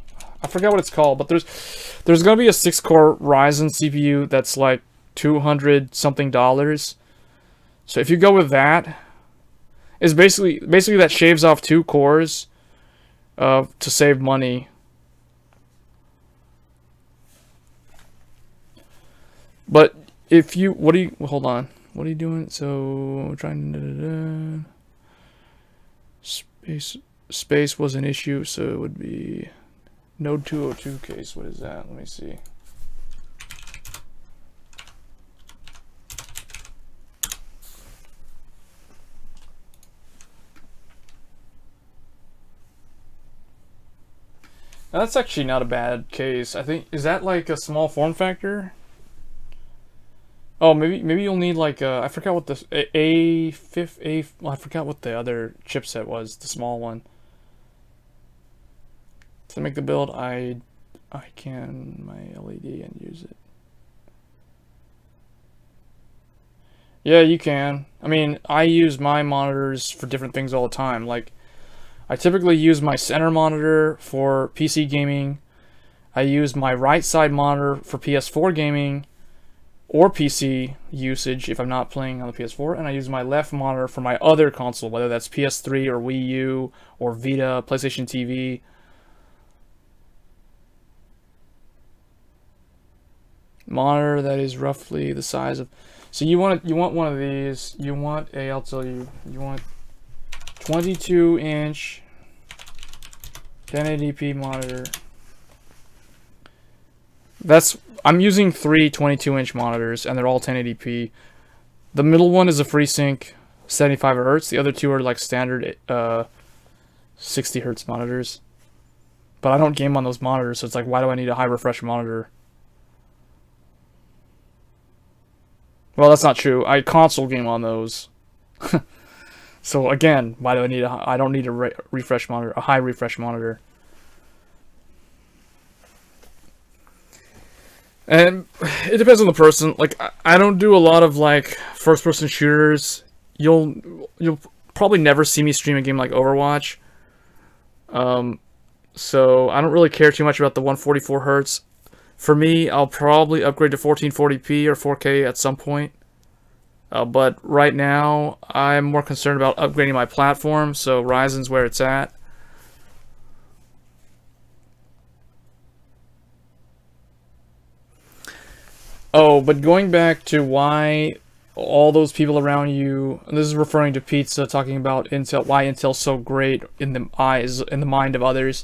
I forgot what it's called. But there's gonna be a 6-core Ryzen CPU that's like $200 something. So if you go with that, it's basically that shaves off 2 cores to save money. But if you, what do you, hold on. What are you doing? So we're trying to space was an issue, so it would be node 202 case. What is that? Let me see. Now, that's actually not a bad case. I think, is that like a small form factor? Oh, maybe you'll need like a, I forgot what the well, I forgot what the other chipset was, the small one. To make the build, I can my LED and use it. Yeah, you can. I mean, I use my monitors for different things all the time. Like, I typically use my center monitor for PC gaming. I use my right side monitor for PS4 gaming or PC usage if I'm not playing on the PS4, and I use my left monitor for my other console, whether that's PS3 or Wii U or Vita, PlayStation TV. Monitor that is roughly the size of, so you want one of these. You want a, I'll tell you, you want 22-inch 1080p monitor. That's, I'm using 3 22-inch monitors, and they're all 1080p. The middle one is a FreeSync 75 Hz. The other two are like standard 60 Hz monitors. But I don't game on those monitors, so it's like, why do I need a high refresh monitor? Well, that's not true. I console game on those. So again, why do I need I don't need a refresh monitor, a high refresh monitor. And it depends on the person. Like, I don't do a lot of like first-person shooters. You'll probably never see me stream a game like Overwatch. So I don't really care too much about the 144 hertz. For me, I'll probably upgrade to 1440p or 4K at some point. But right now, I'm more concerned about upgrading my platform, so Ryzen's where it's at. Oh, but going back to why all those people around you, and this is referring to Pizza talking about Intel, why Intel's so great in the mind of others.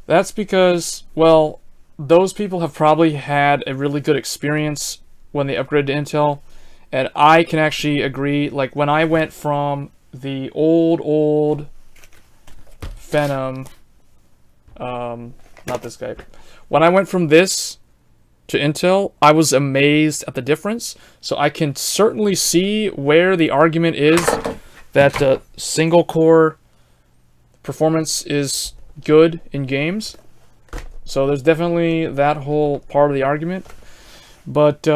That's because, well, those people have probably had a really good experience when they upgraded to Intel, and I can actually agree. Like, when I went from the old Phenom, not this guy, when I went from this to Intel, I was amazed at the difference. So I can certainly see where the argument is that single core performance is good in games. So there's definitely that whole part of the argument. But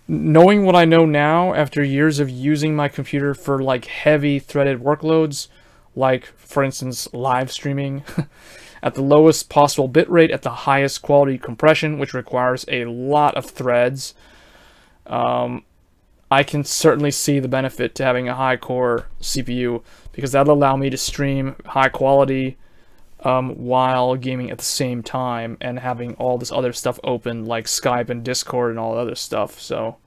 knowing what I know now after years of using my computer for like heavy threaded workloads, like for instance live streaming at the lowest possible bitrate at the highest quality compression, which requires a lot of threads, I can certainly see the benefit to having a high core CPU, because that'll allow me to stream high quality while gaming at the same time and having all this other stuff open like Skype and Discord and all the other stuff. So,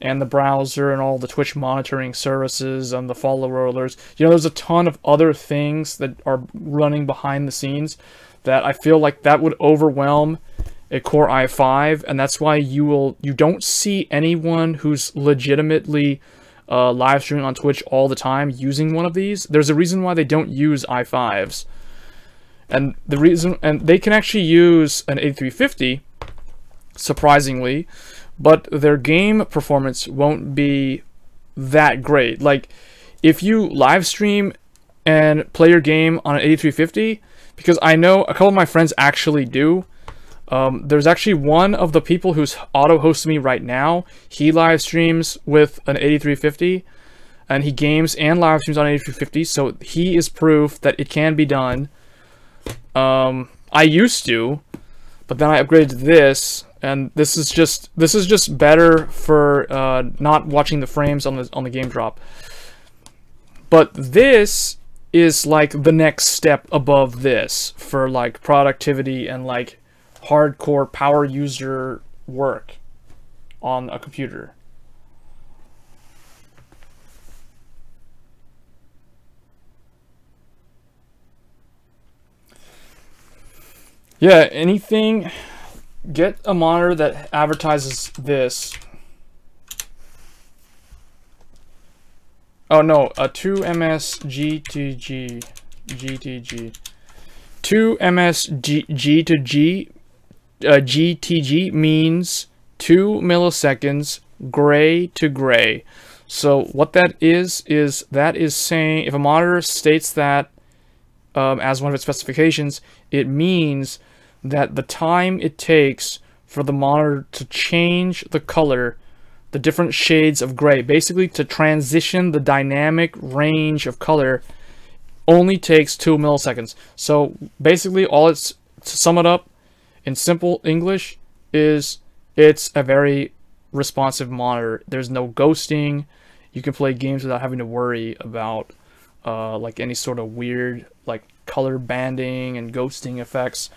and the browser and all the Twitch monitoring services and the follower alerts. You know, there's a ton of other things that are running behind the scenes that I feel like that would overwhelm a Core i5, and that's why you don't see anyone who's legitimately live streaming on Twitch all the time using one of these. There's a reason why they don't use i5s. And the reason, and they can actually use an 8350, surprisingly, but their game performance won't be that great. Like, if you live stream and play your game on an 8350, because I know a couple of my friends actually do. There's actually one of the people who's auto-hosting me right now. He live streams with an 8350, and he games and live streams on 8350, so he is proof that it can be done. I used to, but then I upgraded to this, and this is just better for not watching the frames on the game drop. But this is like the next step above this for like productivity and like hardcore power user work on a computer. Yeah, anything, get a monitor that advertises this. Oh no, a 2ms GTG. 2ms G to G, GTG means 2 milliseconds gray to gray. So what that is saying, if a monitor states that as one of its specifications, it means that the time it takes for the monitor to change the color, the different shades of gray, basically to transition the dynamic range of color, only takes 2 milliseconds. So basically all it's, to sum it up in simple English, is it's a very responsive monitor. There's no ghosting. You can play games without having to worry about like any sort of weird like color banding and ghosting effects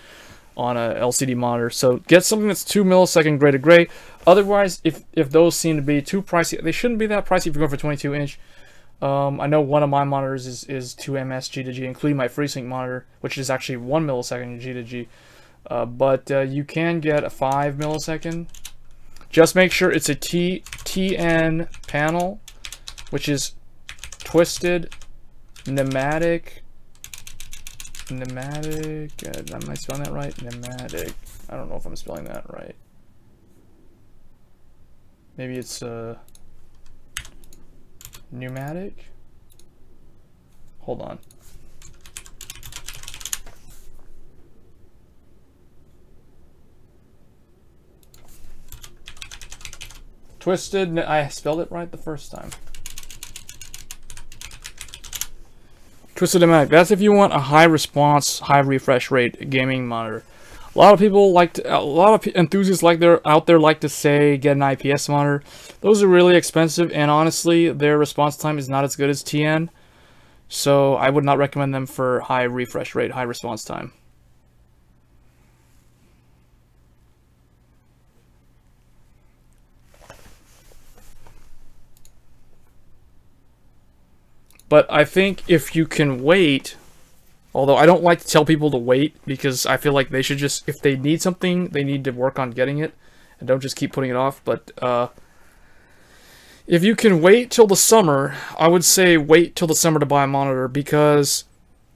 on a LCD monitor. So get something that's 2 millisecond gray to gray. Otherwise, if those seem to be too pricey, they shouldn't be that pricey if you're going for 22 inch. I know one of my monitors is 2ms G to G, including my FreeSync monitor, which is actually 1 millisecond G to G. But you can get a 5 millisecond. Just make sure it's a TN panel, which is twisted pneumatic. Am I spelling that right? Pneumatic. I don't know if I'm spelling that right. Maybe it's pneumatic. Hold on. Twisted, I spelled it right the first time. Twisted Mac. That's if you want a high response, high refresh rate gaming monitor. A lot of people like to, a lot of enthusiasts out there like to say get an IPS monitor. Those are really expensive, and honestly, their response time is not as good as TN. So I would not recommend them for high refresh rate, high response time. But I think if you can wait, although I don't like to tell people to wait because I feel like they should just, if they need something, they need to work on getting it and don't just keep putting it off. But if you can wait till the summer, I would say wait till the summer to buy a monitor, because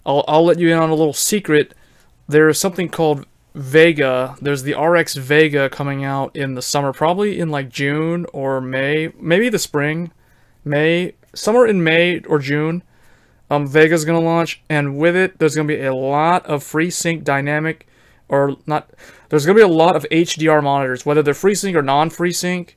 I'll let you in on a little secret. There's something called Vega. There's the RX Vega coming out in the summer, probably in like June or May, maybe the spring, somewhere in May or June. Vega's gonna launch, and with it, there's gonna be a lot of FreeSync dynamic, or not. There's gonna be a lot of HDR monitors, whether they're FreeSync or non-FreeSync.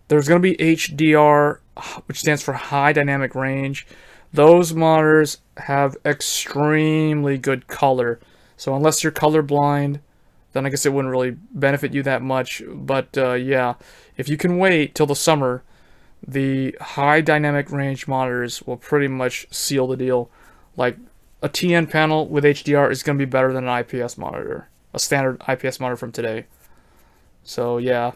There's gonna be HDR, which stands for High Dynamic Range. Those monitors have extremely good color. So unless you're colorblind, then I guess it wouldn't really benefit you that much. But yeah, if you can wait till the summer, the high dynamic range monitors will pretty much seal the deal. Like a TN panel with HDR is going to be better than an IPS monitor, a standard IPS monitor from today. So yeah.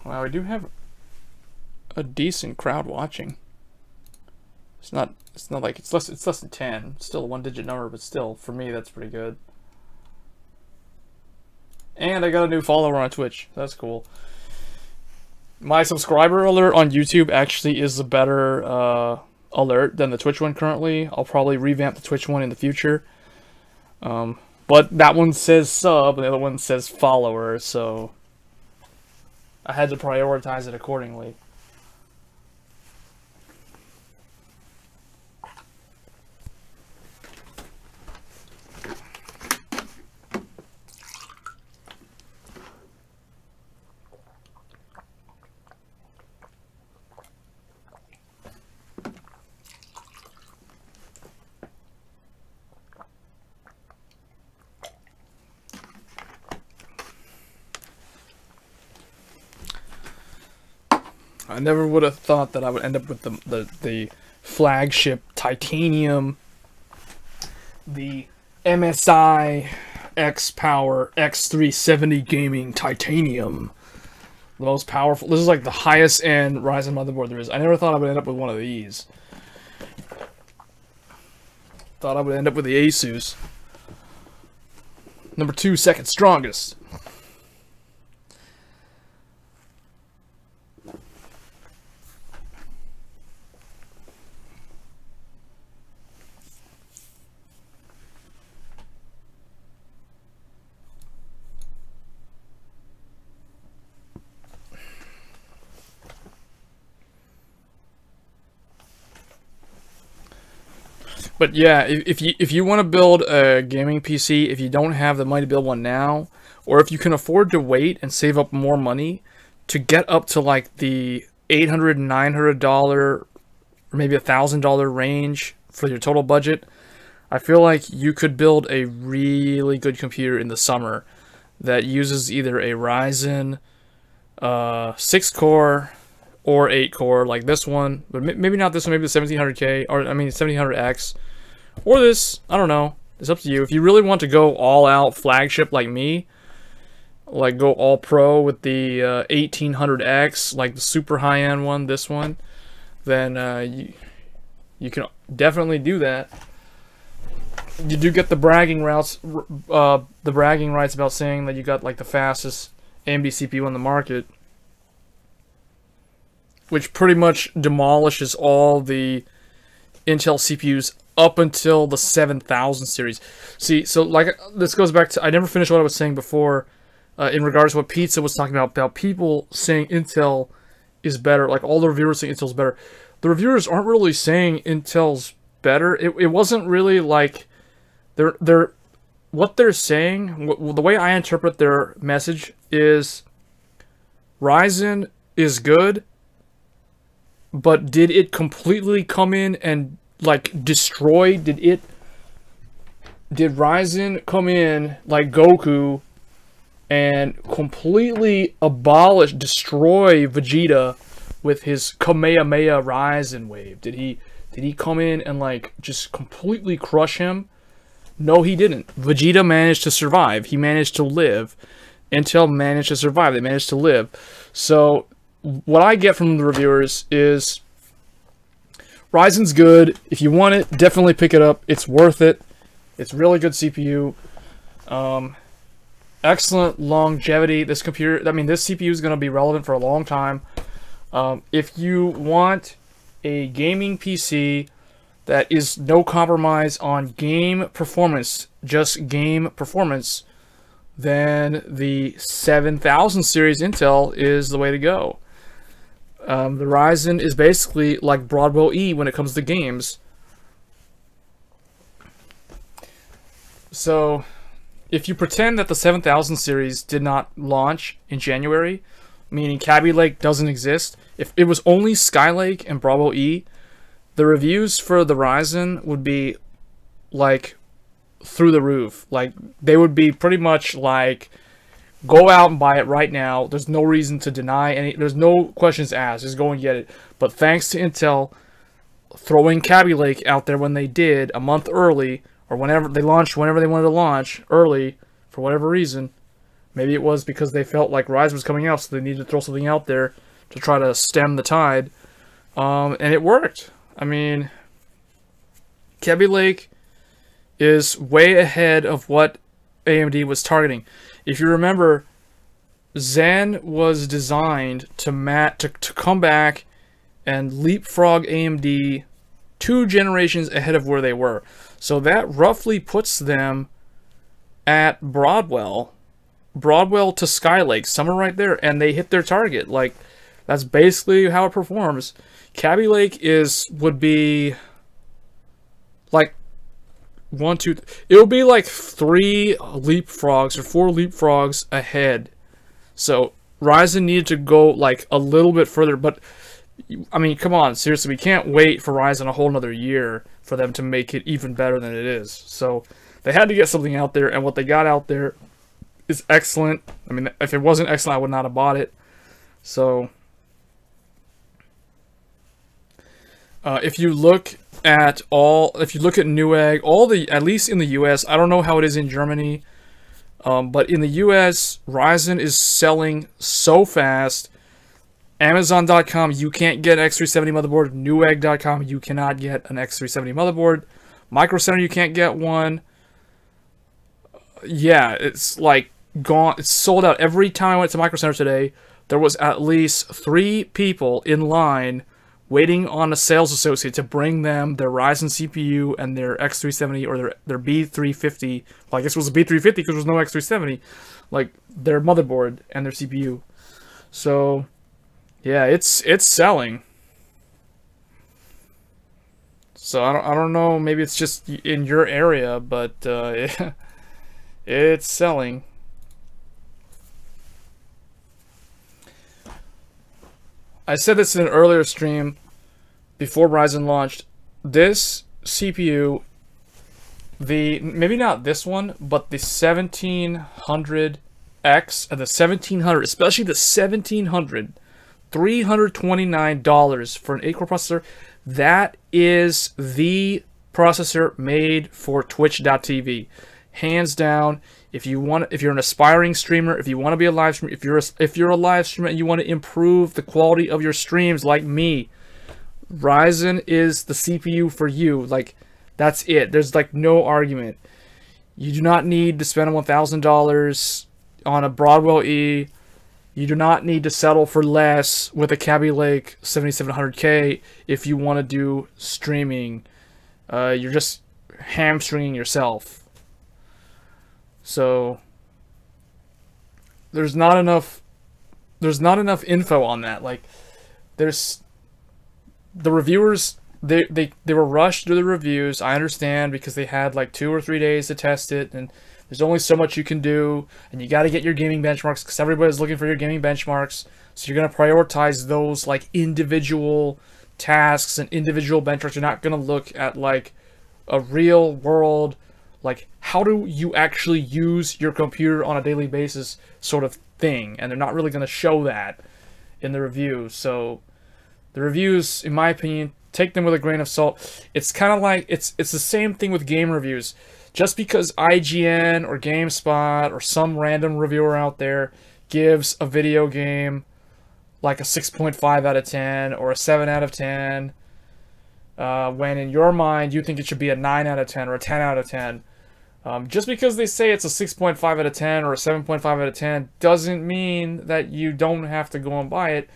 Wow, we do have a decent crowd watching. It's not like it's less than 10. It's still a one-digit number, but still, for me, that's pretty good. And I got a new follower on Twitch. That's cool. My subscriber alert on YouTube actually is a better alert than the Twitch one currently. I'll probably revamp the Twitch one in the future. But that one says sub, and the other one says follower, so I had to prioritize it accordingly. I never would have thought that I would end up with the flagship Titanium, the MSI XPower X370 Gaming Titanium. The most powerful. This is like the highest end Ryzen motherboard there is. I never thought I would end up with one of these. Thought I would end up with the Asus. Number 2, second strongest. But yeah, if you want to build a gaming PC, if you don't have the money to build one now, or if you can afford to wait and save up more money to get up to like the $800, $900, or maybe $1,000 range for your total budget, I feel like you could build a really good computer in the summer that uses either a Ryzen 6-core or 8-core, like this one, but maybe not this one, maybe the 1700K, or I mean 1700X, or this, I don't know, it's up to you. If you really want to go all out flagship like me, like go all pro with the 1800X, like the super high-end one, this one, then you can definitely do that. You do get the bragging rights about saying that you got like the fastest AMD CPU on the market, which pretty much demolishes all the Intel CPUs up until the 7000 series. See, so like this goes back to, I never finished what I was saying before in regards to what Pizza was talking about people saying Intel is better. Like all the reviewers saying Intel's better. The reviewers aren't really saying Intel's better. It wasn't really like what they're saying. The way I interpret their message is Ryzen is good, but did it completely come in and like destroy? Did Ryzen come in like Goku and completely abolish, destroy Vegeta with his Kamehameha Ryzen wave? Did he come in and like just completely crush him? No, he didn't. Vegeta managed to survive. He managed to live. Intel managed to survive. They managed to live. So what I get from the reviewers is Ryzen's good. If you want it, definitely pick it up. It's worth it. It's really good CPU. Excellent longevity. This computer, I mean, this CPU is going to be relevant for a long time. If you want a gaming PC that is no compromise on game performance, just game performance, then the 7000 series Intel is the way to go. The Ryzen is basically like Broadwell E when it comes to games. So if you pretend that the 7000 series did not launch in January, meaning Kaby Lake doesn't exist, if it was only Skylake and Bravo E, the reviews for the Ryzen would be like through the roof. Like they would be pretty much like, go out and buy it right now. There's no reason to deny any. There's no questions asked. Just go and get it. But thanks to Intel throwing Kaby Lake out there when they did a month early, or whenever they launched, whenever they wanted to launch early for whatever reason. Maybe it was because they felt like Ryzen was coming out, so they needed to throw something out there to try to stem the tide. And it worked. I mean, Kaby Lake is way ahead of what AMD was targeting. If you remember, Zen was designed to come back and leapfrog AMD 2 generations ahead of where they were. So that roughly puts them at Broadwell to Skylake, somewhere right there, and they hit their target. Like, that's basically how it performs. Kaby Lake would be like it would be like 3 leapfrogs or 4 leapfrogs ahead. So Ryzen needed to go like a little bit further, but I mean, come on, seriously, we can't wait for Ryzen a whole another year for them to make it even better than it is. So they had to get something out there, and what they got out there is excellent. I mean, if it wasn't excellent, I would not have bought it. So if you look at Newegg, at least in the US, I don't know how it is in Germany, but in the US, Ryzen is selling so fast. Amazon.com, you can't get an X370 motherboard. Newegg.com, you cannot get an X370 motherboard. Micro Center, you can't get one. Yeah, it's like gone. It's sold out. Every time I went to Micro Center today, there was at least 3 people in line waiting on a sales associate to bring them their Ryzen CPU and their X370 or their B350. Well, I guess it was a B350 because there was no X370. Like, their motherboard and their CPU. So, yeah, it's selling. So, I don't know, maybe it's just in your area, but it's selling. I said this in an earlier stream before Ryzen launched. This CPU, maybe not this one, but the 1700X and the 1700, especially the 1700, $329 for an 8-core processor. That is the processor made for Twitch.tv. Hands down. If you're an aspiring streamer, if you want to be a live streamer, if you're a live streamer and you want to improve the quality of your streams like me, Ryzen is the CPU for you. Like, that's it. There's like no argument. You do not need to spend $1,000 on a Broadwell E. You do not need to settle for less with a Kaby Lake 7700K if you want to do streaming. you're just hamstringing yourself. So there's not enough info on that. Like, there's the reviewers, they were rushed through the reviews. I understand, because they had like 2 or 3 days to test it, and there's only so much you can do, and you got to get your gaming benchmarks because everybody's looking for your gaming benchmarks. So you're going to prioritize those like individual tasks and individual benchmarks. You're not going to look at like a real world, like how do you actually use your computer on a daily basis sort of thing. And they're not really going to show that in the reviews. So the reviews, in my opinion, take them with a grain of salt. It's kind of like, it's the same thing with game reviews. Just because IGN or GameSpot or some random reviewer out there gives a video game like a 6.5 out of 10 or a 7 out of 10, when in your mind you think it should be a 9 out of 10 or a 10 out of 10, just because they say it's a 6.5 out of 10 or a 7.5 out of 10 doesn't mean that you don't have to go and buy it.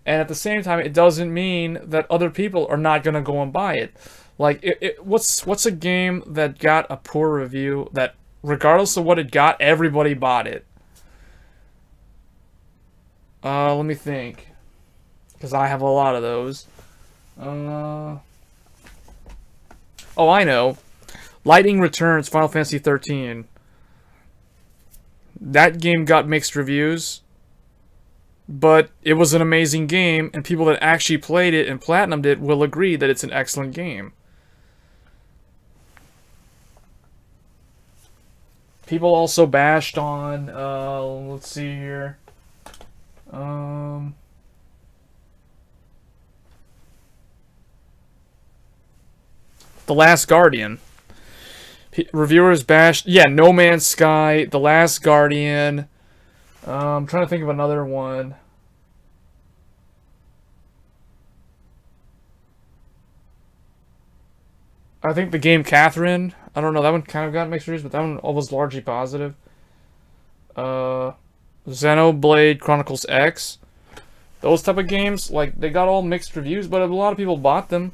And at the same time, it doesn't mean that other people are not going to go and buy it. Like, what's a game that got a poor review that, regardless of what it got, everybody bought it? Let me think. Because I have a lot of those. Oh, I know. Lightning Returns, Final Fantasy 13. That game got mixed reviews. But it was an amazing game, and people that actually played it and platinumed it will agree that it's an excellent game. People also bashed on, let's see here. The Last Guardian. Reviewers bashed, yeah, No Man's Sky, The Last Guardian. I'm trying to think of another one. I think the game Catherine. I don't know, that one kind of got mixed reviews, but that one was largely positive. Xenoblade Chronicles X. Those type of games, like, they got all mixed reviews, but a lot of people bought them.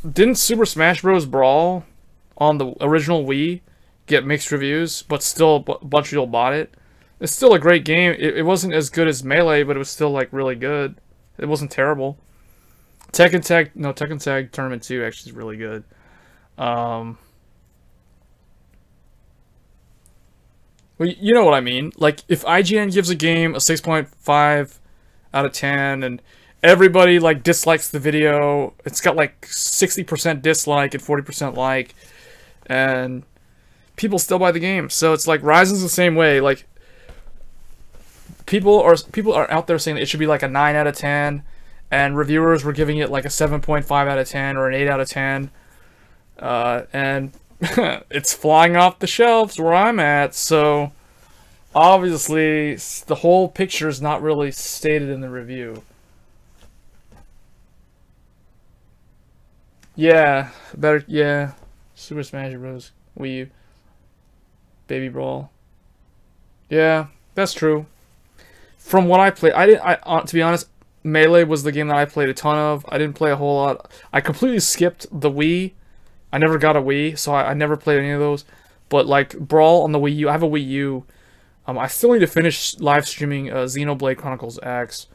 Didn't Super Smash Bros. Brawl on the original Wii get mixed reviews, but still a bunch of people bought it? It's still a great game. It wasn't as good as Melee, but it was still, like, really good. It wasn't terrible. Tekken Tag Tournament 2 actually is really good. Well, you know what I mean. Like, if IGN gives a game a 6.5 out of 10, and everybody, like, dislikes the video, it's got, like, 60% dislike and 40% like, and people still buy the game. So it's like, Ryzen's the same way. Like, people are out there saying that it should be, like, a 9 out of 10, and reviewers were giving it, like, a 7.5 out of 10 or an 8 out of 10. And it's flying off the shelves where I'm at, so obviously the whole picture is not really stated in the review. Yeah, better, yeah. Super Smash Bros. Wii U. Baby Brawl. Yeah, that's true. From what I played, to be honest, Melee was the game that I played a ton of. I didn't play a whole lot. I completely skipped the Wii. I never got a Wii, so I never played any of those. But, like, Brawl on the Wii U, I have a Wii U. I still need to finish live streaming Xenoblade Chronicles X.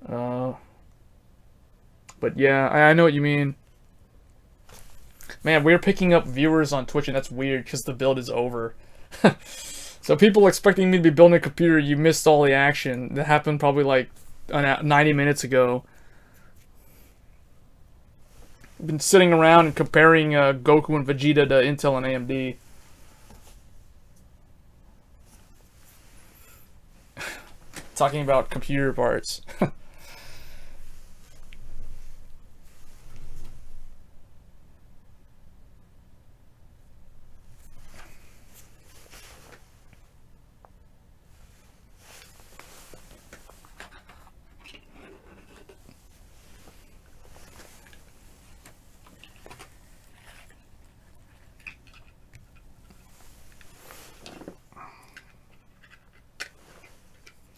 But yeah, I know what you mean. Man, we're picking up viewers on Twitch, and that's weird, because the build is over. So people expecting me to be building a computer, you missed all the action. That happened probably, like, 90 minutes ago. I've been sitting around and comparing Goku and Vegeta to Intel and AMD. Talking about computer parts.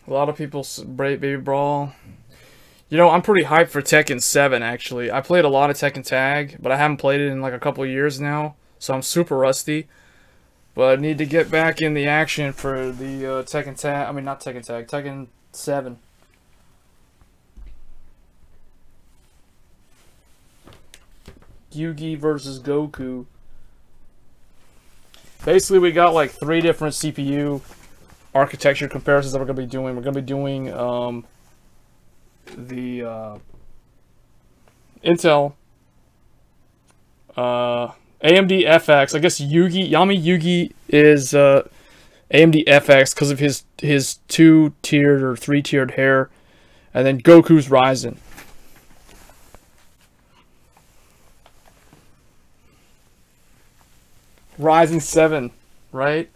A lot of people, Baby Brawl. You know, I'm pretty hyped for Tekken 7, actually. I played a lot of Tekken Tag, but I haven't played it in like a couple of years now, so I'm super rusty. But I need to get back in the action for the Tekken Tag. I mean, not Tekken Tag, Tekken 7. Yugi versus Goku. Basically, we got like 3 different CPU architecture comparisons that we're going to be doing. We're going to be doing the Intel, AMD FX. I guess Yami Yugi is AMD FX because of his 2-tiered or 3-tiered hair, and then Goku's Ryzen. Ryzen 7, right?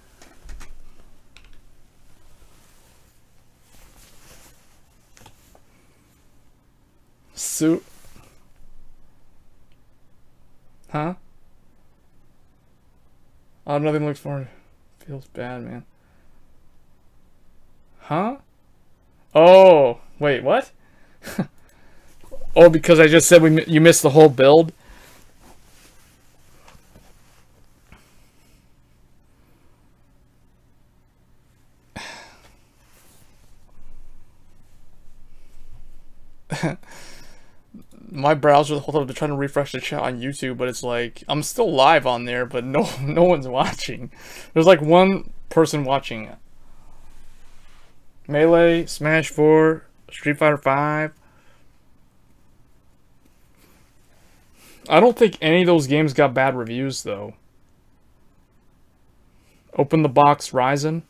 Huh? Oh, nothing looks for it. Feels bad, man. Huh? Oh, wait, what? Oh, because I just said you missed the whole build? My browser the whole time I've been trying to refresh the chat on YouTube, but it's like I'm still live on there, but no one's watching. There's like 1 person watching. Melee, Smash 4, Street Fighter 5. I don't think any of those games got bad reviews though. Open the box, Ryzen.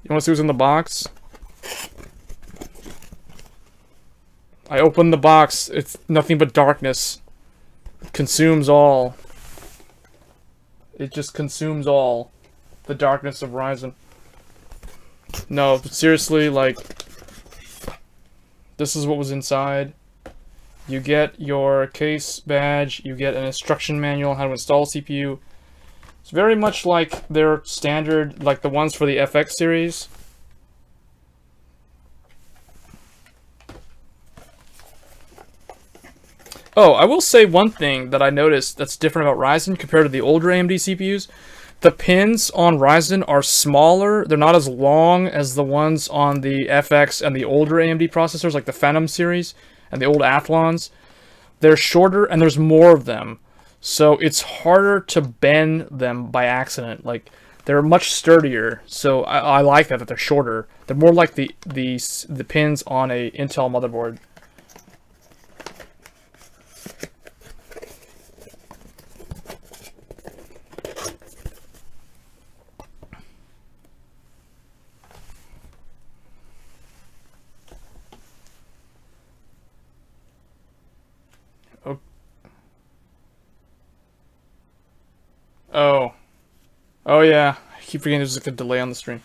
You want to see what's in the box? I opened the box. It's nothing but darkness. It consumes all. It just consumes all. The darkness of Ryzen. No, but seriously, like, this is what was inside. You get your case badge. You get an instruction manual on how to install CPU. It's very much like their standard, like the ones for the FX series. Oh, I will say one thing that I noticed that's different about Ryzen compared to the older AMD CPUs. The pins on Ryzen are smaller. They're not as long as the ones on the FX and the older AMD processors, like the Phantom series and the old Athlons. They're shorter and there's more of them. So it's harder to bend them by accident. Like, they're much sturdier. So I like that they're shorter. They're more like the pins on a Intel motherboard. Oh yeah, I keep forgetting there's like a delay on the stream.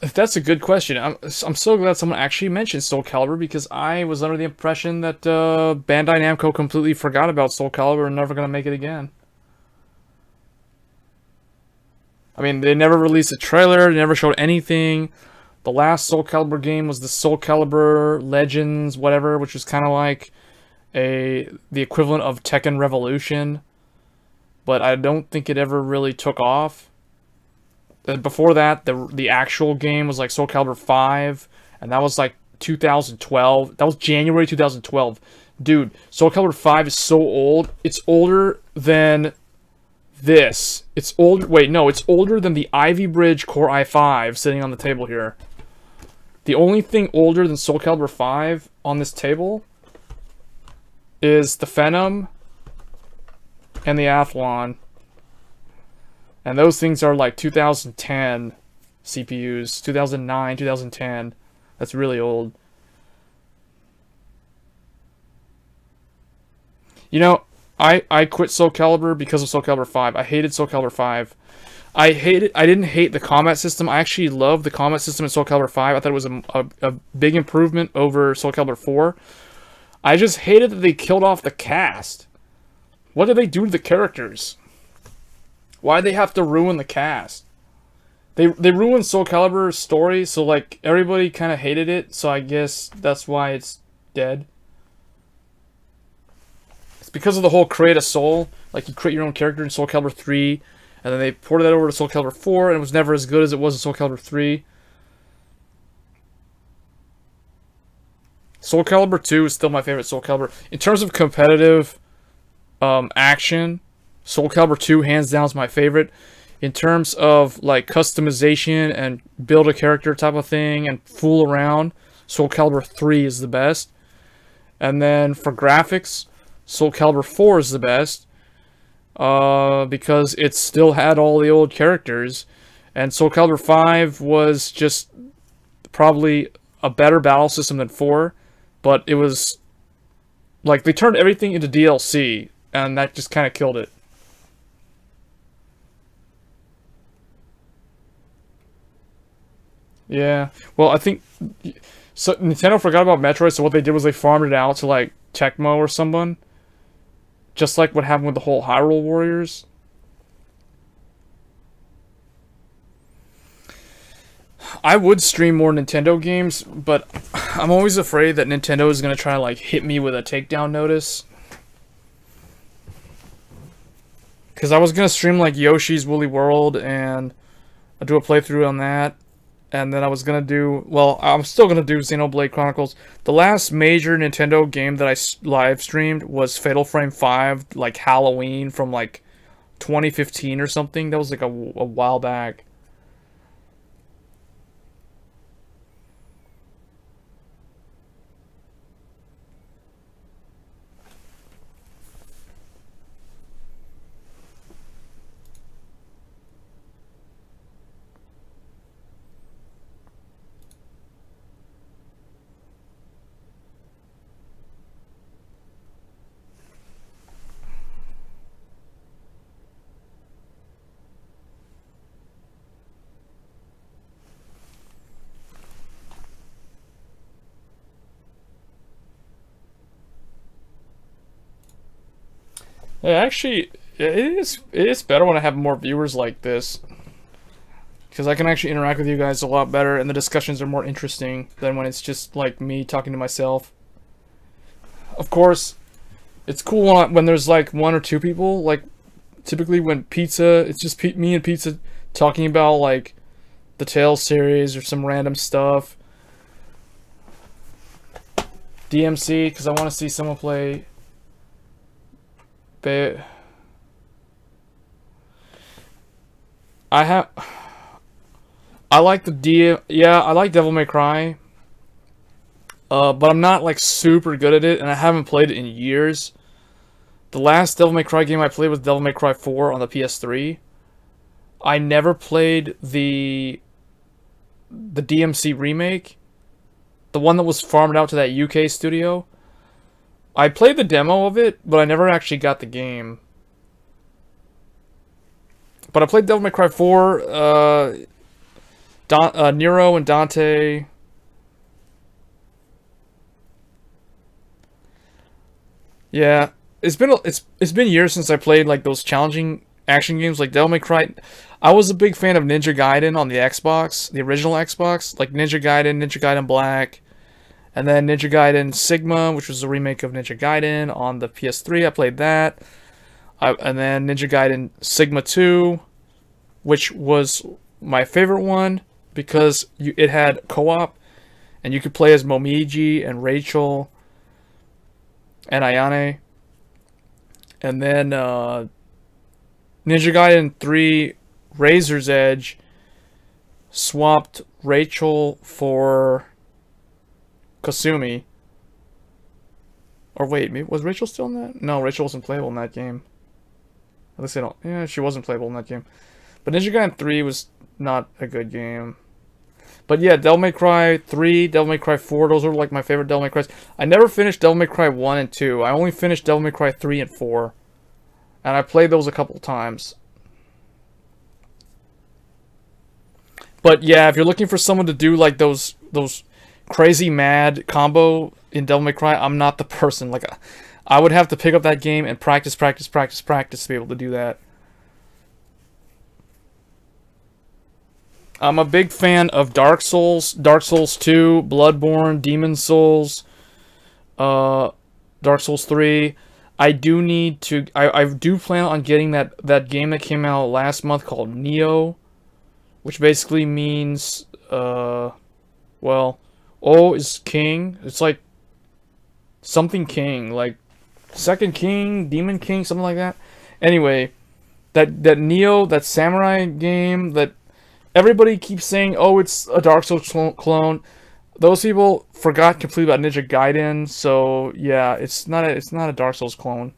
That's a good question. I'm so glad someone actually mentioned Soul Calibur, because I was under the impression that Bandai Namco completely forgot about Soul Calibur and never gonna make it again. I mean, they never released a trailer, they never showed anything. The last Soul Calibur game was the Soul Calibur Legends, whatever, which was kind of like the equivalent of Tekken Revolution. But I don't think it ever really took off. Before that, the actual game was like Soul Calibur 5, and that was like 2012. That was January 2012. Dude, Soul Calibur 5 is so old. It's older than this. It's older. Wait, no, it's older than the Ivy Bridge Core i5 sitting on the table here. The only thing older than Soul Calibur 5 on this table is the Phantom and the Athlon. And those things are like 2010 CPUs. 2009, 2010. That's really old. You know, I quit Soul Calibur because of Soul Calibur 5. I hated Soul Calibur 5. I didn't hate the combat system. I actually loved the combat system in Soul Calibur 5. I thought it was a big improvement over Soul Calibur 4. I just hated that they killed off the cast. What did they do to the characters? Why did they have to ruin the cast? They ruined Soul Calibur's story, so like everybody kind of hated it. So I guess that's why it's dead. It's because of the whole create a soul, like you create your own character in Soul Calibur 3, and then they ported that over to Soul Calibur 4, and it was never as good as it was in Soul Calibur 3. Soul Calibur 2 is still my favorite Soul Calibur. In terms of competitive action, Soul Calibur 2 hands down is my favorite. In terms of like customization and build a character type of thing and fool around, Soul Calibur 3 is the best. And then for graphics, Soul Calibur 4 is the best. Because it still had all the old characters. And Soul Calibur 5 was just probably a better battle system than 4. But it was like they turned everything into DLC, and that just kind of killed it. Yeah, well, I think so. Nintendo forgot about Metroid, so what they did was they farmed it out to like Tecmo or someone, just like what happened with the whole Hyrule Warriors. I would stream more Nintendo games, but I'm always afraid that Nintendo is going to try to like hit me with a takedown notice. Because I was going to stream like Yoshi's Woolly World and I'll do a playthrough on that. And then I was going to do, well, I'm still going to do Xenoblade Chronicles. The last major Nintendo game that I live streamed was Fatal Frame 5, like Halloween from like 2015 or something. That was like a while back. Yeah, actually, it is better when I have more viewers like this. Because I can actually interact with you guys a lot better, and the discussions are more interesting than when it's just like me talking to myself. Of course, it's cool when there's like one or two people. Like, typically when it's just me and Pizza talking about like the Tales series or some random stuff. DMC, because I want to see someone play. I like I like Devil May Cry. But I'm not like super good at it, and I haven't played it in years. The last Devil May Cry game I played was Devil May Cry 4 on the PS3. I never played the DMC remake, the one that was farmed out to that UK studio. I played the demo of it, but I never actually got the game. But I played Devil May Cry 4, Nero and Dante. Yeah, it's been years since I played like those challenging action games like Devil May Cry. I was a big fan of Ninja Gaiden on the Xbox, the original Xbox, like Ninja Gaiden Black. And then Ninja Gaiden Sigma, which was a remake of Ninja Gaiden on the PS3. I played that. And then Ninja Gaiden Sigma 2, which was my favorite one because it had co-op. And you could play as Momiji and Rachel and Ayane. And then Ninja Gaiden 3 Razor's Edge swapped Rachel for Kasumi. Or wait, maybe, was Rachel still in that? No, Rachel wasn't playable in that game. At least I don't. Yeah, she wasn't playable in that game. But Ninja Gaiden 3 was not a good game. But yeah, Devil May Cry 3, Devil May Cry 4, those are like my favorite Devil May Cry. I never finished Devil May Cry 1 and 2. I only finished Devil May Cry 3 and 4. And I played those a couple times. But yeah, if you're looking for someone to do like those crazy mad combo in Devil May Cry, I'm not the person. Like, I would have to pick up that game and practice to be able to do that. I'm a big fan of Dark Souls, Dark Souls 2, Bloodborne, Demon Souls, Dark Souls 3. I do need to... I do plan on getting that game that came out last month called Neo, which basically means, well, O is king. It's like something king, like second king, demon king, something like that. Anyway, that Neo, that samurai game that everybody keeps saying, oh, it's a Dark Souls clone. Those people forgot completely about Ninja Gaiden, so yeah, it's not a Dark Souls clone.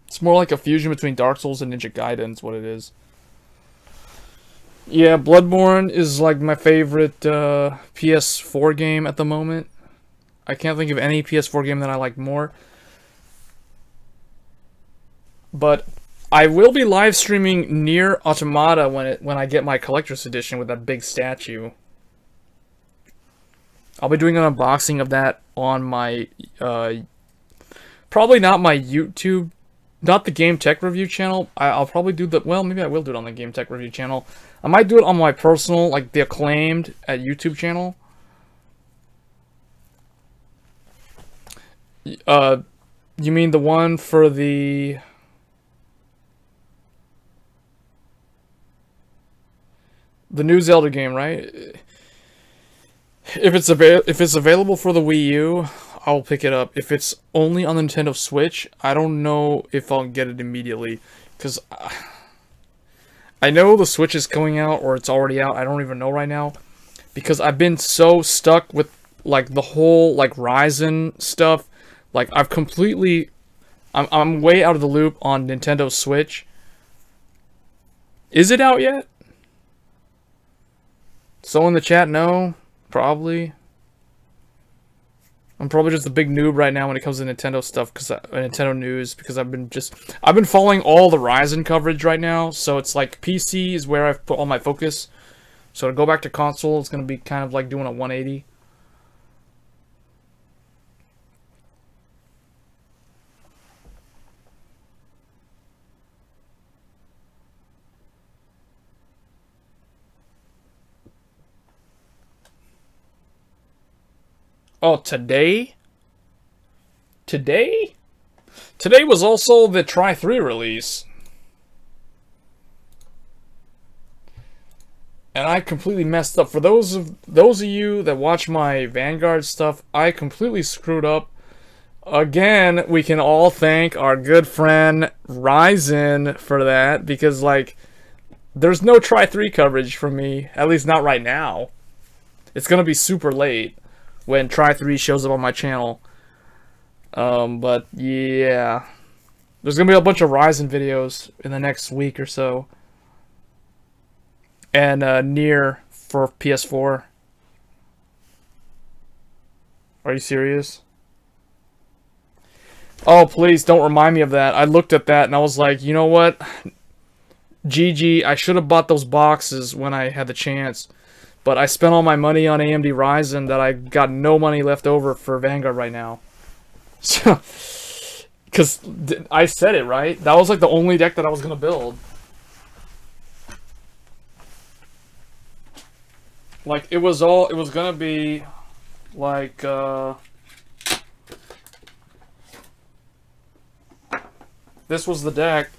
It's more like a fusion between Dark Souls and Ninja Gaiden is what it is. Yeah, Bloodborne is like my favorite PS4 game at the moment. I can't think of any PS4 game that I like more. But I will be live streaming Nier Automata when I get my collector's edition with that big statue. I'll be doing an unboxing of that on my probably not my YouTube, not the Game Tech Review channel. I'll probably do the, well, maybe I will do it on the Game Tech Review channel. I might do it on my personal, like the Acclaimed at YouTube channel. You mean the one for the new Zelda game, right? If it's available for the Wii U, I'll pick it up. If it's only on the Nintendo Switch, I don't know if I'll get it immediately, because I know the Switch is coming out, or it's already out. I don't even know right now, because I've been so stuck with like the whole like Ryzen stuff. Like I've completely, I'm way out of the loop on Nintendo Switch. Is it out yet? Someone in the chat, no, probably. I'm probably just a big noob right now when it comes to Nintendo stuff, because Nintendo news, because I've been following all the Ryzen coverage right now. So it's like PC is where I've put all my focus. So to go back to console, it's gonna be kind of like doing a 180. Oh, today? Today? Today was also the Tri 3 release. And I completely messed up. For those of you that watch my Vanguard stuff, I completely screwed up. Again, we can all thank our good friend Ryzen for that, because like there's no Tri 3 coverage from me, at least not right now. It's gonna be super late when Tri 3 shows up on my channel. But yeah, there's gonna be a bunch of Ryzen videos in the next week or so, and Nier for PS4. Are you serious? Oh, please don't remind me of that. I looked at that and I was like, you know what? GG, I should have bought those boxes when I had the chance. But I spent all my money on AMD Ryzen that I got no money left over for Vanguard right now. So, because I said it, right? That was like the only deck that I was going to build. Like, it was going to be, like, this was the deck.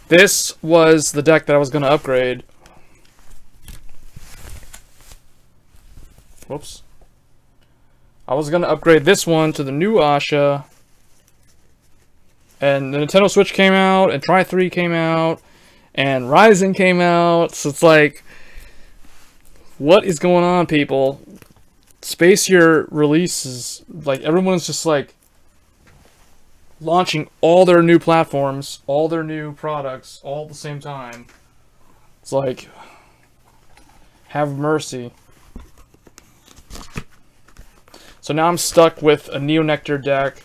This was the deck that I was going to upgrade. Whoops. I was going to upgrade this one to the new Asha. And the Nintendo Switch came out, and Tri 3 came out, and Ryzen came out. So it's like, what is going on, people? Space your releases. Like, everyone's just like launching all their new platforms, all their new products, all at the same time. It's like, have mercy. So now I'm stuck with a Neo Nectar deck.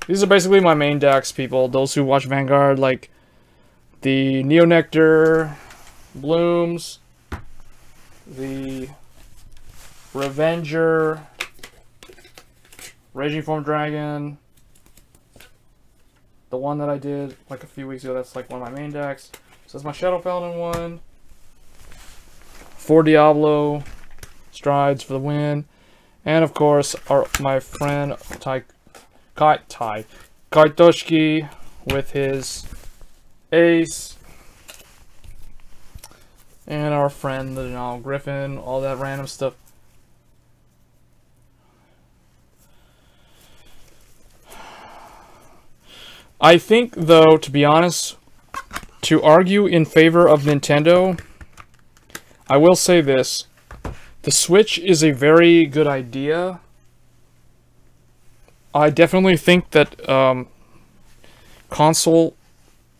These are basically my main decks, people. Those who watch Vanguard, like the Neo Nectar, Blooms, the Revenger, Raging Form Dragon, the one that I did like a few weeks ago, that's like one of my main decks. So that's my Shadow Paladin one. for Diablo, strides for the win, and of course my friend Kaitoshki with his ace, and our friend the Denal Griffin, all that random stuff. I think, though, to be honest, to argue in favor of Nintendo, I will say this. The Switch is a very good idea. I definitely think that console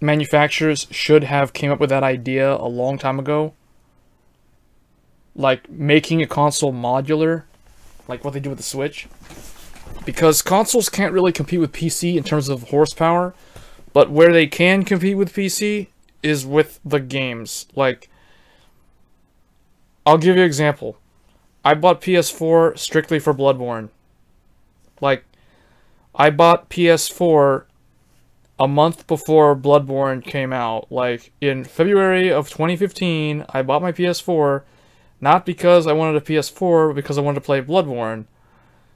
manufacturers should have came up with that idea a long time ago. Like, making a console modular, like what they do with the Switch. Because consoles can't really compete with PC in terms of horsepower, but where they can compete with PC is with the games. Like, I'll give you an example. I bought PS4 strictly for Bloodborne. Like, I bought PS4 a month before Bloodborne came out. Like, in February of 2015, I bought my PS4, not because I wanted a PS4, but because I wanted to play Bloodborne.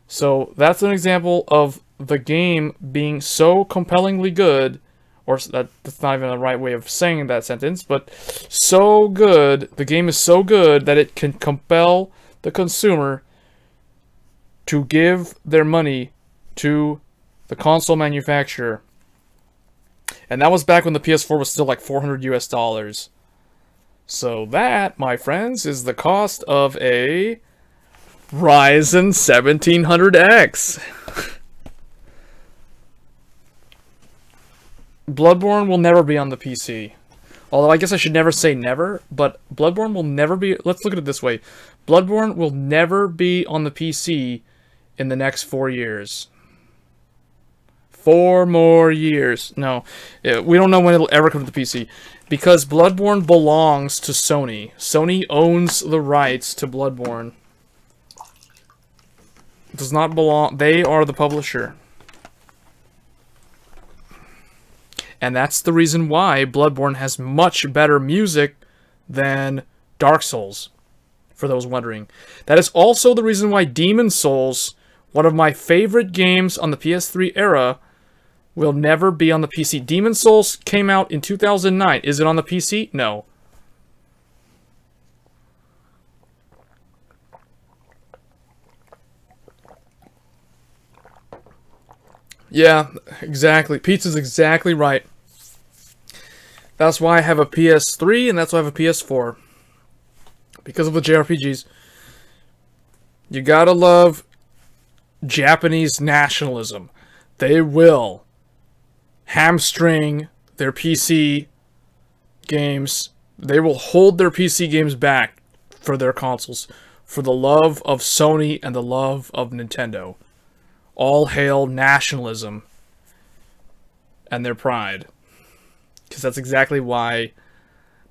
So that's an example of the game being so compellingly good, or that's not even the right way of saying that sentence, but so good, the game is so good that it can compel the consumer to give their money to the console manufacturer. And that was back when the PS4 was still like $400 US. So that, my friends, is the cost of a Ryzen 1700X. Bloodborne will never be on the PC. Although I guess I should never say never, but Bloodborne will never be... Let's look at it this way. Bloodborne will never be on the PC in the next 4 years. 4 more years. No, we don't know when it'll ever come to the PC. Because Bloodborne belongs to Sony. Sony owns the rights to Bloodborne. It does not belong... They are the publisher. And that's the reason why Bloodborne has much better music than Dark Souls, for those wondering. That is also the reason why Demon's Souls, one of my favorite games on the PS3 era, will never be on the PC. Demon's Souls came out in 2009. Is it on the PC? No. Yeah, exactly. Pizza's exactly right. That's why I have a PS3 and that's why I have a PS4. Because of the JRPGs. You gotta love Japanese nationalism. They will hamstring their PC games. They will hold their PC games back for their consoles. For the love of Sony and the love of Nintendo. All hail nationalism and their pride. Because that's exactly why.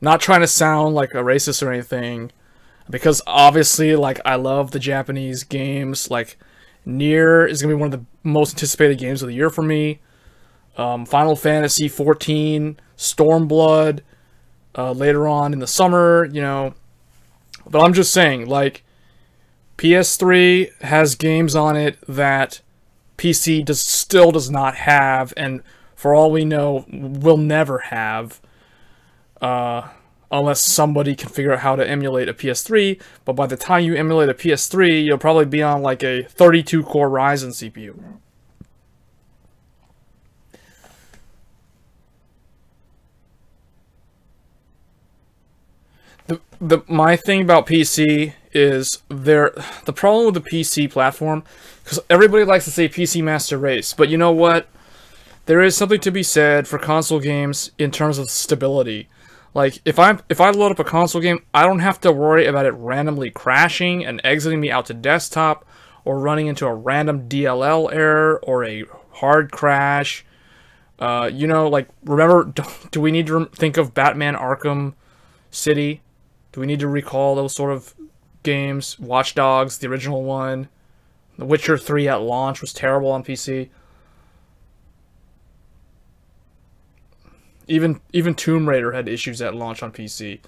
Not trying to sound like a racist or anything. Because obviously, like, I love the Japanese games. Like, Nier is going to be one of the most anticipated games of the year for me. Final Fantasy XIV, Stormblood, later on in the summer, you know. But I'm just saying, like, PS3 has games on it that PC still does not have, and for all we know, will never have, unless somebody can figure out how to emulate a PS3, but by the time you emulate a PS3, you'll probably be on like a 32-core Ryzen CPU. My thing about PC is the problem with the PC platform, because everybody likes to say PC Master Race, but you know what? There is something to be said for console games in terms of stability. Like, if I load up a console game, I don't have to worry about it randomly crashing and exiting me out to desktop, or running into a random DLL error, or a hard crash. You know, like, remember, do we need to think of Batman Arkham City? Do we need to recall those sort of games? Watch Dogs, the original one. The Witcher 3 at launch was terrible on PC. Even Tomb Raider had issues at launch on PC.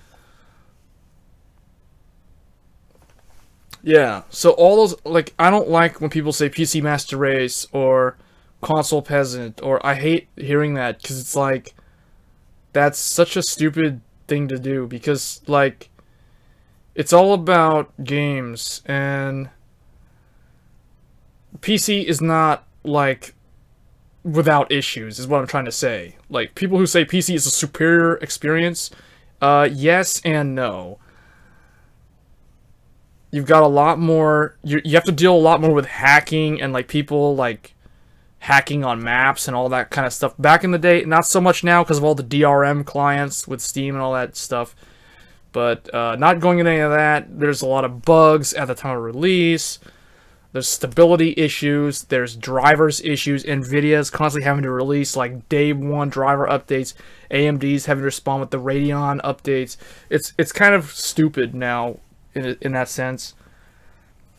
Yeah, so all those, like, I don't like when people say PC Master Race or console peasant, or I hate hearing that, because it's like, that's such a stupid thing to do, because, like, it's all about games, and PC is not, like, without issues, is what I'm trying to say. Like, people who say PC is a superior experience, yes and no. You've got a lot more, you have to deal a lot more with hacking and, like, people, like, hacking on maps and all that kind of stuff. Back in the day, not so much now because of all the DRM clients with Steam and all that stuff. But not going into any of that. There's a lot of bugs at the time of release. There's stability issues. There's drivers issues. NVIDIA's constantly having to release, like, day one driver updates. AMD's having to respond with the Radeon updates. It's kind of stupid now in that sense.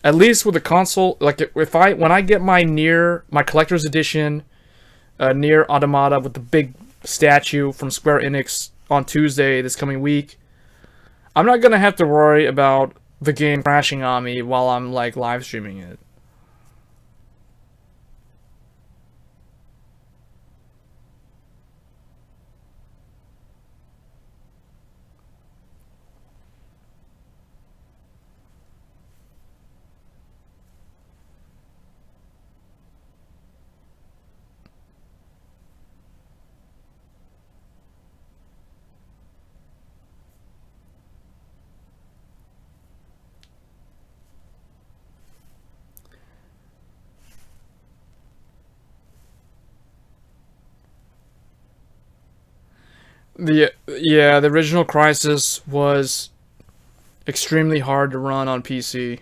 At least with the console, like, when I get my collector's edition Nier Automata with the big statue from Square Enix on Tuesday this coming week, I'm not gonna have to worry about the game crashing on me while I'm, like, live streaming it. Yeah, the original Crysis was extremely hard to run on PC.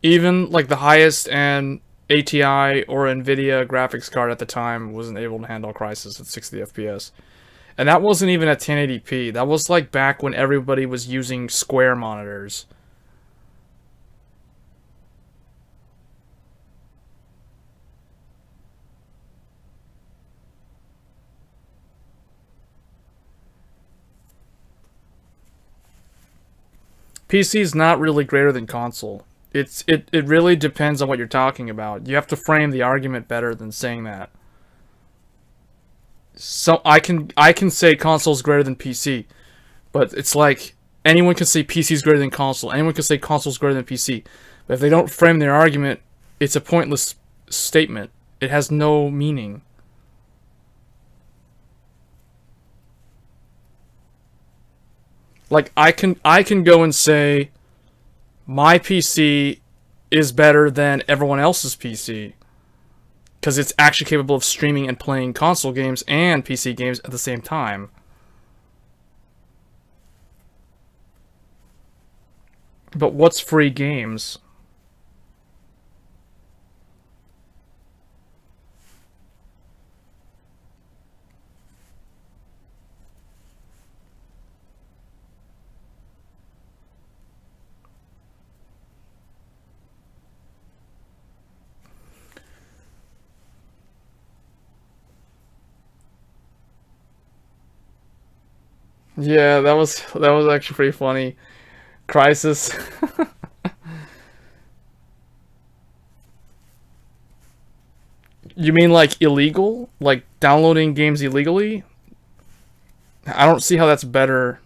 Even, like, the highest end ATI or NVIDIA graphics card at the time wasn't able to handle Crysis at 60 FPS. And that wasn't even at 1080p. That was, like, back when everybody was using square monitors. PC is not really greater than console. It really depends on what you're talking about. You have to frame the argument better than saying that. So I can say console is greater than PC, but it's like anyone can say PC is greater than console. Anyone can say console is greater than PC. But if they don't frame their argument, it's a pointless statement. It has no meaning. Like, I can go and say my PC is better than everyone else's PC because it's actually capable of streaming and playing console games and PC games at the same time. But what's free games? Yeah, that was actually pretty funny. Crisis. You mean like illegal? Like downloading games illegally? I don't see how that's better.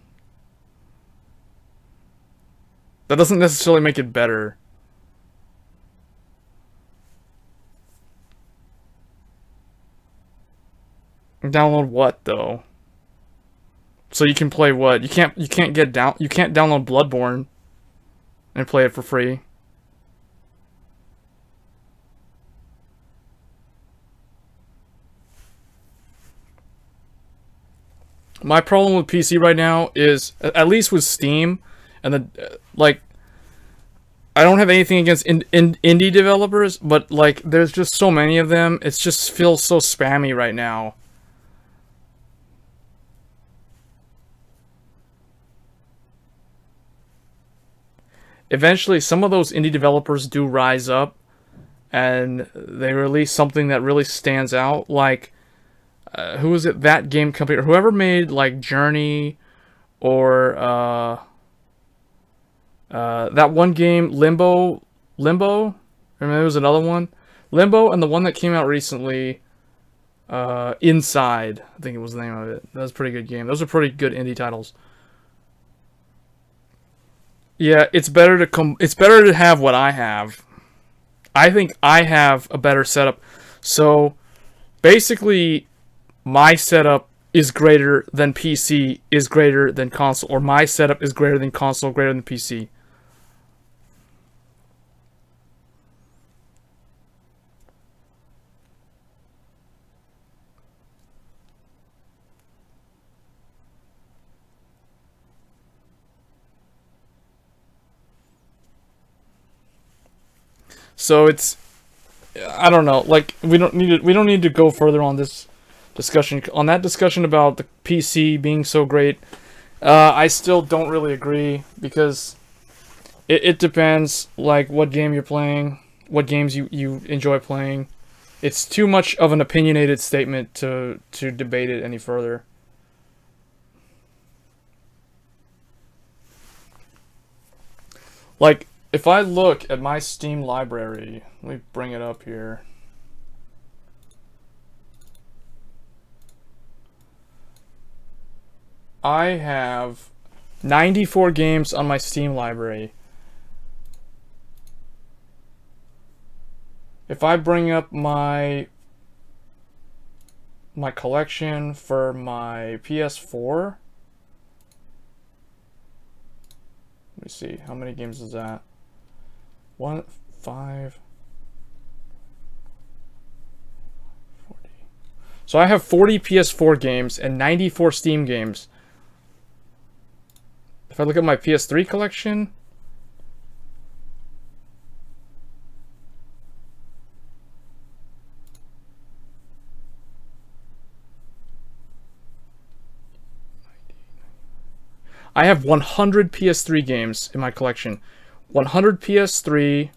That doesn't necessarily make it better. Download what though? So you can play what? You can't download Bloodborne and play it for free. My problem with PC right now is, at least with Steam, and like, I don't have anything against indie developers, but like, there's just so many of them. It just feels so spammy right now. Eventually, some of those indie developers do rise up, and they release something that really stands out. Like, who is it? That game company, or whoever made like Journey, or That one game, Limbo, or maybe it was another one. Limbo and the one that came out recently, Inside, I think it was the name of it. That was a pretty good game. Those are pretty good indie titles. Yeah, it's better to have what I have. I think I have a better setup. So basically, my setup is greater than PC is greater than console, or my setup is greater than console, greater than PC. So it's, I don't know, like we don't need to go further on this discussion, on that discussion about the PC being so great. I still don't really agree, because it depends, like, what game you're playing, what games you enjoy playing. It's too much of an opinionated statement to debate it any further. Like, if I look at my Steam library, let me bring it up here. I have 94 games on my Steam library. If I bring up my collection for my PS4, let me see, how many games is that? 1, 5, 40. So I have 40 PS4 games and 94 Steam games. If I look at my PS3 collection, I have 100 PS3 games in my collection. 100 PS3,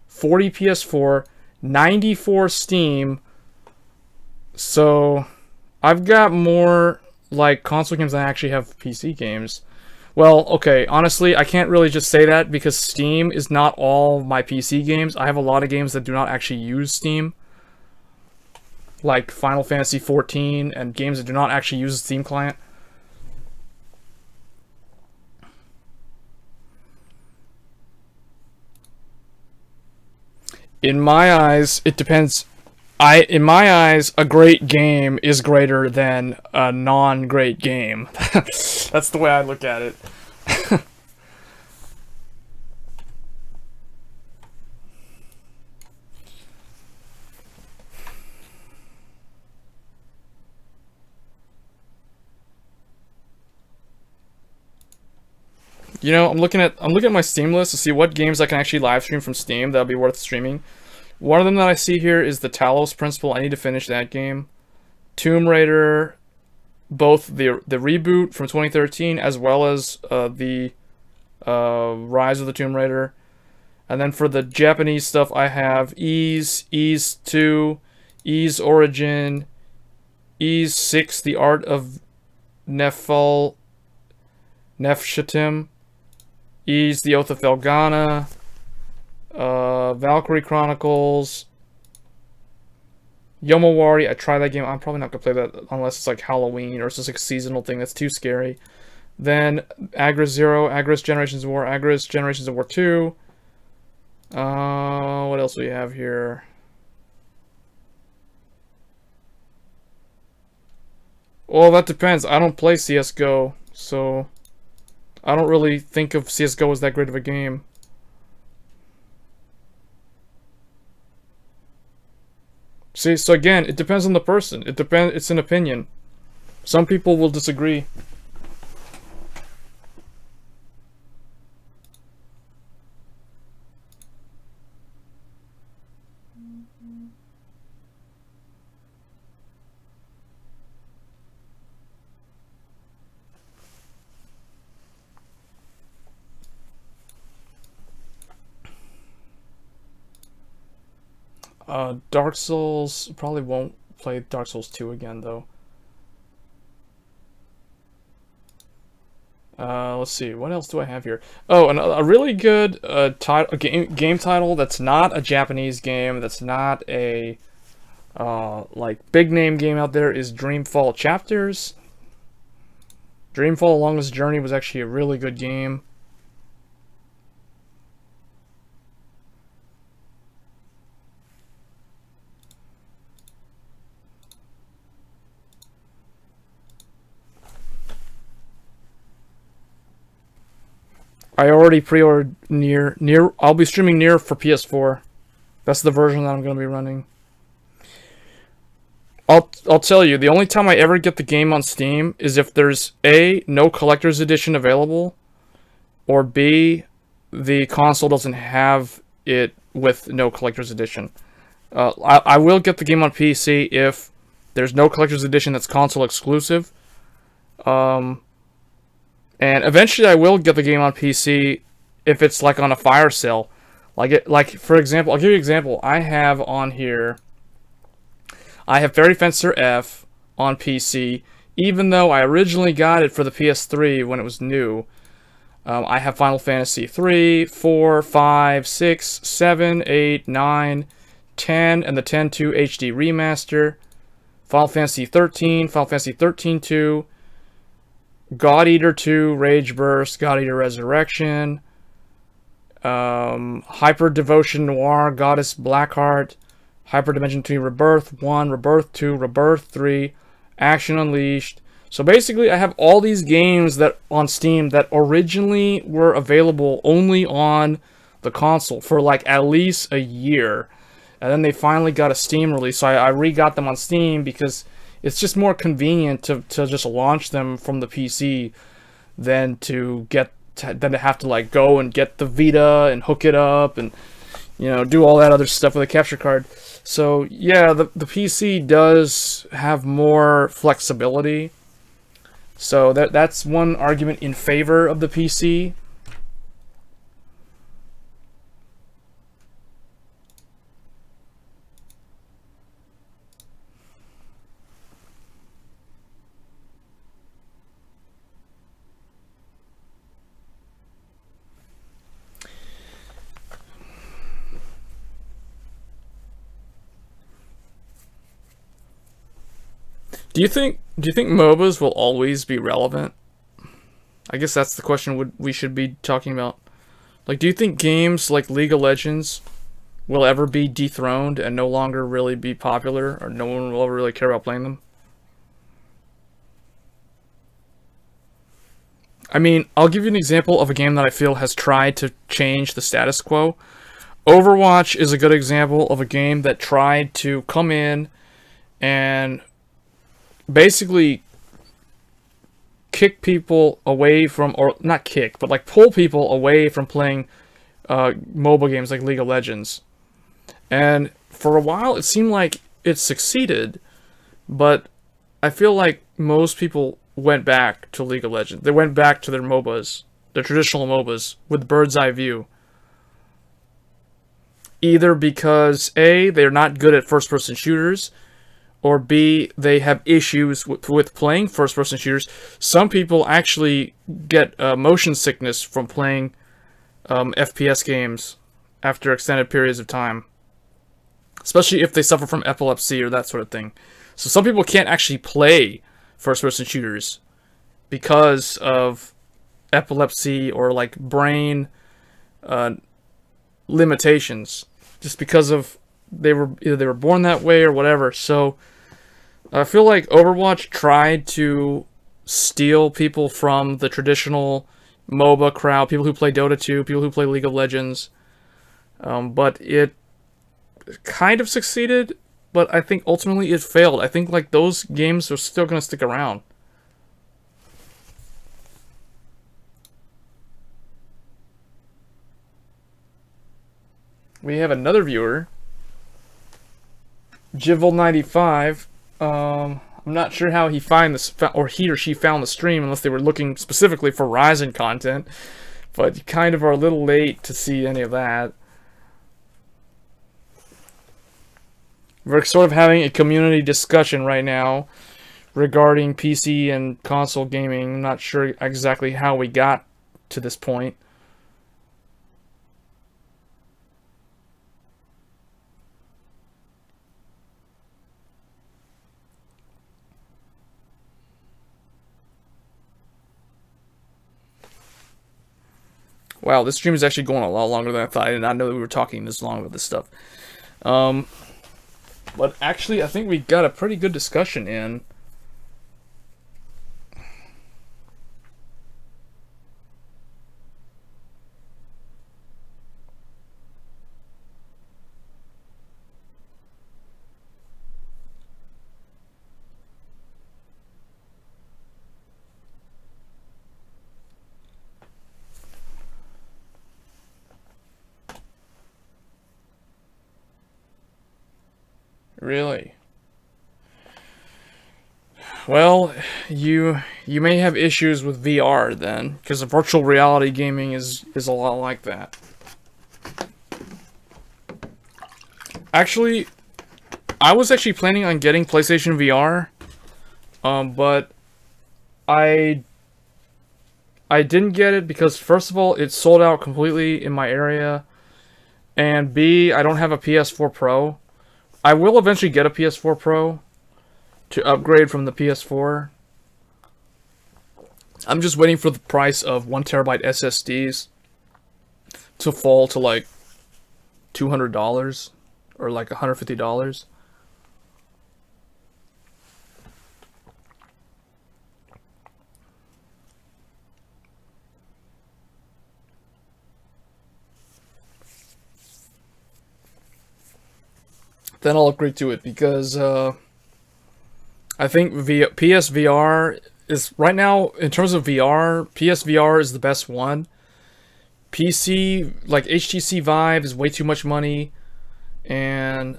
40 PS4, 94 Steam. So I've got more like console games than I actually have PC games. Well, okay, honestly, I can't really just say that, because Steam is not all my PC games. I have a lot of games that do not actually use Steam, like Final Fantasy XIV, and games that do not actually use the Steam client. In my eyes, it depends. In my eyes, a great game is greater than a non-great game. That's the way I look at it. You know, I'm looking at my Steam list to see what games I can actually live stream from Steam that'll be worth streaming. One of them that I see here is the Talos Principle. I need to finish that game. Tomb Raider, both the reboot from 2013 as well as the Rise of the Tomb Raider. And then for the Japanese stuff, I have Ys 2, Ys Origin, Ys 6, The Art of Nefshatim, Ys The Oath of Felghana, Valkyrie Chronicles, Yomawari. I tried that game. I'm probably not gonna play that unless it's like Halloween or it's just like a seasonal thing. That's too scary. Then Agris 0, Agris Generations of War, Agris Generations of War 2. What else do we have here? Well, that depends. I don't play CSGO, so I don't really think of CSGO as that great of a game. See, so again, it depends on the person. It's an opinion. Some people will disagree. Dark Souls, probably won't play Dark Souls 2 again, though. Let's see, what else do I have here? Oh, and a really good game title that's not a Japanese game, that's not a like big name game out there is Dreamfall Chapters. Dreamfall: Longest Journey was actually a really good game. I already pre-ordered Nier. I'll be streaming Nier for PS4. That's the version that I'm going to be running. I'll tell you, the only time I ever get the game on Steam is if there's A, no collector's edition available, or B, the console doesn't have it with no collector's edition. I will get the game on PC if there's no collector's edition that's console exclusive. And eventually I will get the game on PC if it's like on a fire sale. Like for example, I'll give you an example. I have on here, I have Fairy Fencer F on PC, even though I originally got it for the PS3 when it was new. I have Final Fantasy 3, 4, 5, 6, 7, 8, 9, 10, and the 10-2 HD Remaster. Final Fantasy 13, Final Fantasy 13-2, God Eater 2, Rage Burst, God Eater Resurrection, Hyper Devotion Noir, Goddess Blackheart, Hyper Dimension 2 Rebirth 1, Rebirth 2, Rebirth 3, Action Unleashed. So basically I have all these games that on Steam that originally were available only on the console for like at least a year. And then they finally got a Steam release, so I re-got them on Steam because it's just more convenient to just launch them from the PC than to have to like go and get the Vita and hook it up and, you know, do all that other stuff with a capture card. So yeah, the PC does have more flexibility. So that's one argument in favor of the PC. Do you think MOBAs will always be relevant? I guess that's the question we should be talking about. Like, do you think games like League of Legends will ever be dethroned and no longer really be popular, or no one will ever really care about playing them? I mean, I'll give you an example of a game that I feel has tried to change the status quo. Overwatch is a good example of a game that tried to come in and basically kick people away from, or not kick, but like pull people away from playing mobile games like League of Legends. And for a while it seemed like it succeeded, but I feel like most people went back to League of Legends. They went back to their MOBAs, their traditional MOBAs, with bird's eye view. Either because A, they're not good at first-person shooters, or B, they have issues with playing first-person shooters. Some people actually get motion sickness from playing FPS games after extended periods of time. Especially if they suffer from epilepsy or that sort of thing. So some people can't actually play first-person shooters because of epilepsy or like brain limitations. Just because of either they were born that way or whatever. So I feel like Overwatch tried to steal people from the traditional MOBA crowd, people who play Dota 2, people who play League of Legends. But it kind of succeeded, but I think ultimately it failed. I think like those games are still going to stick around. We have another viewer, Jivel95. I'm not sure how he or she found the stream, unless they were looking specifically for Ryzen content. But you kind of are a little late to see any of that. We're sort of having a community discussion right now regarding PC and console gaming. I'm not sure exactly how we got to this point. Wow, this stream is actually going a lot longer than I thought. I did not know that we were talking this long about this stuff. But actually, I think we got a pretty good discussion in. Really? Well, you may have issues with VR then, because virtual reality gaming is a lot like that. Actually, I was actually planning on getting PlayStation VR, but I didn't get it because first of all, it sold out completely in my area, and B, I don't have a PS4 Pro. I will eventually get a PS4 Pro to upgrade from the PS4. I'm just waiting for the price of 1TB SSDs to fall to like $200 or like $150. Then I'll upgrade to it because I think PSVR is right now in terms of VR. PSVR is the best one. PC like HTC Vive is way too much money, and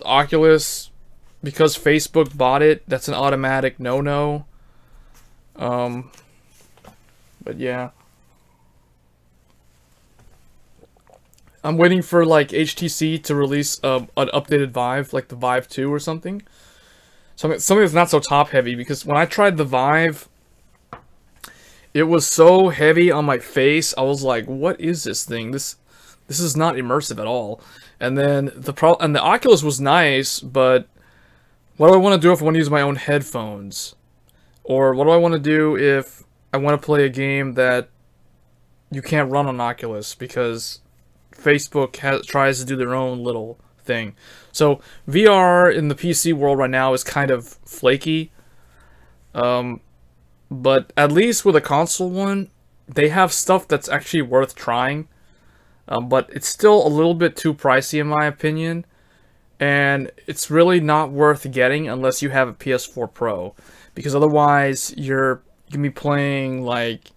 Oculus, because Facebook bought it, that's an automatic no-no. But yeah. I'm waiting for like HTC to release an updated Vive, like the Vive 2 or something. Something that's not so top heavy, because when I tried the Vive, it was so heavy on my face. I was like, "What is this thing? This is not immersive at all." And then the Oculus was nice, but what do I want to do if I want to use my own headphones? Or what do I want to do if I want to play a game that you can't run on Oculus because Facebook tries to do their own little thing? So VR in the PC world right now is kind of flaky. But at least with a console one, they have stuff that's actually worth trying. But it's still a little bit too pricey in my opinion. And it's really not worth getting unless you have a PS4 Pro. Because otherwise, you're going to be playing like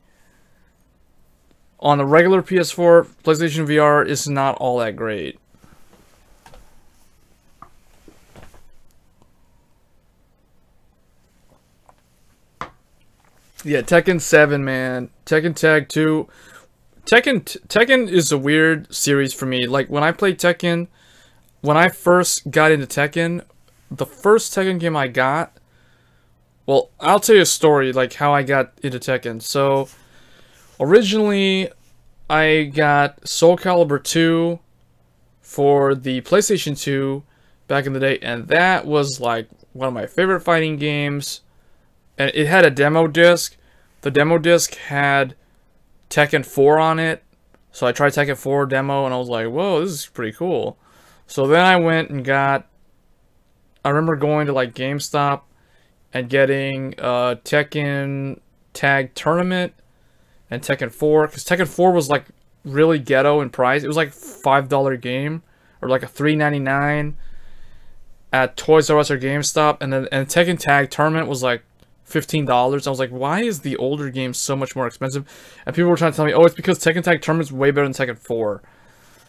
on the regular PS4, PlayStation VR is not all that great. Yeah, Tekken 7, man. Tekken Tag 2. Tekken is a weird series for me. Like, when I played Tekken, when I first got into Tekken, the first Tekken game I got... Well, I'll tell you a story, like, how I got into Tekken. So, originally, I got Soul Calibur 2 for the PlayStation 2 back in the day, and that was, like, one of my favorite fighting games. And it had a demo disc. The demo disc had Tekken 4 on it. So I tried Tekken 4 demo, and I was like, whoa, this is pretty cool. So then I went and got... I remember going to, like, GameStop and getting Tekken Tag Tournament and Tekken 4. Because Tekken 4 was, like, really ghetto in price. It was, like, $5 game. Or, like, a $3.99 at Toys R Us or GameStop. And Tekken Tag Tournament was, like, $15. I was like, why is the older game so much more expensive? And people were trying to tell me, oh, it's because Tekken Tag Tournament's way better than Tekken 4.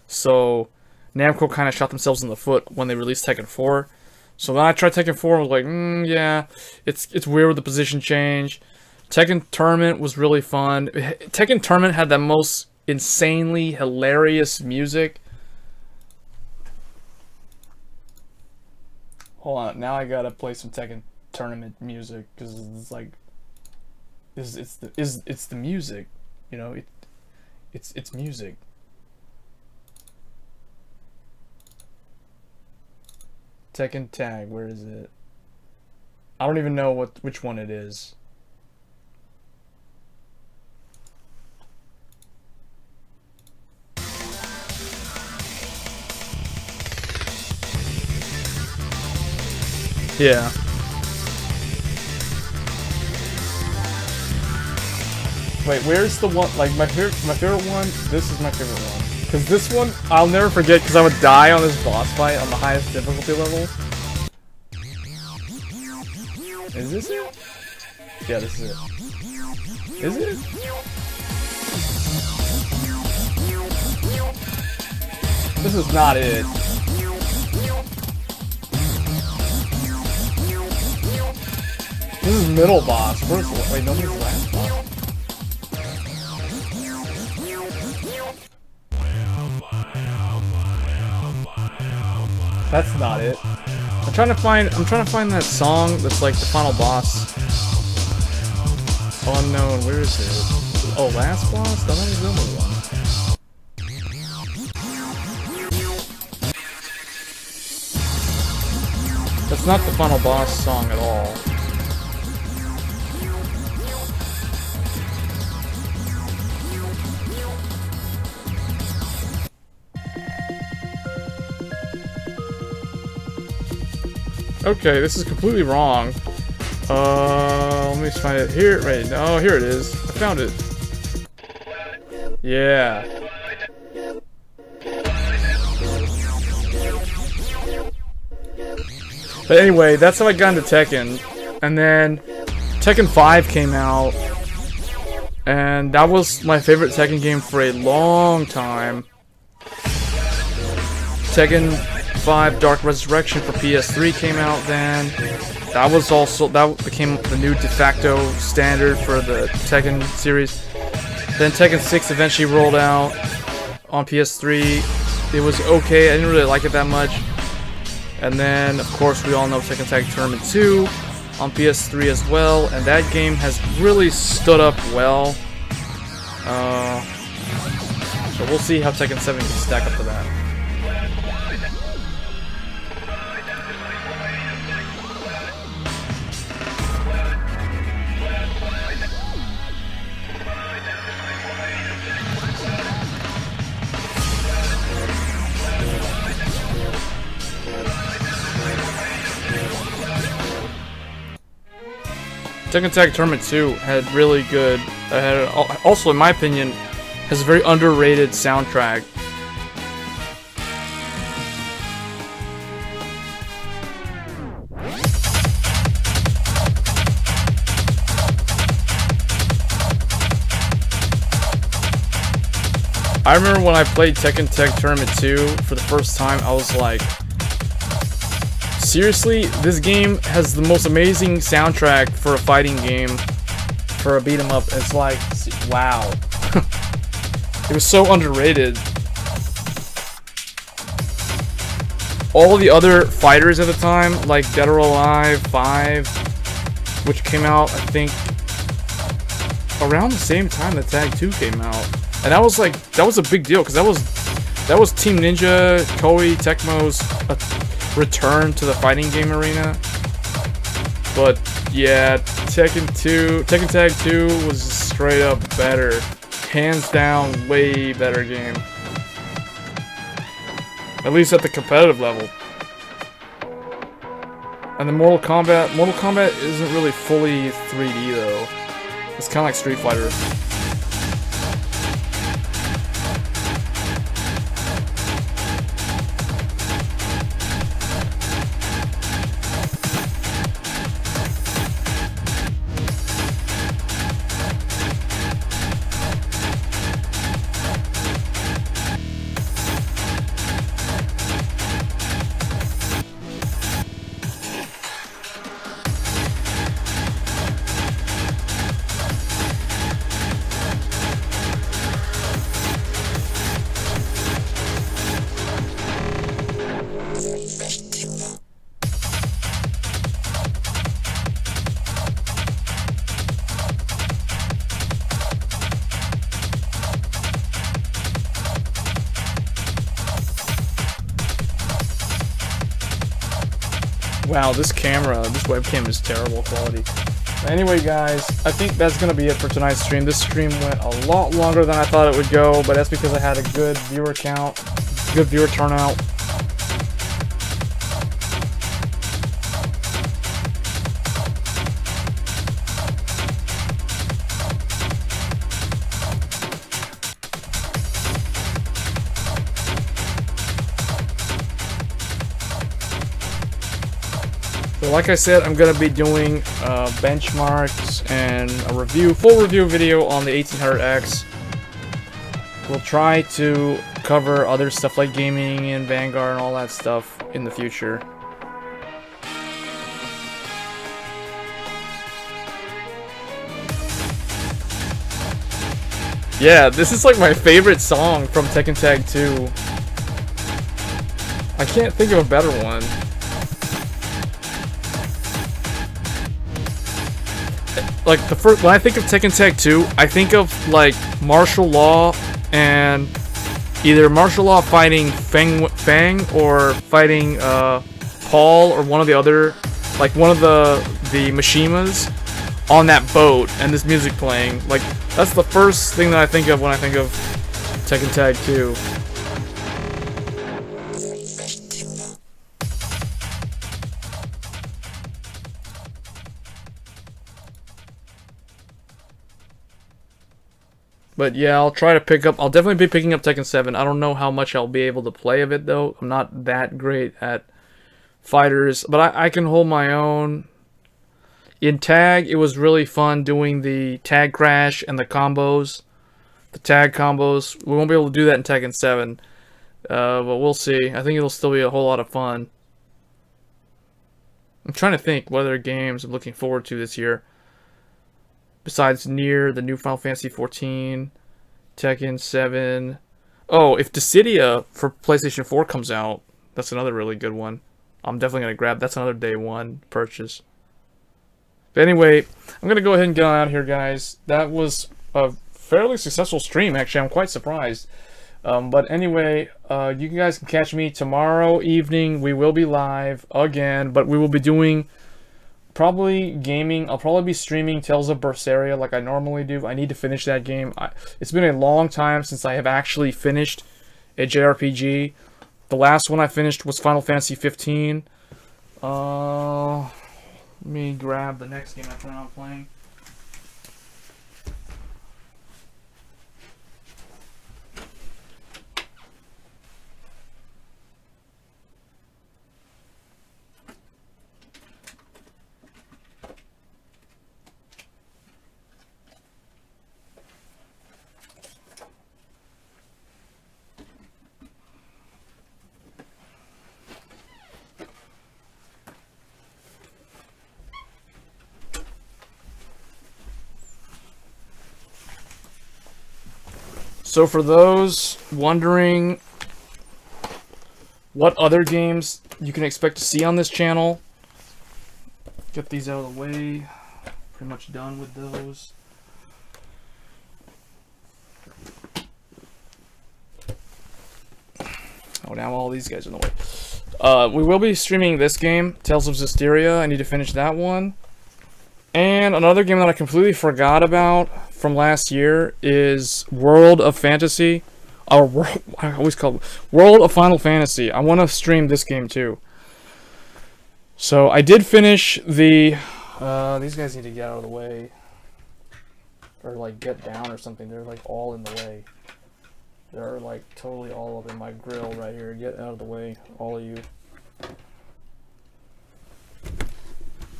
So Namco kind of shot themselves in the foot when they released Tekken 4. So then I tried Tekken 4 and was like, yeah, it's weird with the position change. Tekken Tournament was really fun. Tekken Tournament had the most insanely hilarious music. Hold on, now I gotta play some Tekken tournament music, because it's like it's the music, you know, it's music. Tekken Tag, where is it? I don't even know which one it is. Yeah. Wait, where's the one, like, my favorite one? This is my favorite one. Because this one, I'll never forget, because I would die on this boss fight on the highest difficulty level. Is this it? Yeah, this is it. Is it? This is not it. This is middle boss. Where's the, wait, no, this is last boss. That's not it. I'm trying to find that song that's like the final boss. Unknown, where is it? Oh, last boss? That might be the other one. That's not the final boss song at all. Okay, this is completely wrong. Let me find it here. Right, oh, here it is. I found it. Yeah. But anyway, that's how I got into Tekken. And then Tekken 5 came out. And that was my favorite Tekken game for a long time. Tekken 5 Dark Resurrection for PS3 came out then. That became the new de facto standard for the Tekken series. Then Tekken 6 eventually rolled out on PS3. It was okay, I didn't really like it that much. And then, of course, we all know Tekken Tag Tournament 2 on PS3 as well, and that game has really stood up well. So we'll see how Tekken 7 can stack up to that. Tekken Tag Tournament 2 had really good, also in my opinion, has a very underrated soundtrack. I remember when I played Tekken Tag Tournament 2 for the first time, I was like, seriously, this game has the most amazing soundtrack for a fighting game, for a beat 'em up. It's like, wow. It was so underrated. All the other fighters at the time, like Dead or Alive 5, which came out, I think, around the same time that Tag 2 came out. And that was like, that was a big deal, because that was Team Ninja, Koei Tecmo's return to the fighting game arena. But yeah, Tekken Tag 2 was straight up better. Hands down, way better game. At least at the competitive level. And the Mortal Kombat isn't really fully 3D though. It's kind of like Street Fighter. Wow, this camera, this webcam is terrible quality. Anyway, guys, I think that's going to be it for tonight's stream. This stream went a lot longer than I thought it would go, but that's because I had a good viewer count, good viewer turnout. So like I said, I'm going to be doing benchmarks and a review, full review video on the 1800X. We'll try to cover other stuff like gaming and Vanguard and all that stuff in the future. Yeah, this is like my favorite song from Tekken Tag 2. I can't think of a better one. Like the first, when I think of Tekken Tag 2, I think of like martial law and either martial law fighting Fang or fighting Paul or one of the other, like one of the Mishimas on that boat and this music playing. Like that's the first thing that I think of when I think of Tekken Tag 2. But yeah, I'll try to pick up, I'll definitely be picking up Tekken 7. I don't know how much I'll be able to play of it though. I'm not that great at fighters, but I can hold my own. In tag, it was really fun doing the tag crash and the combos. The tag combos. We won't be able to do that in Tekken 7. But we'll see. I think it'll still be a whole lot of fun. I'm trying to think what other games I'm looking forward to this year. Besides Nier, the new Final Fantasy 14, Tekken 7. Oh, if Dissidia for PlayStation 4 comes out, that's another really good one. I'm definitely going to grab. That's another day one purchase. But anyway, I'm going to go ahead and get on out here, guys. That was a fairly successful stream, actually. I'm quite surprised. But anyway, you guys can catch me tomorrow evening. We will be live again, but we will be doing probably gaming. I'll probably be streaming Tales of Berseria like I normally do. I need to finish that game. It's been a long time since I have actually finished a JRPG. The last one I finished was Final Fantasy 15. Let me grab the next game I plan on playing. So for those wondering what other games you can expect to see on this channel, get these out of the way. Pretty much done with those. Oh, now all these guys are in the way. We will be streaming this game, Tales of Zestiria. I need to finish that one. And another game that I completely forgot about from last year is World of Fantasy. I always call it World of Final Fantasy. I want to stream this game too. So I did finish the... these guys need to get out of the way. Or like get down or something. They're like all in the way. They're like totally all up in my grill right here. Get out of the way, all of you.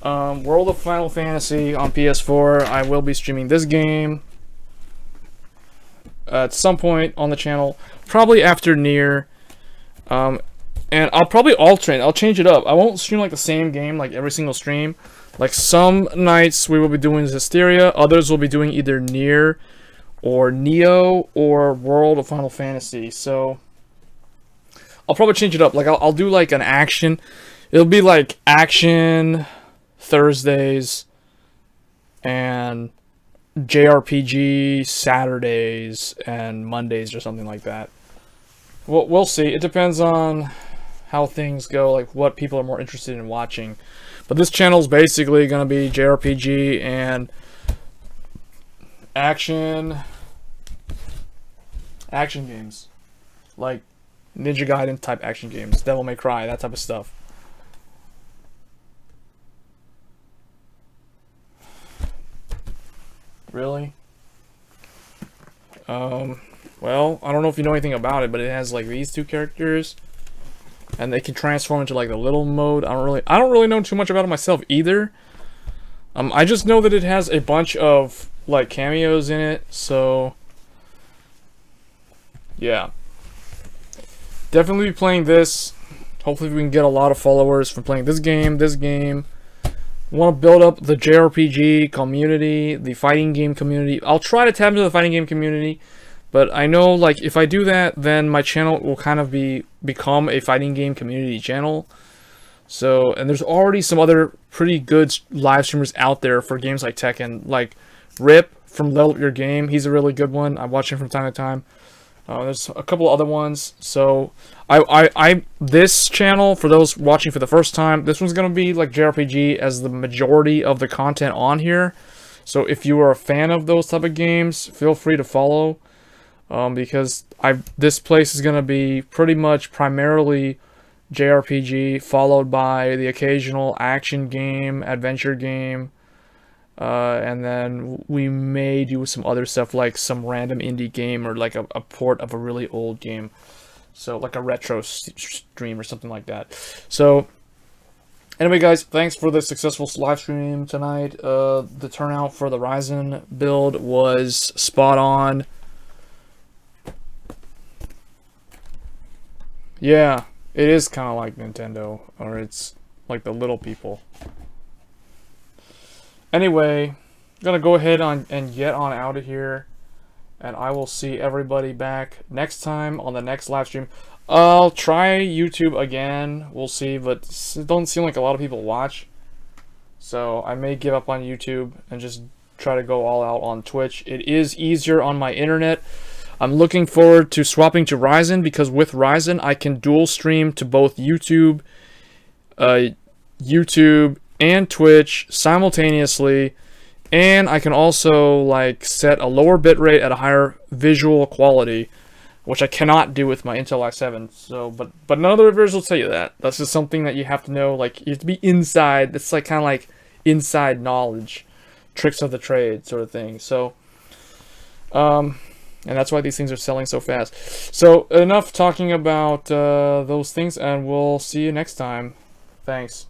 World of Final Fantasy on PS4. I will be streaming this game at some point on the channel, probably after Nier. And I'll probably alternate. I'll change it up. I won't stream like the same game like every single stream. Like some nights we will be doing Zestiria, others will be doing either Nier or Neo or World of Final Fantasy. So I'll probably change it up. Like I'll do like an action. It'll be like action Thursdays and JRPG Saturdays and Mondays or something like that. We'll see. It depends on how things go, like what people are more interested in watching. But this channel is basically going to be JRPG and action games, like Ninja Gaiden type action games, Devil May Cry, that type of stuff. Really? Well, I don't know if you know anything about it, but it has like these two characters, and they can transform into like the little mode. I don't really know too much about it myself either. I just know that it has a bunch of like cameos in it, so yeah. Definitely be playing this. Hopefully we can get a lot of followers from playing this game. Want to build up the JRPG community, the fighting game community. I'll try to tap into the fighting game community, but I know like if I do that, then my channel will kind of become a fighting game community channel. So, and there's already some other pretty good live streamers out there for games like Tekken, like Rip from Level Up Your Game. He's a really good one. I watch him from time to time. There's a couple other ones. So this channel, for those watching for the first time, this one's gonna be like JRPG as the majority of the content on here. So if you are a fan of those type of games, feel free to follow, because this place is gonna be pretty much primarily JRPG, followed by the occasional action game, adventure game. And then we may do some other stuff like some random indie game or like a port of a really old game. So like a retro stream or something like that. So anyway guys, thanks for the successful live stream tonight. The turnout for the Ryzen build was spot on. Yeah, it is kind of like Nintendo, or it's like the little people. Anyway, I'm gonna go ahead and get on out of here, and I will see everybody back next time on the next live stream. I'll try YouTube again, we'll see, but it doesn't seem like a lot of people watch, so I may give up on YouTube and just try to go all out on Twitch. It is easier on my internet. I'm looking forward to swapping to Ryzen, because with Ryzen I can dual stream to both YouTube and Twitch simultaneously, and I can also like set a lower bitrate at a higher visual quality, which I cannot do with my Intel i7. So, but none of the reviewers will tell you that. That's just something that you have to know. Like, you have to be inside. It's like kind of like inside knowledge, tricks of the trade sort of thing. So, and that's why these things are selling so fast. So enough talking about those things, and we'll see you next time. Thanks.